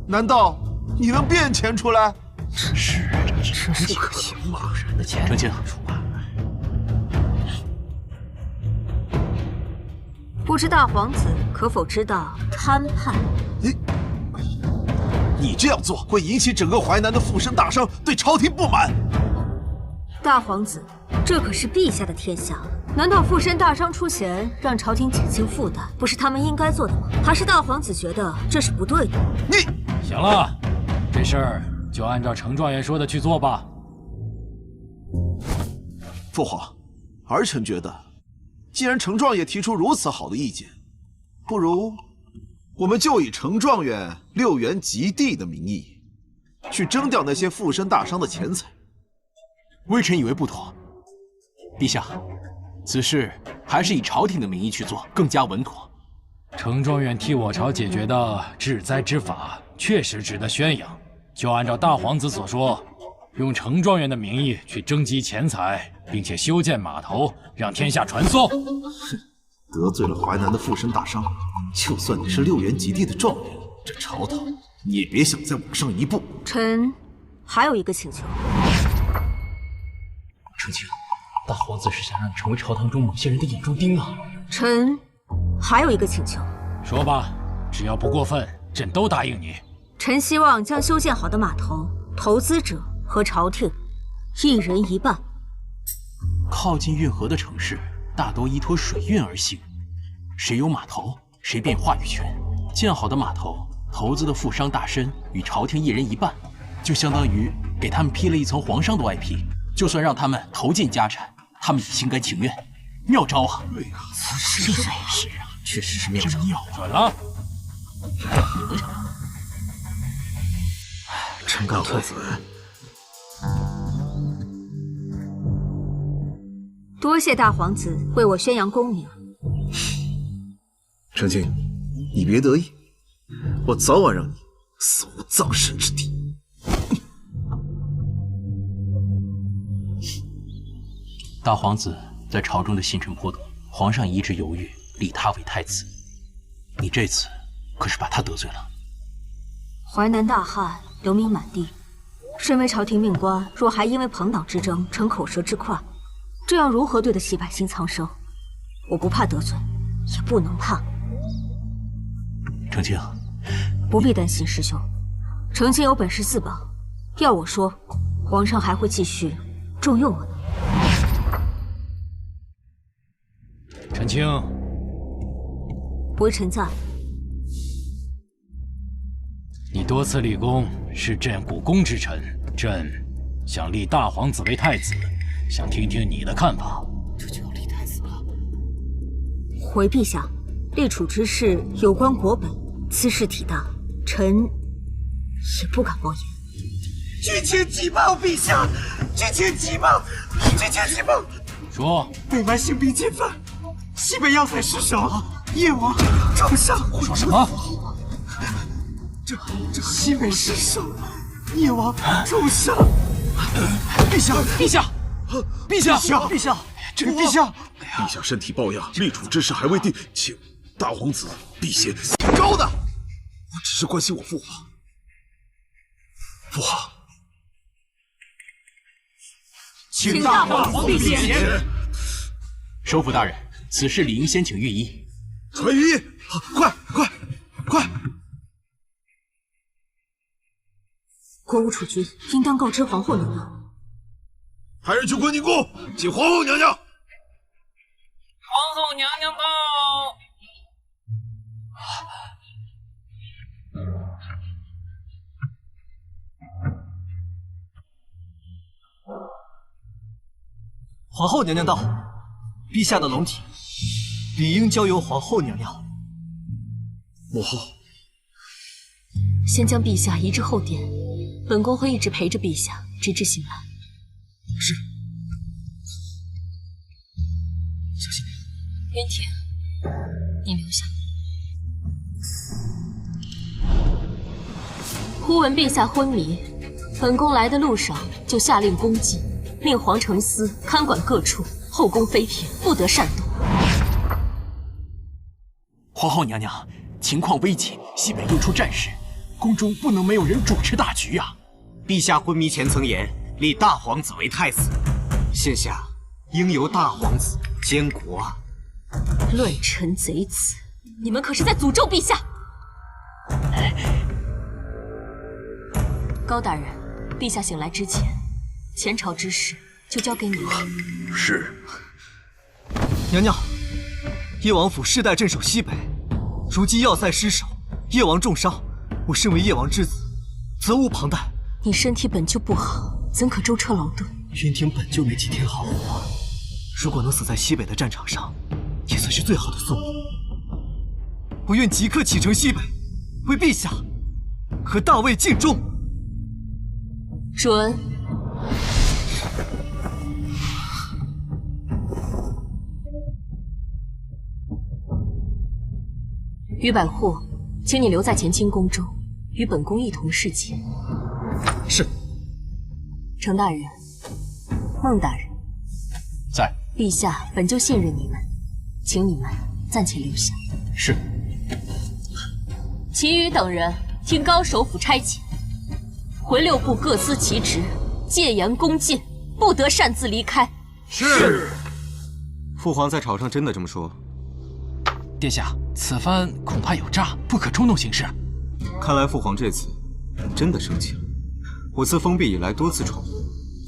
难道你能变钱出来？这不可行嘛！人的钱澄清。不知大皇子可否知道摊派？你这样做会引起整个淮南的富绅大商对朝廷不满。大皇子，这可是陛下的天下，难道富绅大商出钱让朝廷减轻负担，不是他们应该做的吗？还是大皇子觉得这是不对的？行了，这事儿就按照程状元说的去做吧。父皇，儿臣觉得，既然程状元提出如此好的意见，不如我们就以程状元6元及第的名义，去征调那些富绅大商的钱财。微臣以为不妥。陛下，此事还是以朝廷的名义去做，更加稳妥。程状元替我朝解决的治灾之法，确实值得宣扬。就按照大皇子所说，用程状元的名义去征集钱财，并且修建码头，让天下传颂。得罪了淮南的富绅大商，就算你是6元及第的状元，这朝堂你也别想再往上一步。臣还有一个请求。澄清，大皇子是想让你成为朝堂中某些人的眼中钉啊！臣还有一个请求。说吧，只要不过分，朕都答应你。臣希望将修建好的码头，投资者和朝廷1人1半。靠近运河的城市大多依托水运而行，谁有码头，谁便有话语权。建好的码头，投资的富商大绅与朝廷1人1半，就相当于给他们披了一层皇上的外皮。就算让他们投尽家产，他们也心甘情愿。妙招啊！对呀，是啊，确实是妙招。准了。臣告退。多谢大皇子为我宣扬功名。澄清，你别得意，我早晚让你死无葬身之地。大皇子在朝中的信臣颇多，皇上一直犹豫立他为太子，你这次可是把他得罪了。淮南大旱，流民满地，身为朝廷命官，若还因为朋党之争逞口舌之快，这样如何对得起百姓苍生？我不怕得罪，也不能怕。澄清，不必担心，师兄，澄清有本事自保。要我说，皇上还会继续重用我的。澄清，微臣在。你多次立功，是朕股肱之臣，朕想立大皇子为太子，想听听你的看法。这就要立太子了。回陛下，立储之事有关国本，此事体大，臣也不敢妄言。军情急报，陛下！军情急报！军情急报！说，北蛮兴兵进犯，西北要塞失守，夜王重伤。说什么？这西北失守，夜王重伤。陛下，陛下，陛下，陛下，这个陛下，陛下身体抱恙，立储之事还未定，请大皇子避嫌。高的，我只是关心我父皇。父皇，请大皇避嫌。首辅大人，此事理应先请御医。传御医，快！国务储君应当告知皇后娘娘，派人去坤宁宫接皇后娘娘。皇后娘娘到。皇后娘娘到，陛下的龙体理应交由皇后娘娘。母后，先将陛下移至后殿，本宫会一直陪着陛下，直至醒来。是。小心点。云婷，你留下。忽闻陛下昏迷，本宫来的路上就下令宫禁，命皇承司看管各处，后宫妃嫔不得擅动。皇后娘娘，情况危急，西北又出战事，宫中不能没有人主持大局啊！陛下昏迷前曾言立大皇子为太子，现下应由大皇子监国啊！乱臣贼子，你们可是在诅咒陛下！高大人，陛下醒来之前，前朝之事就交给你了。是。娘娘，叶王府世代镇守西北，如今要塞失守，叶王重伤，我身为叶王之子，责无旁贷。你身体本就不好，怎可舟车劳顿？云婷本就没几天好活，如果能死在西北的战场上，也算是最好的宿命。我愿即刻启程西北，为陛下和大魏尽忠。准。于百户，请你留在乾清宫中，与本宫一同侍节。是。程大人，孟大人，在。陛下本就信任你们，请你们暂且留下。是。其余等人听高首府差遣，回6部各司其职，戒严恭敬，不得擅自离开。是。父皇在朝上真的这么说？殿下，此番恐怕有诈，不可冲动行事。看来父皇这次真的生气了。我自封闭以来多次闯祸，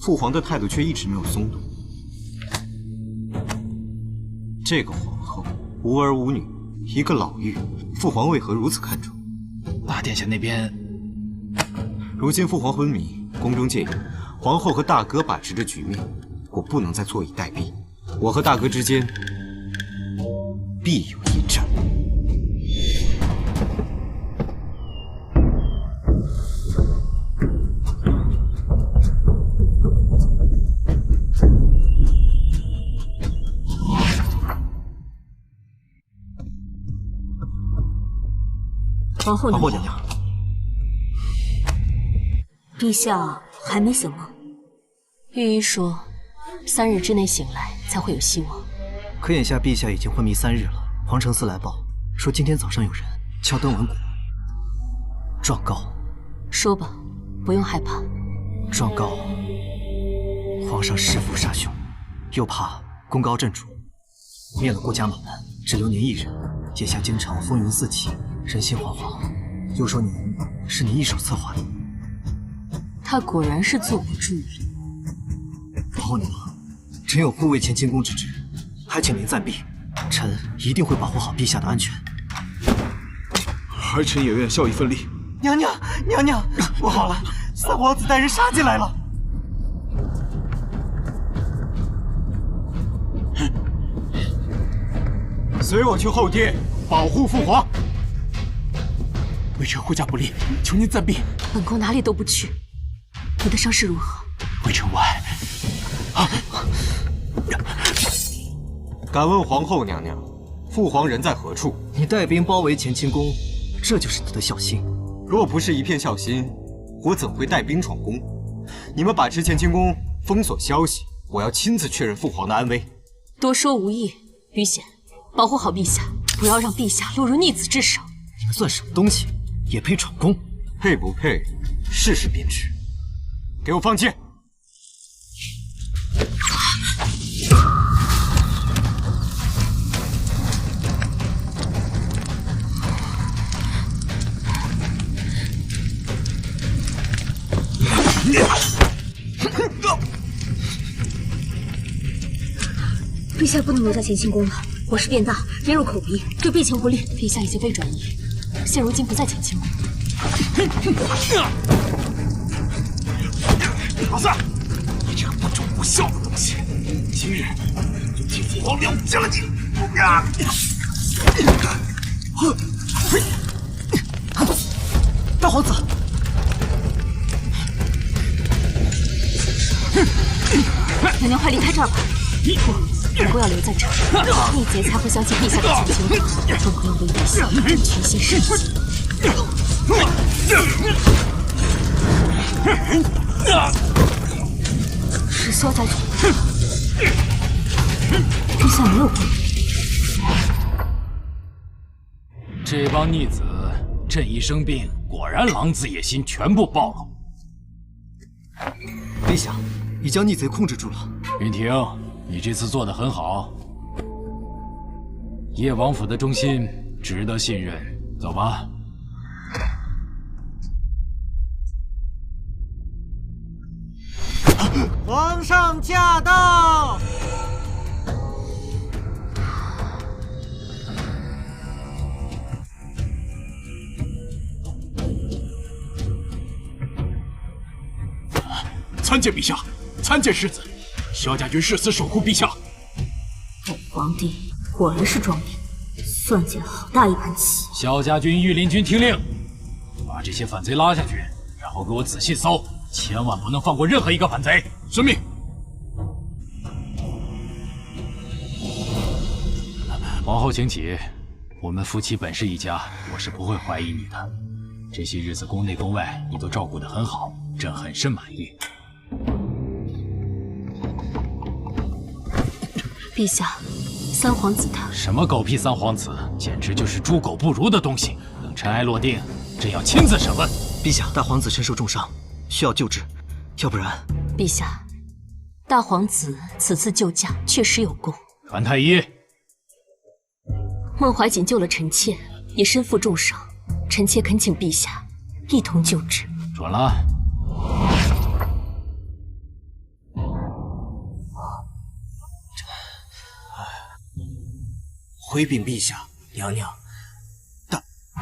父皇的态度却一直没有松动。这个皇后无儿无女，一个老妪，父皇为何如此看重？大殿下那边，如今父皇昏迷，宫中戒严，皇后和大哥把持着局面，我不能再坐以待毙。我和大哥之间必有一战。皇后娘娘，陛下还没醒吗？御医说，3日之内醒来才会有希望。可眼下陛下已经昏迷3日了。皇承司来报说，今天早上有人敲登闻鼓，状告。说吧，不用害怕。状告皇上弑父杀兄，又怕功高震主，灭了郭家猛男，只留您一人。眼下京城风云四起，人心惶惶，又说是您一手策划的。他果然是坐不住了。皇后娘娘，臣有护卫乾清宫之职，还请您暂避，臣一定会保护好陛下的安全。儿臣也愿效一份力。娘娘，娘娘，不好了，三皇子带人杀进来了。随我去后殿保护父皇。微臣护驾不力，求您暂避。本宫哪里都不去。你的伤势如何？微臣无碍。敢问皇后娘娘，父皇人在何处？你带兵包围乾清宫，这就是你的孝心。若不是一片孝心，我怎会带兵闯宫？你们把持乾清宫，封锁消息，我要亲自确认父皇的安危。多说无益，于显，保护好陛下，不要让陛下落入逆子之手。你们算什么东西，也配闯宫？配不配，试试便知。给我放箭！下不能留在乾清宫了，我是变大，便入口鼻，对婢妾不利。陛下已经被转移，现如今不在乾清宫。老三，你这个不忠不孝的东西，今日就替父皇了结了你！大皇子，娘娘快离开这儿吧！不要留在这儿，逆贼才会相信陛下的请求，更不要为陛下全心事迹。是萧家军，陛下没有过。这帮逆子，朕一生病，果然狼子野心全部暴露。陛下，已将逆贼控制住了。云婷，你这次做得很好。叶王府的忠心值得信任，走吧。皇上驾到！参见陛下，参见世子。萧家军誓死守护陛下。皇帝果然是壮丁，算计了好大一盘棋。萧家军、御林军听令，把这些反贼拉下去，然后给我仔细搜，千万不能放过任何一个反贼。遵命。皇后请起，我们夫妻本是一家，我是不会怀疑你的。这些日子宫内宫外你都照顾得很好，朕很是满意。陛下，三皇子他什么狗屁三皇子，简直就是猪狗不如的东西。等尘埃落定，朕要亲自审问。陛下，大皇子身受重伤，需要救治，要不然……陛下，大皇子此次救驾确实有功。传太医。孟怀瑾救了臣妾，也身负重伤，臣妾恳请陛下一同救治。准了。回禀陛下，娘娘，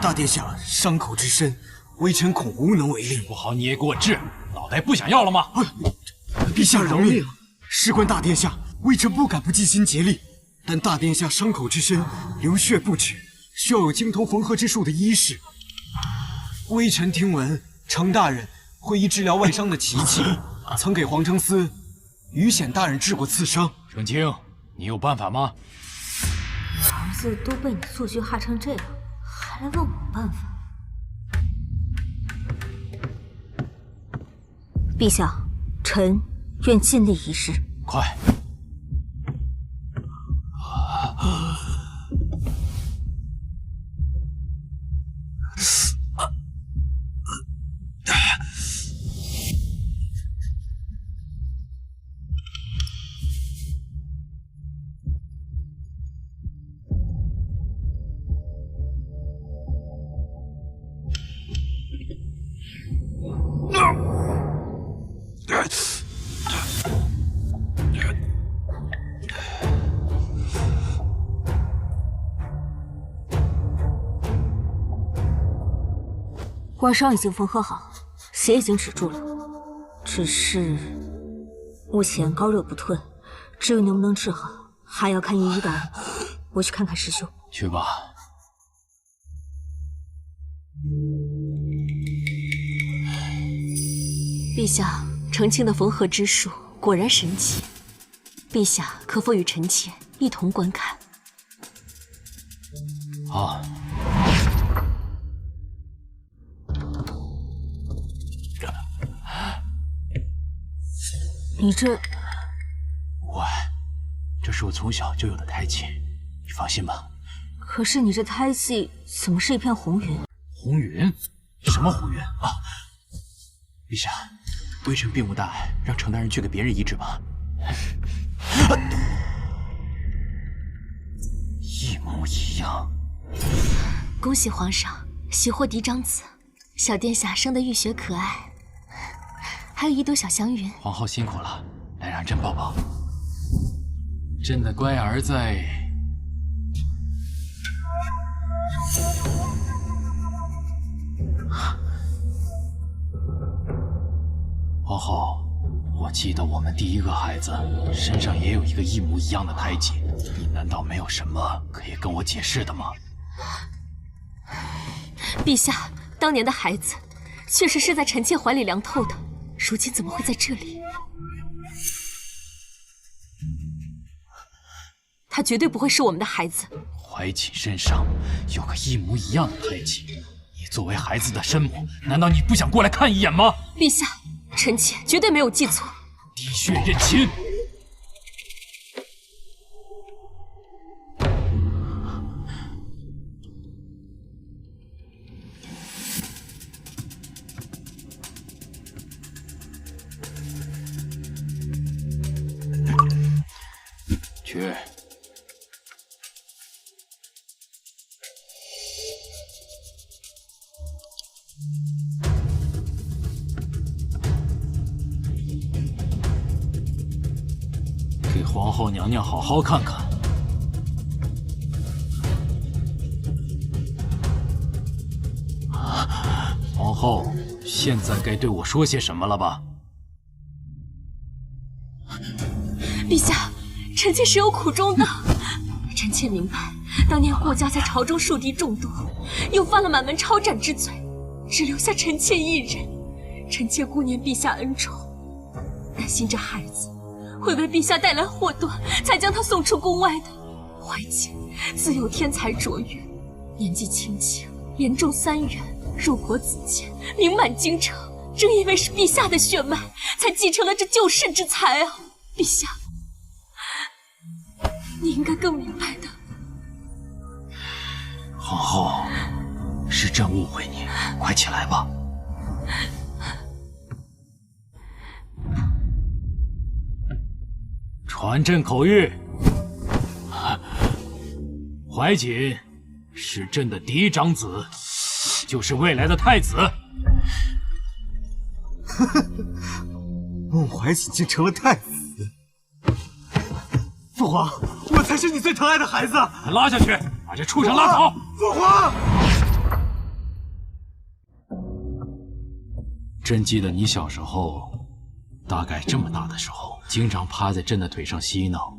大殿下伤口之深，微臣恐无能为力。治不好你也给我治，脑袋不想要了吗？陛下饶命！事关大殿下，微臣不敢不尽心竭力。但大殿下伤口之深，流血不止，需要有精通缝合之术的医士。微臣听闻程大人会医治疗外伤的奇器，曾给皇城司于显大人治过刺伤。程清，你有办法吗？儿子都被你做剧害成这样，还来问我办法？陛下，臣愿尽力一试。快！外伤已经缝合好，血已经止住了，只是目前高热不退，至于能不能治好，还要看御医大人。我去看看师兄。去吧。陛下，程清的缝合之术果然神奇，陛下可否与臣妾一同观看？好。你这……这是我从小就有的胎气，你放心吧。可是你这胎气怎么是一片红云？红云？什么红云啊？陛下，微臣并无大碍，让程大人去给别人医治吧。一模一样。恭喜皇上，喜获嫡长子，小殿下生得玉雪可爱，还有一朵小祥云。皇后辛苦了，来让朕抱抱。朕的乖儿在。皇后，我记得我们第一个孩子身上也有一个一模一样的胎记，你难道没有什么可以跟我解释的吗？陛下，当年的孩子确实是在臣妾怀里凉透的，如今怎么会在这里？他绝对不会是我们的孩子。怀瑾身上有个一模一样的胎记，你作为孩子的生母，难道你不想过来看一眼吗？陛下，臣妾绝对没有记错。滴血认亲。去。给皇后娘娘好好看看。皇后，现在该对我说些什么了吧？陛下，臣妾是有苦衷的。臣妾明白，当年顾家在朝中树敌众多，又犯了满门抄斩之罪，只留下臣妾一人。臣妾顾念陛下恩宠，担心这孩子会为陛下带来祸端，才将他送出宫外的。怀瑾自幼天才卓越，年纪轻轻连中3元，入国子监，名满京城。正因为是陛下的血脉，才继承了这救世之才啊！陛下，你应该更明白的。皇后，是朕误会你，快起来吧。传朕口谕，怀瑾是朕的嫡长子，就是未来的太子。孟怀瑾竟成了太子！父皇，我才是你最疼爱的孩子！拉下去，把这畜生拉走！父皇！朕记得你小时候，大概这么大的时候，经常趴在朕的腿上嬉闹。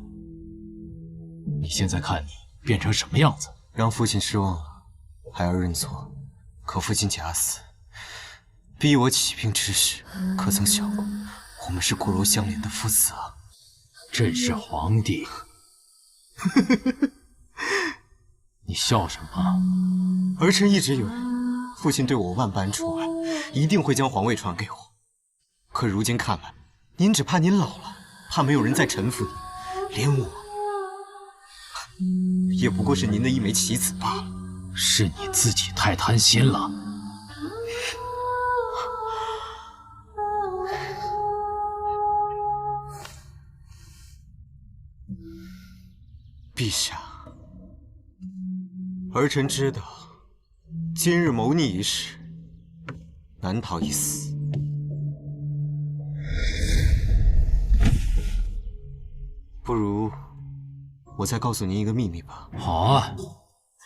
你现在看你变成什么样子？让父亲失望了，孩儿认错。可父亲假死，逼我起兵之时，可曾想过，我们是骨肉相连的父子啊！朕是皇帝，你笑什么？儿臣一直以为父亲对我万般宠爱，一定会将皇位传给我。可如今看来，您只怕您老了，怕没有人再臣服你，连我也不过是您的一枚棋子罢了。是你自己太贪心了。陛下，儿臣知道，今日谋逆一事，难逃一死。不如我再告诉您一个秘密吧。好啊，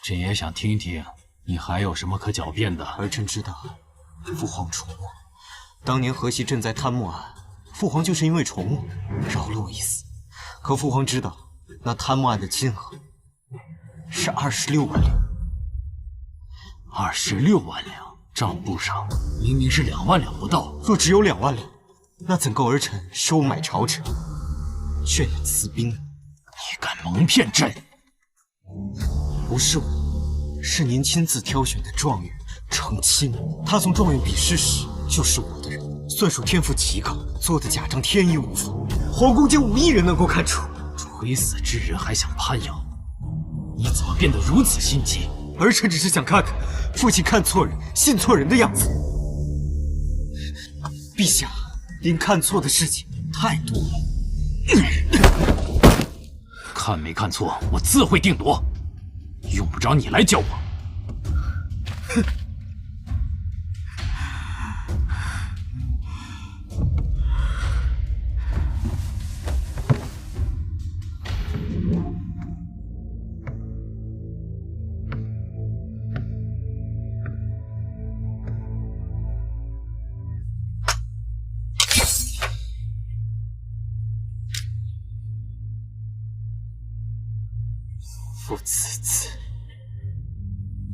朕也想听听你还有什么可狡辩的。儿臣知道，父皇宠我，当年河西赈灾贪墨案，父皇就是因为宠我，饶了我一死。可父皇知道，那贪墨案的金额是26万两。26万两，账簿上明明是2万两不到。若只有2万两，那怎够儿臣收买朝臣，渲染私兵？你敢蒙骗朕？不是我，是您亲自挑选的状元程钦。他从状元比试时就是我的人，算术天赋极高，做的假账天衣无缝，皇宫间无一人能够看出。垂死之人还想攀咬，你怎么变得如此心机？儿臣只是想看看父亲看错人、信错人的样子。陛下，您看错的事情太多了。看没看错，我自会定夺，用不着你来教我。哼！父慈子，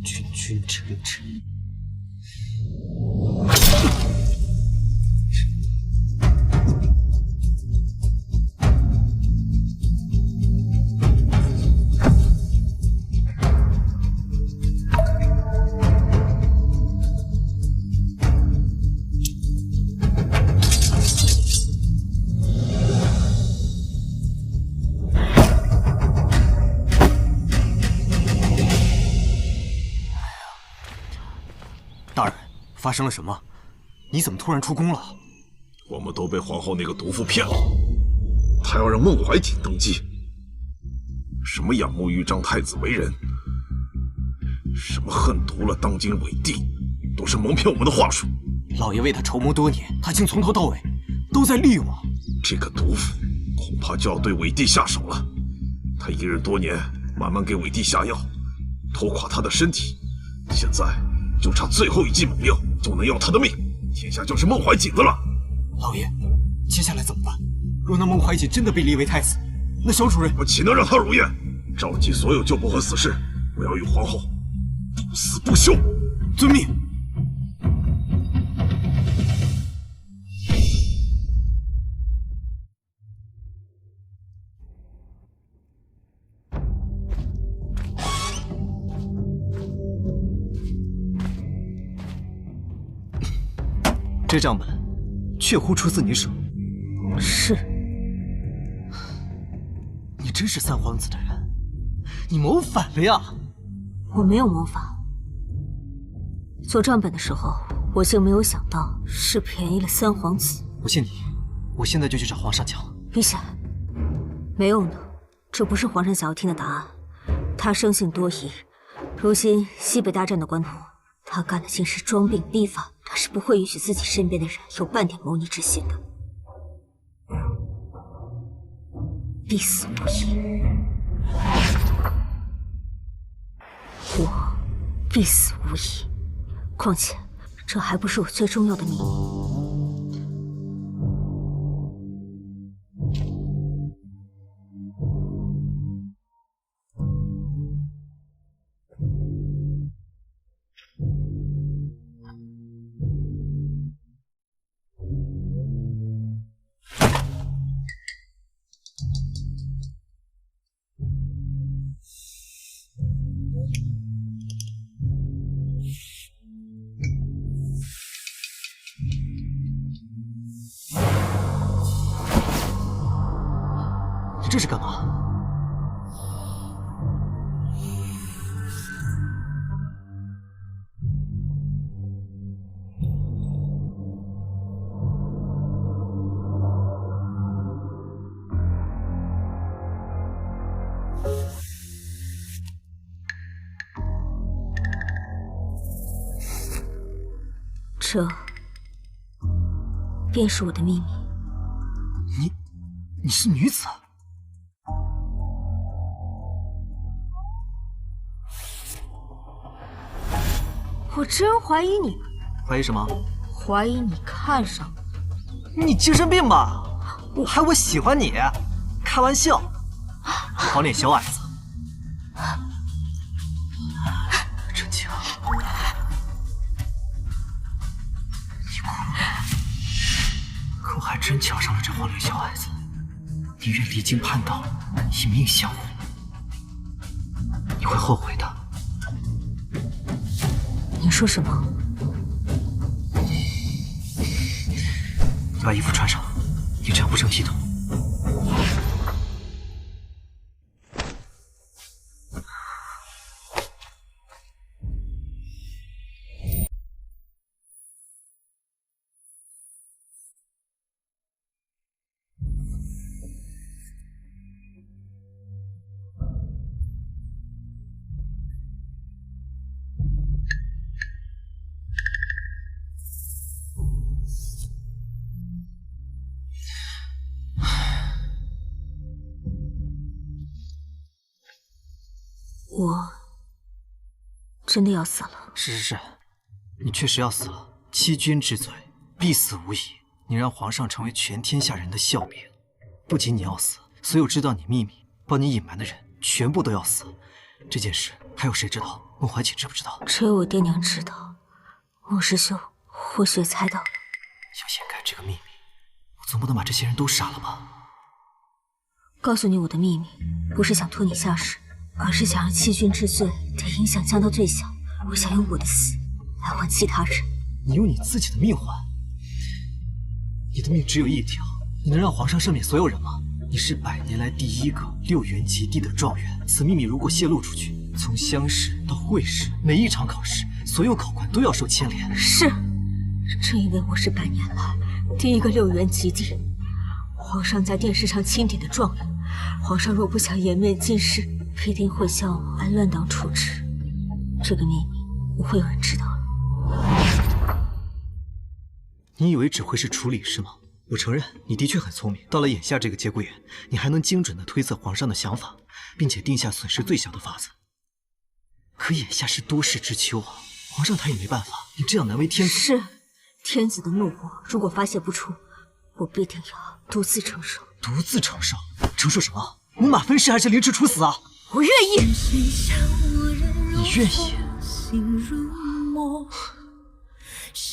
君君臣臣。大人，发生了什么？你怎么突然出宫了？我们都被皇后那个毒妇骗了，她要让孟怀瑾登基，什么仰慕豫章太子为人，什么恨毒了当今伪帝，都是蒙骗我们的话术。老爷为他筹谋多年，他竟从头到尾都在利用我。这个毒妇恐怕就要对伪帝下手了。他隐忍多年，慢慢给伪帝下药，拖垮他的身体，现在就差最后一剂猛药，就能要他的命，天下就是孟怀瑾的了。老爷，接下来怎么办？若那孟怀瑾真的被立为太子，那小主人我岂能让他如愿？召集所有旧部和死士，我要与皇后不死不休。遵命。这账本确乎出自你手。是。你真是三皇子的人，你谋反了呀！我没有谋反。做账本的时候，我竟没有想到是便宜了三皇子。我信你，我现在就去找皇上讲。陛下，没用的，这不是皇上想要听的答案。他生性多疑，如今西北大战的关头，他干的竟是装病逼法，他是不会允许自己身边的人有半点谋逆之心的。必死无疑，我必死无疑。况且，这还不是我最重要的秘密。这是干嘛？这便是我的秘密。你是女子？我真怀疑你。怀疑什么？怀疑你看上我。你精神病吧？我喜欢你？开玩笑，好脸小矮子。陈清，你哭了？可我还真瞧上了这黄脸小矮子。你愿离经叛道，以命相护，你会后悔的。你说什么？你把衣服穿上，你这样不成体统。我真的要死了。是，你确实要死了。欺君之罪，必死无疑。你让皇上成为全天下人的笑柄，不仅你要死，所有知道你秘密、帮你隐瞒的人全部都要死。这件事还有谁知道？孟怀瑾知不知道？只有我爹娘知道。孟师兄或许也猜到了。要掩盖这个秘密，我总不能把这些人都杀了吧？告诉你我的秘密，不是想拖你下水，而是想让欺君之罪的影响降到最小。我想用我的死来换其他人。你用你自己的命换？你的命只有一条，你能让皇上赦免所有人吗？你是100年来第一个6元及第的状元，此秘密如果泄露出去，从乡试到会试，每一场考试，所有考官都要受牵连。是，正因为我是100年来第一个6元及第，皇上在殿试上钦点的状元，皇上若不想颜面尽失，必定会向我按乱党处置。这个秘密不会有人知道了。你以为只会是处理是吗？我承认你的确很聪明，到了眼下这个节骨眼，你还能精准地推测皇上的想法，并且定下损失最小的法子。可眼下是多事之秋啊，皇上他也没办法，你这样难为天子。是，天子的怒火如果发泄不出，我必定要独自承受。独自承受？承受什么？五马分尸还是凌迟处死啊？我愿意。你愿意？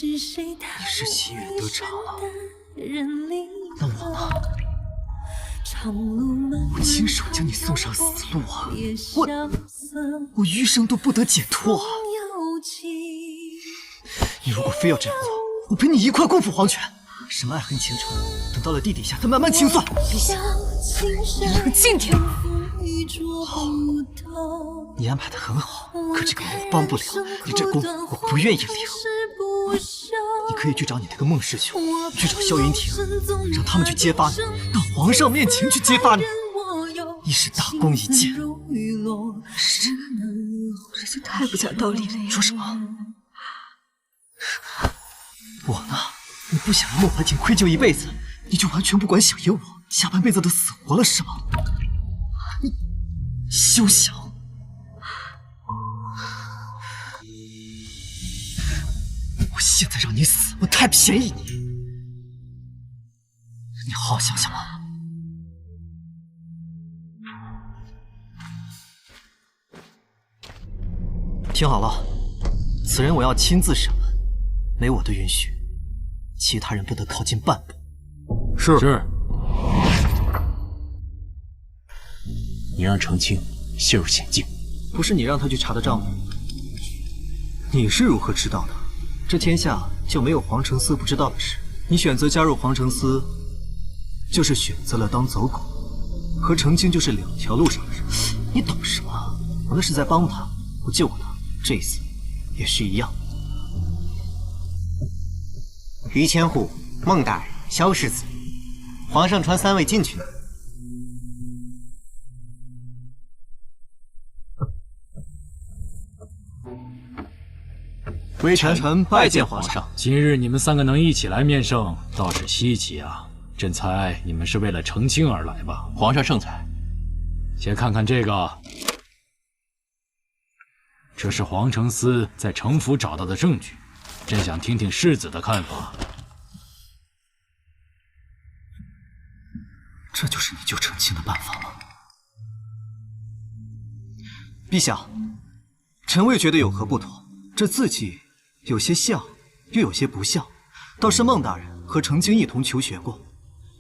你是心愿得偿了，那我呢？我亲手将你送上死路啊！我余生都不得解脱啊！你如果非要这样做，我陪你一块共赴黄泉。什么爱恨情仇，等到了地底下再慢慢清算。陛下，你冷静点。好，你安排的很好，可这个忙我帮不了，你这功我不愿意领。你可以去找你那个孟师兄，去找萧云亭，让他们去揭发你，到皇上面前去揭发你，一是大功一件。是，这就太不讲道理了呀！说什么？我呢？你不想让孟怀瑾愧疚一辈子，你就完全不管小爷我下半辈子的死活了是吗？你休想！我现在让你死，我太便宜你，你好好想想吧。听好了，此人我要亲自审问，没我的允许，其他人不得靠近半步。是。你让程青陷入险境，不是你让他去查的账吗？你是如何知道的？这天下就没有黄承思不知道的事。你选择加入黄承思，就是选择了当走狗，和程青就是2条路上的人。你懂什么？我那是在帮他，我救过他，这一次也是一样。于千户、孟大人、萧世子，皇上传3位进去呢。微臣拜见皇上。今日你们3个能一起来面圣，倒是稀奇啊！朕猜你们是为了澄清而来吧？皇上圣裁。先看看这个，这是黄承思在城府找到的证据，朕想听听世子的看法。这就是你救程青的办法吗？陛下，臣未觉得有何不妥，这字迹有些像，又有些不像，倒是孟大人和程青一同求学过。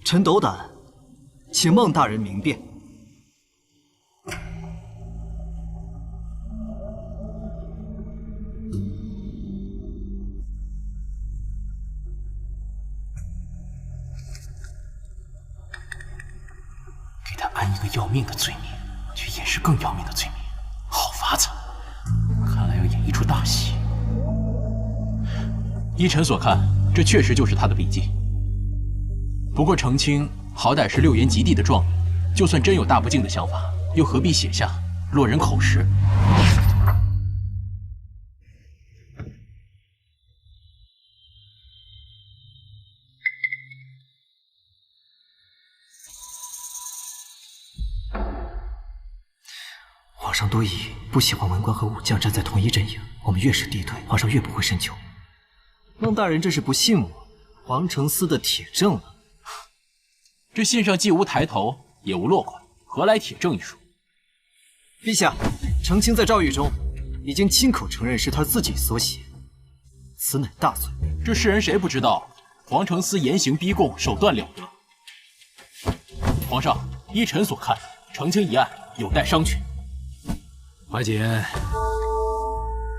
臣斗胆，请孟大人明辨。给他安一个要命的罪名，去掩饰更要命的罪名，好法子！看来要演一出大戏。依臣所看，这确实就是他的笔记。不过程青好歹是6元及第的状元，就算真有大不敬的想法，又何必写下落人口实？皇上多疑，不喜欢文官和武将站在同一阵营，我们越是敌对，皇上越不会深究。孟大人这是不信我黄承思的铁证了。这信上既无抬头，也无落款，何来铁证一说？陛下，澄清在诏狱中已经亲口承认是他自己所写，此乃大罪。这世人谁不知道黄承思严刑逼供，手段了得？皇上，依臣所看，澄清一案有待商榷。怀瑾，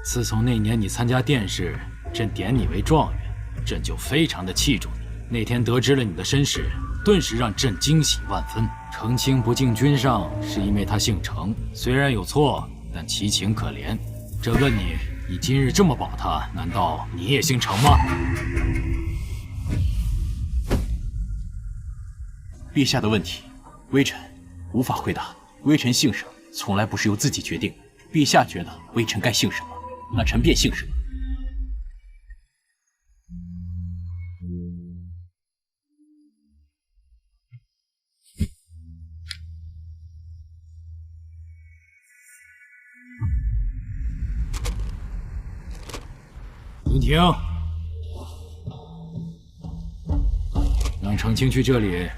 自从那年你参加殿试，朕点你为状元，朕就非常的器重你。那天得知了你的身世，顿时让朕惊喜万分。澄清不敬君上，是因为他姓程，虽然有错，但其情可怜。朕问你，你今日这么保他，难道你也姓程吗？陛下的问题，微臣无法回答。微臣姓什么，从来不是由自己决定。陛下觉得微臣该姓什么，那臣便姓什么。云婷，让澄清去这里。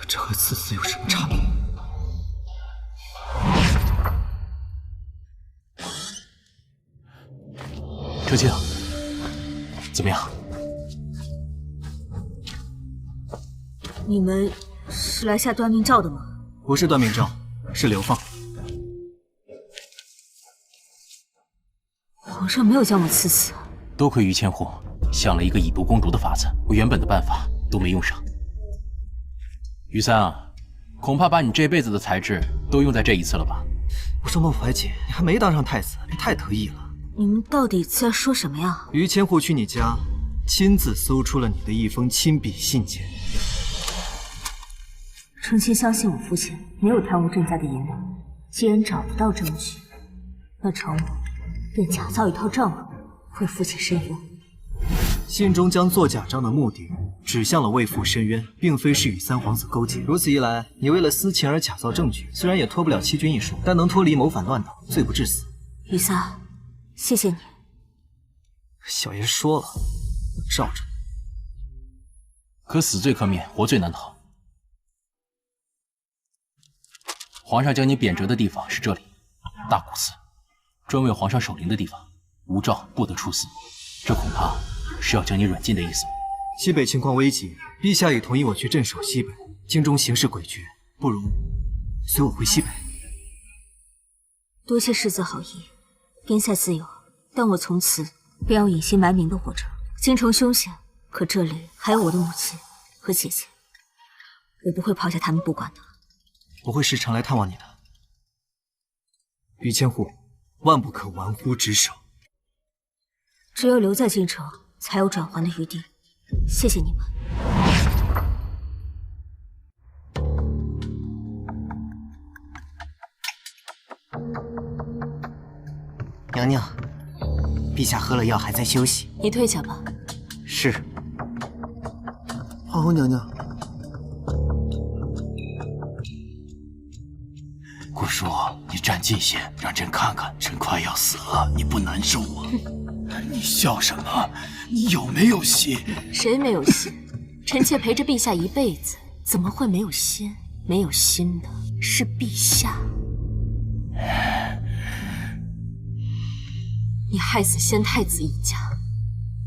这和赐死有什么差别？澄清，怎么样？你们是来下断命诏的吗？不是断命诏，是流放。皇上没有将我赐死。多亏于千户想了一个以毒攻毒的法子，我原本的办法都没用上。于三啊，恐怕把你这辈子的才智都用在这一次了吧？我说孟怀瑾，你还没当上太子，你太得意了。你们到底在说什么呀？于千户去你家，亲自搜出了你的一封亲笔信件。澄清相信我父亲没有贪污郑家的银两，既然找不到证据，那程某便假造一套账目，为父亲伸冤。信中将做假账的目的指向了为父申冤，并非是与三皇子勾结。如此一来，你为了私情而假造证据，虽然也脱不了欺君一说，但能脱离谋反乱党，罪不至死。于三，谢谢你。小爷说了，我罩着你。可死罪可免，活罪难逃。皇上将你贬谪的地方是这里，大古寺，专为皇上守灵的地方，无诏不得出寺。这恐怕是要将你软禁的意思。西北情况危急，陛下已同意我去镇守西北。京中形势诡谲，不如随我回西北。多谢世子好意，边塞自由，但我从此便要隐姓埋名的活着。京城凶险，可这里还有我的母亲和姐姐，我不会抛下他们不管的。我会时常来探望你的。于千户，万不可玩忽职守。只有留在京城，才有转圜的余地。谢谢你们。娘娘，陛下喝了药还在休息。你退下吧。是。皇后娘娘，顾叔，你站近些，让朕看看，朕快要死了，你不难受吗？你笑什么？你有没有心？谁没有心？臣妾陪着陛下一辈子，怎么会没有心？没有心的是陛下。你害死先太子一家，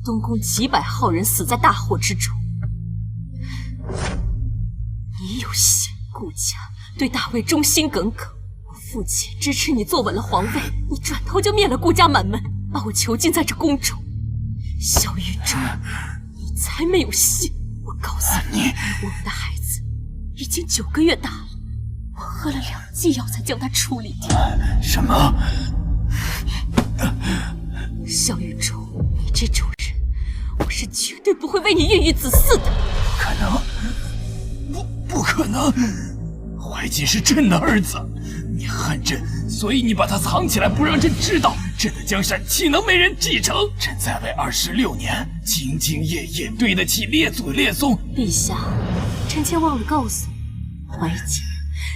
东宫几百号人死在大火之中。你有心顾家，对大魏忠心耿耿。我父亲支持你坐稳了皇位，你转头就灭了顾家满门，把我囚禁在这宫中。萧玉州，你才没有心！我告诉你，我们的孩子已经9个月大了，我喝了2剂药才将他处理掉。什么？萧玉州，你这种人，我是绝对不会为你孕育子嗣的。不可能，不可能！怀瑾是朕的儿子，你恨朕，所以你把他藏起来，不让朕知道。朕的江山岂能没人继承？朕在位26年，兢兢业业，对得起列祖列宗。陛下，臣妾忘了告诉你，怀瑾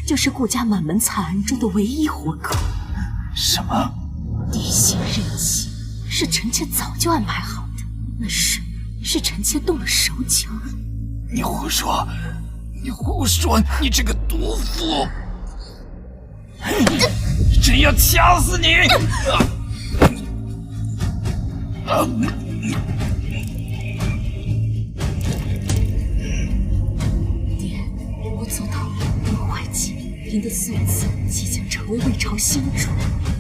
就是顾家满门惨案中的唯一活口。什么？嫡系任期是臣妾早就安排好的，那是臣妾动了手脚。你胡说！你胡说！你这个毒妇！真要掐死你！爹，我做到了。若怀瑾，您的孙子即将成为魏朝新主，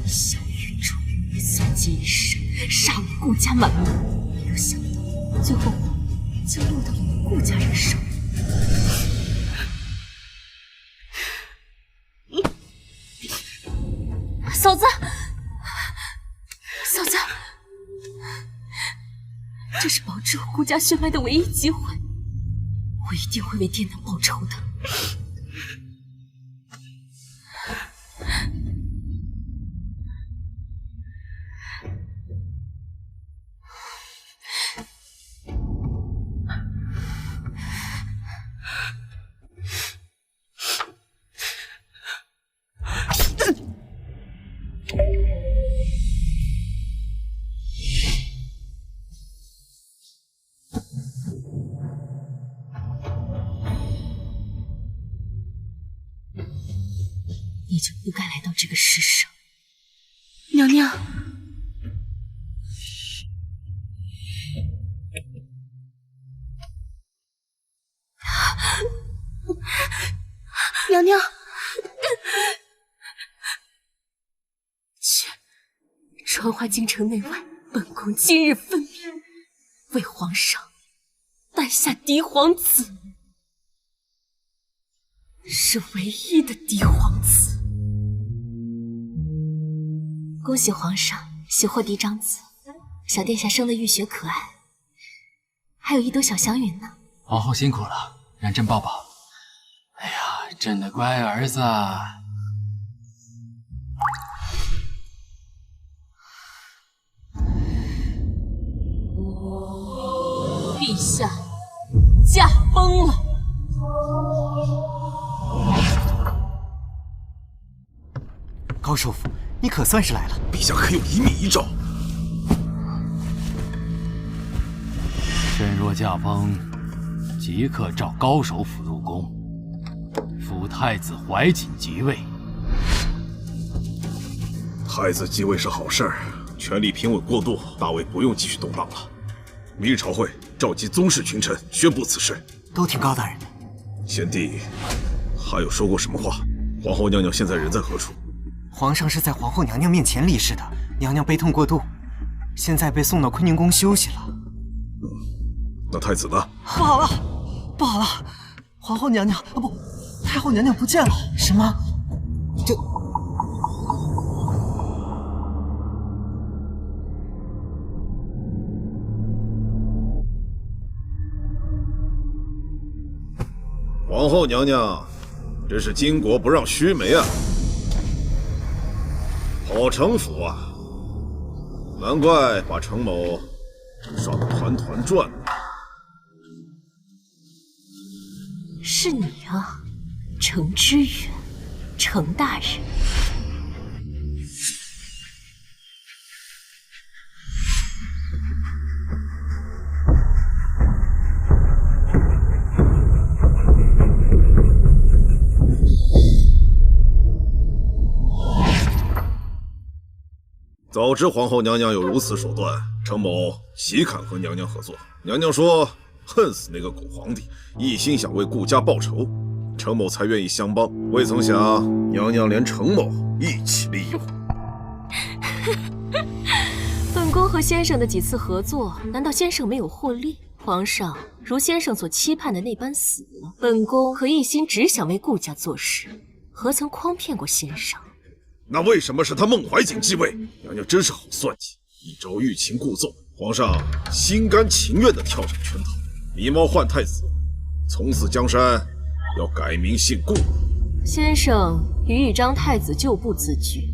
小宇宙算计一生，杀了顾家满门。没有想到，最后就落到了我们顾家人手里。 嫂子，嫂子，这是保住顾家血脉的唯一机会，我一定会为爹娘报仇的。你就不该来到这个世上，娘娘。娘娘，传话京城内外，本宫今日分娩，为皇上诞下嫡皇子，是唯一的嫡皇子。恭喜皇上喜获嫡长子，小殿下生的玉雪可爱，还有一朵小祥云呢。皇后辛苦了，让朕抱抱。哎呀，朕的乖儿子。 陛下驾崩了。高首府，你可算是来了。陛下可有一密一诏？朕若驾崩，即刻召高首府入宫，扶太子怀瑾即位。太子继位是好事儿，权力平稳过渡，大魏不用继续动荡了。 明日朝会召集宗室群臣，宣布此事。都听高大人的。贤弟还有说过什么话？皇后娘娘现在人在何处？皇上是在皇后娘娘面前离世的，娘娘悲痛过度，现在被送到坤宁宫休息了。那太子呢？不好了，不好了！皇后娘娘啊不，太后娘娘不见了。什么？这……皇后娘娘，真是巾帼不让须眉啊！跑城府啊，难怪把程某耍得团团转呢。是你啊，程之远，程大人。早知皇后娘娘有如此手段，程某岂肯和娘娘合作？娘娘说恨死那个狗皇帝，一心想为顾家报仇，程某才愿意相帮。未曾想娘娘连程某一起利用。本宫和先生的几次合作，难道先生没有获利？皇上如先生所期盼的那般死了，本宫可一心只想为顾家做事，何曾诓骗过先生？ 那为什么是他孟怀瑾继位？娘娘真是好算计，一朝欲擒故纵，皇上心甘情愿地跳上圈套，狸猫换太子，从此江山要改名姓顾。先生与豫章太子旧部自居，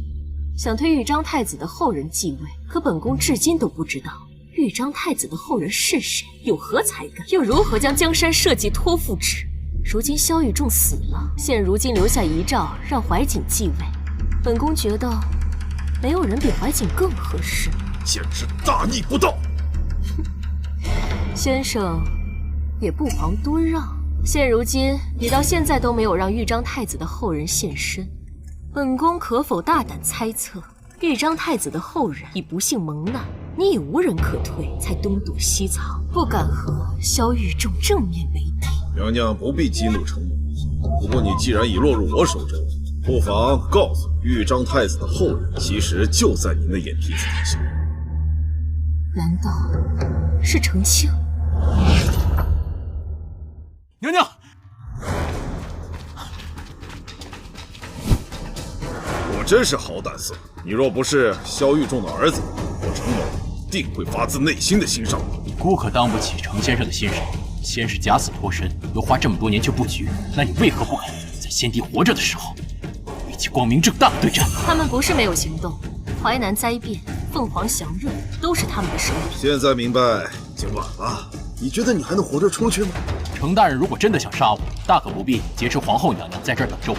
想推豫章太子的后人继位，可本宫至今都不知道豫章太子的后人是谁，有何才干，又如何将江山社稷托付之。如今萧御仲死了，现如今留下遗诏让怀瑾继位。 本宫觉得，没有人比怀瑾更合适。简直大逆不道！先生也不遑多让。现如今，你到现在都没有让豫章太子的后人现身，本宫可否大胆猜测，豫章太子的后人已不幸蒙难，你已无人可退，才东躲西藏，不敢和萧玉仲正面为敌。娘娘不必激怒承母，不过你既然已落入我手中，不妨告诉豫章太子的后人，其实就在您的眼皮子底下。难道是程清？娘娘，我真是好胆色！你若不是萧玉仲的儿子，我程某定会发自内心的欣赏你。孤可当不起程先生的欣赏，先是假死脱身，又花这么多年去布局，那你为何不肯在先帝活着的时候与其光明正大的对战？他们不是没有行动，淮南灾变、凤凰祥瑞都是他们的手笔。现在明白，已经晚了。你觉得你还能活着出去吗？程大人如果真的想杀我，大可不必劫持皇后娘娘在这儿等着我。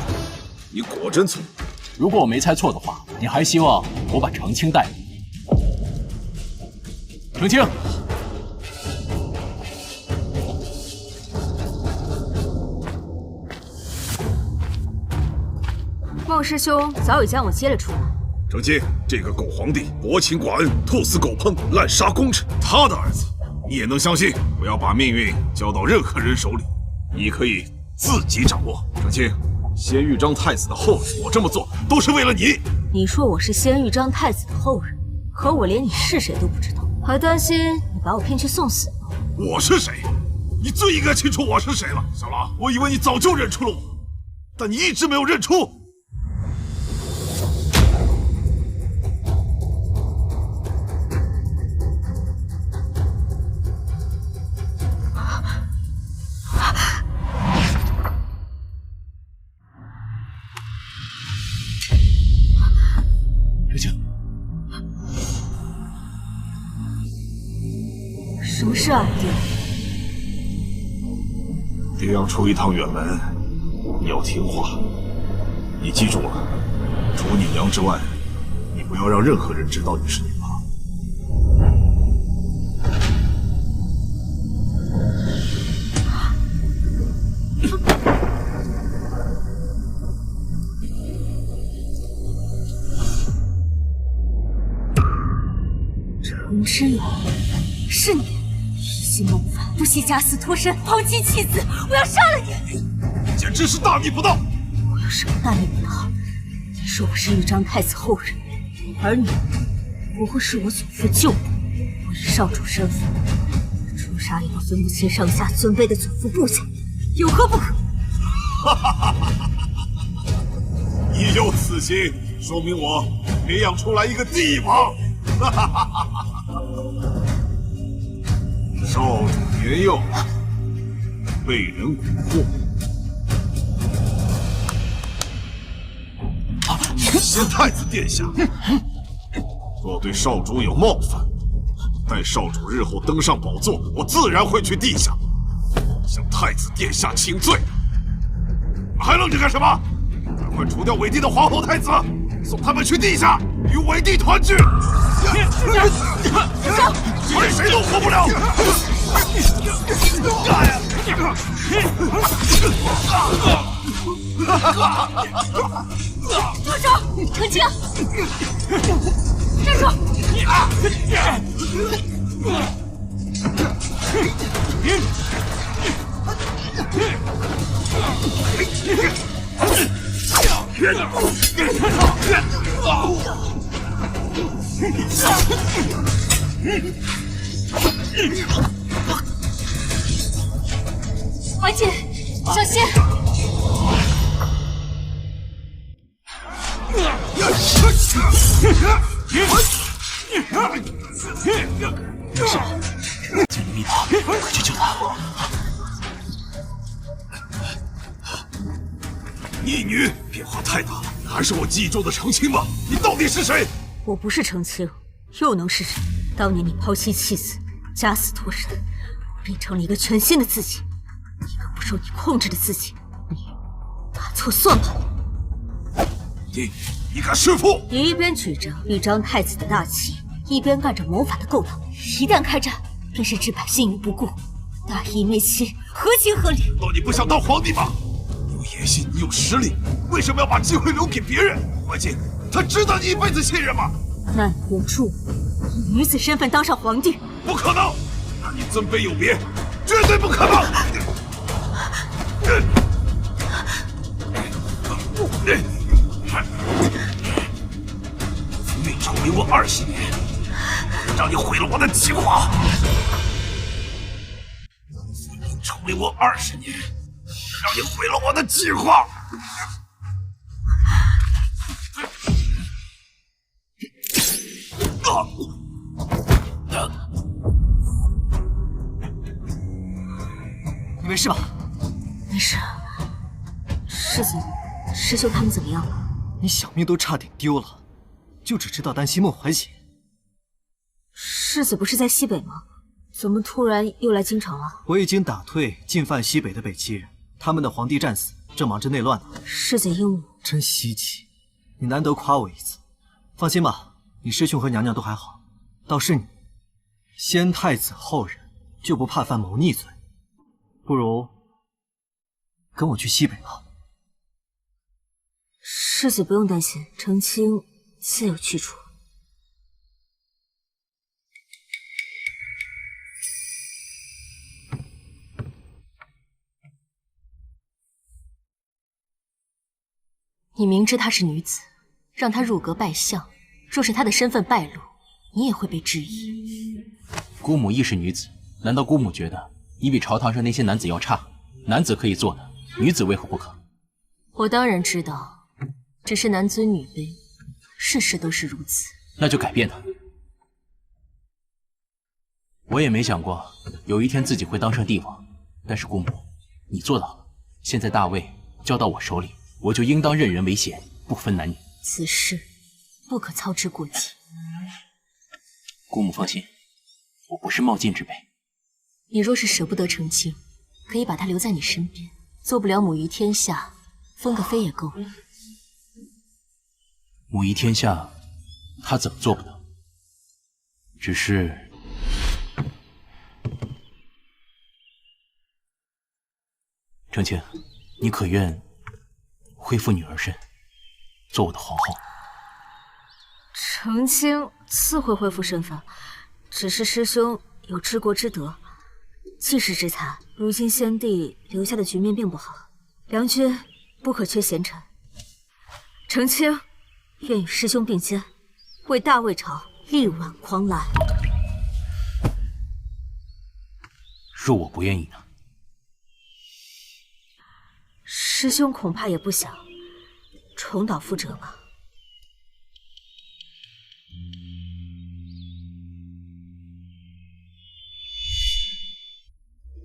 你果真聪明。如果我没猜错的话，你还希望我把程清带走？程清，孟师兄早已将我接了出来。程清，这个狗皇帝薄情寡恩、兔死狗烹、滥杀功臣，他的儿子你也能相信？不要把命运交到任何人手里，你可以自己掌握。程清，先豫章太子的后人，我这么做都是为了你。你说我是先豫章太子的后人，可我连你是谁都不知道，还担心你把我骗去送死吗？我是谁？你最应该清楚我是谁了。小狼，我以为你早就认出了我，但你一直没有认出。什么事啊，爹？爹要出一趟远门，你要听话。你记住了，除你娘之外，你不要让任何人知道你是女妈。程之友，是你！一心谋反，不惜假死脱身，抛妻弃子，我要杀了你！你简直是大逆不道！我有什么大逆不道？你说我是豫章太子后人，而你不过是我祖父旧部。我以少主身份诛杀一个分不清上下尊卑的祖父部下，有何不可？你有此心，说明我培养出来一个帝王。少主年幼，被人蛊惑。先太子殿下，若对少主有冒犯，待少主日后登上宝座，我自然会去地下向太子殿下请罪。还愣着干什么？赶快除掉韦帝的皇后太子，送他们去地下与韦帝团聚。谁谁都活不了！住手！程清，站住！怀姐，小心！尽力吧，快去救他！逆女，变化太大了，还是我记忆中的程清吗？你到底是谁？我不是程清，又能是谁？当年你抛妻弃子，假死脱身，我变成了一个全新的自己，一个不受你控制的自己。你打错算盘了。你敢弑父？你一边举着豫章太子的大旗，一边干着谋反的勾当。一旦开战，便是置百姓于不顾，大义灭亲，合情合理。难道你不想当皇帝吗？有铁信你有实力，为什么要把机会留给别人？怀瑾，他值得你一辈子信任吗？那你用助以女子身份当上皇帝？不可能！那你尊卑有别，绝对不可能！父命宠你我20年，让你毁了我的计划。父命宠你我20年，让你毁了我的计划。你没事吧？没事。世子、师兄他们怎么样了？你小命都差点丢了，就只知道担心孟怀瑾。世子不是在西北吗？怎么突然又来京城了？我已经打退进犯西北的北齐人，他们的皇帝战死，正忙着内乱呢。世子英武，真稀奇，你难得夸我一次。放心吧，你师兄和娘娘都还好，倒是你，先太子后人，就不怕犯谋逆罪？不如跟我去西北吧。世子不用担心，澄清自有去处。你明知她是女子，让她入阁拜相，若是她的身份败露，你也会被质疑。姑母亦是女子，难道姑母觉得你比朝堂上那些男子要差？男子可以做的，女子为何不可？我当然知道，只是男尊女卑，事事都是如此。那就改变它。我也没想过有一天自己会当上帝王，但是姑母，你做到了。现在大位交到我手里，我就应当任人唯贤，不分男女。此事不可操之过急。姑母放心，我不是冒进之辈。你若是舍不得澄清，可以把她留在你身边，做不了母仪天下，封个妃也够了。母仪天下，她怎么做不得？只是澄清，你可愿恢复女儿身，做我的皇后？澄清自会恢复身份，只是师兄有治国之德，济世之才。如今先帝留下的局面并不好，梁君不可缺贤臣。澄清愿与师兄并肩，为大魏朝力挽狂澜。若我不愿意呢？师兄恐怕也不想重蹈覆辙吧。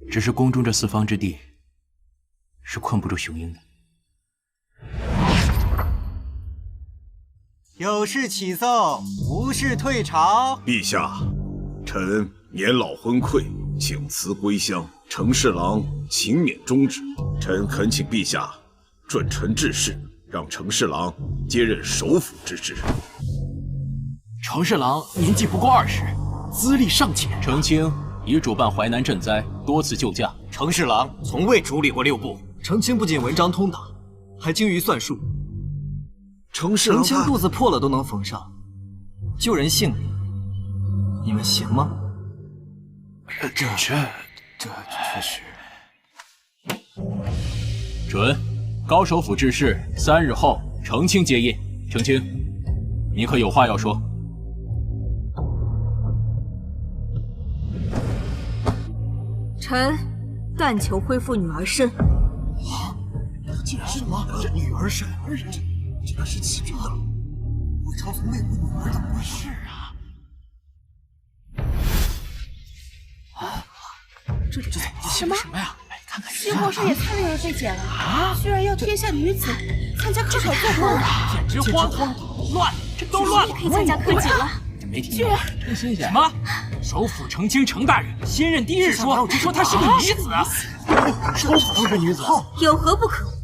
只是宫中这四方之地是困不住雄鹰的。有事启奏，无事退朝。陛下，臣年老昏聩，请辞归乡。承侍郎勤勉忠直，臣恳请陛下准臣致仕，让承侍郎接任首辅之职。承侍郎年纪不过20，资历尚浅。澄清已主办淮南赈灾，多次救驾。承侍郎从未主理过6部。澄清不仅文章通达，还精于算术。承侍郎澄清肚子破了都能缝上，救人性命，你们行吗？这确实。准，高首辅致仕，3日后澄清接印。澄清，你可有话要说？臣但求恢复女儿身。竟然是什么女儿身？这个是启禀的，魏朝从未过女儿的不是啊！这怎么什么呀？看看西皇上也太令人费解了，居然要天下女子参加科考做官，简直荒乱，这都乱了！可以参加科举了，没听居然真新鲜！什么？首辅澄清程大人先任第一日说她是个女子啊！首辅都是女子，有何不可？